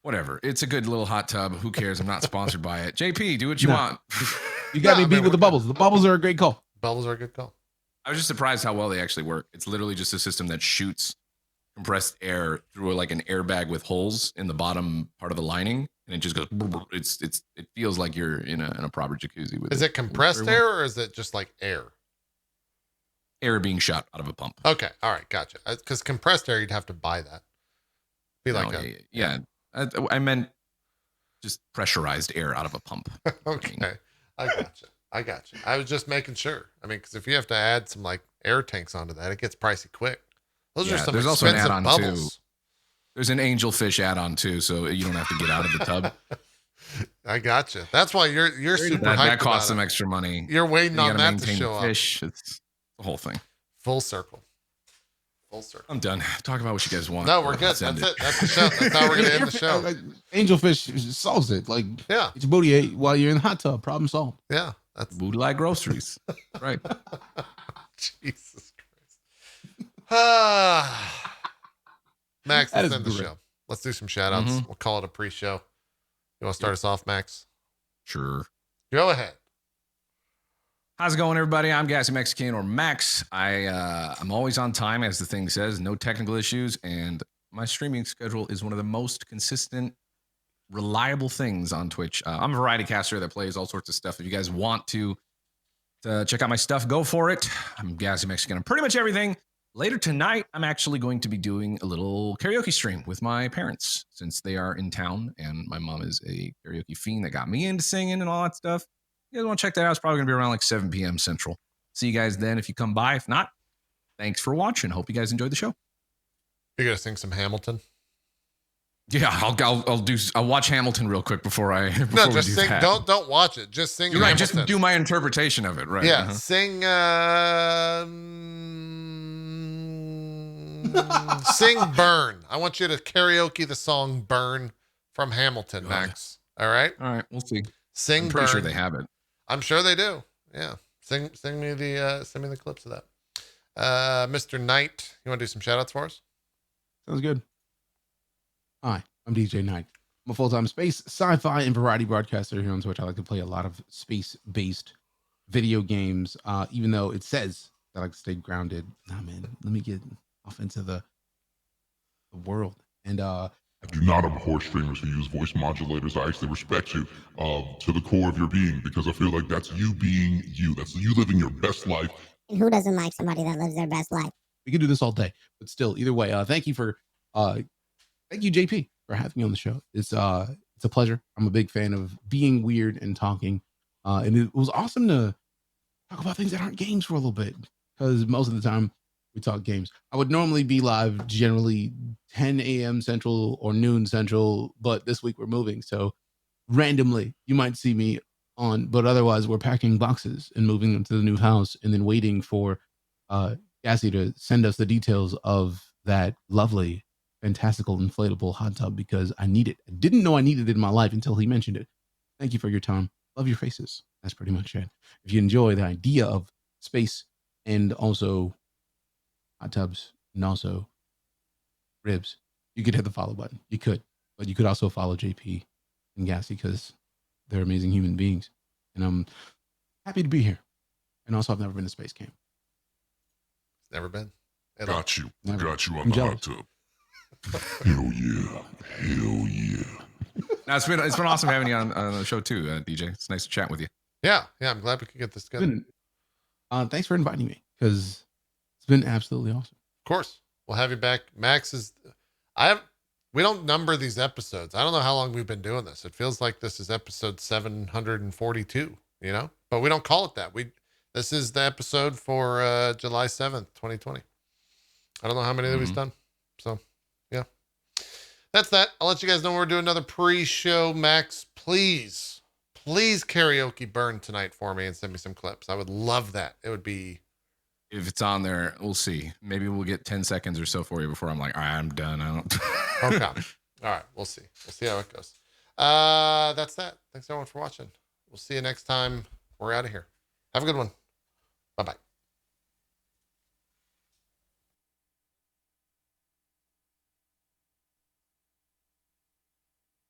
Whatever. It's a good little hot tub. Who cares? I'm not sponsored by it. JP, do what you No. want. You got me No, beat man, with the we're bubbles. The bubbles are a great call. Bubbles are a good call. I was just surprised how well they actually work. It's literally just a system that shoots compressed air through like an airbag with holes in the bottom part of the lining, and it just goes. It feels like you're in a proper jacuzzi with Is it compressed very well. air or is it just like air? Air being shot out of a pump. Okay. All right. Gotcha. Because compressed air, you'd have to buy that. Be like No, yeah. I meant just pressurized air out of a pump. okay. I gotcha. I was just making sure. I mean, because if you have to add some like air tanks onto that, it gets pricey quick. Those are Yeah, some there's also an expensive add-on, too. bubbles. There's an angelfish add-on too, so you don't have to get out of the tub. I gotcha. That's why you're super hyped that costs about some it. extra money. You're waiting You on gotta that to maintain show the up. fish. It's the whole thing. Full circle. Full circle. I'm done. Talk about what you guys want. No, we're good. Let's That's end it. That's the show. That's how we're gonna end the show. Like, angelfish solves it. Like, Yeah. it's your booty ate while you're in the hot tub. Problem solved. Yeah. That's Booty like groceries. Right. Jesus Christ. Max, That let's is end the great. show. Let's do some shout outs. Mhm. We'll call it a pre-show. You want to start us off, Max? Sure. Go ahead. How's it going, everybody? I'm GassyMexican or Max. I'm always on time, as the thing says. No technical issues, and my streaming schedule is one of the most consistent, reliable things on Twitch. I'm a variety caster that plays all sorts of stuff. If you guys want to check out my stuff, go for it. I'm GassyMexican on pretty much everything. Later tonight, I'm actually going to be doing a little karaoke stream with my parents since they are in town, and my mom is a karaoke fiend that got me into singing and all that stuff. You guys want to check that out? It's probably going to be around like 7 p.m. Central. See you guys then if you come by. If not, thanks for watching. Hope you guys enjoyed the show. You're gonna sing some Hamilton? Yeah, I'll watch Hamilton real quick before No, we just do sing. that. Don't watch it. Just sing. You're right. Hamilton. Just do my interpretation of it. Right. Yeah, Uh-huh. sing. Sing "Burn." I want you to karaoke the song "Burn" from Hamilton, God. Max. All right, All right. We'll see. sing I'm pretty "Burn." sure they have it. I'm sure they do. Yeah, sing me the clips of that. Mr. Knight, you want to do some shout outs for us? Sounds good. Hi, I'm DJ Knight. I'm a full-time space, sci-fi, and variety broadcaster here on Twitch. I like to play a lot of space-based video games, even though it says that I like to stay grounded. Nah, man, let me get off into the world. And I do not abhor streamers who use voice modulators. I actually respect you to the core of your being, because I feel like that's you being you. That's you living your best life. And who doesn't like somebody that lives their best life? we could do this all day, but still, either way, thank you, JP, for having me on the show. It's a pleasure. I'm a big fan of being weird and talking. And it was awesome to talk about things that aren't games for a little bit, because most of the time we talk games. I would normally be live generally 10 a.m. Central or noon Central, but this week we're moving. So randomly you might see me on, but otherwise we're packing boxes and moving them to the new house and then waiting for Gassy to send us the details of that lovely, fantastical, inflatable hot tub, because I need it. I didn't know I needed it in my life until he mentioned it. Thank you for your time. Love your faces. That's pretty much it. If you enjoy the idea of space and also hot tubs and also ribs, you could hit the follow button. You could, but you could also follow JP and Gassy, because they're amazing human beings. And I'm happy to be here. And also, I've never been to space camp. Never been. Got you. Never. Got you on I'm the jealous. hot tub. Hell yeah. Hell yeah. Now, it's been awesome having you on the show too, DJ. It's nice to chat with you. Yeah, I'm glad we could get this together. Thanks for inviting me, because it's been absolutely awesome. Of course, we'll have you back. Max is. We don't number these episodes. I don't know how long we've been doing this. It feels like this is episode 742. But we don't call it that. This is the episode for July 7th, 2020. I don't know how many that we've done. So, yeah. That's that. I'll let you guys know we're doing another pre-show. Max, please karaoke burn tonight for me and send me some clips. I would love that. It would be... If it's on there, we'll see. Maybe we'll get 10 seconds or so for you before I'm like, all right, I'm done. I don't... Okay. All right. We'll see. We'll see how it goes. That's that. Thanks everyone for watching. We'll see you next time. We're out of here. Have a good one. Bye-bye.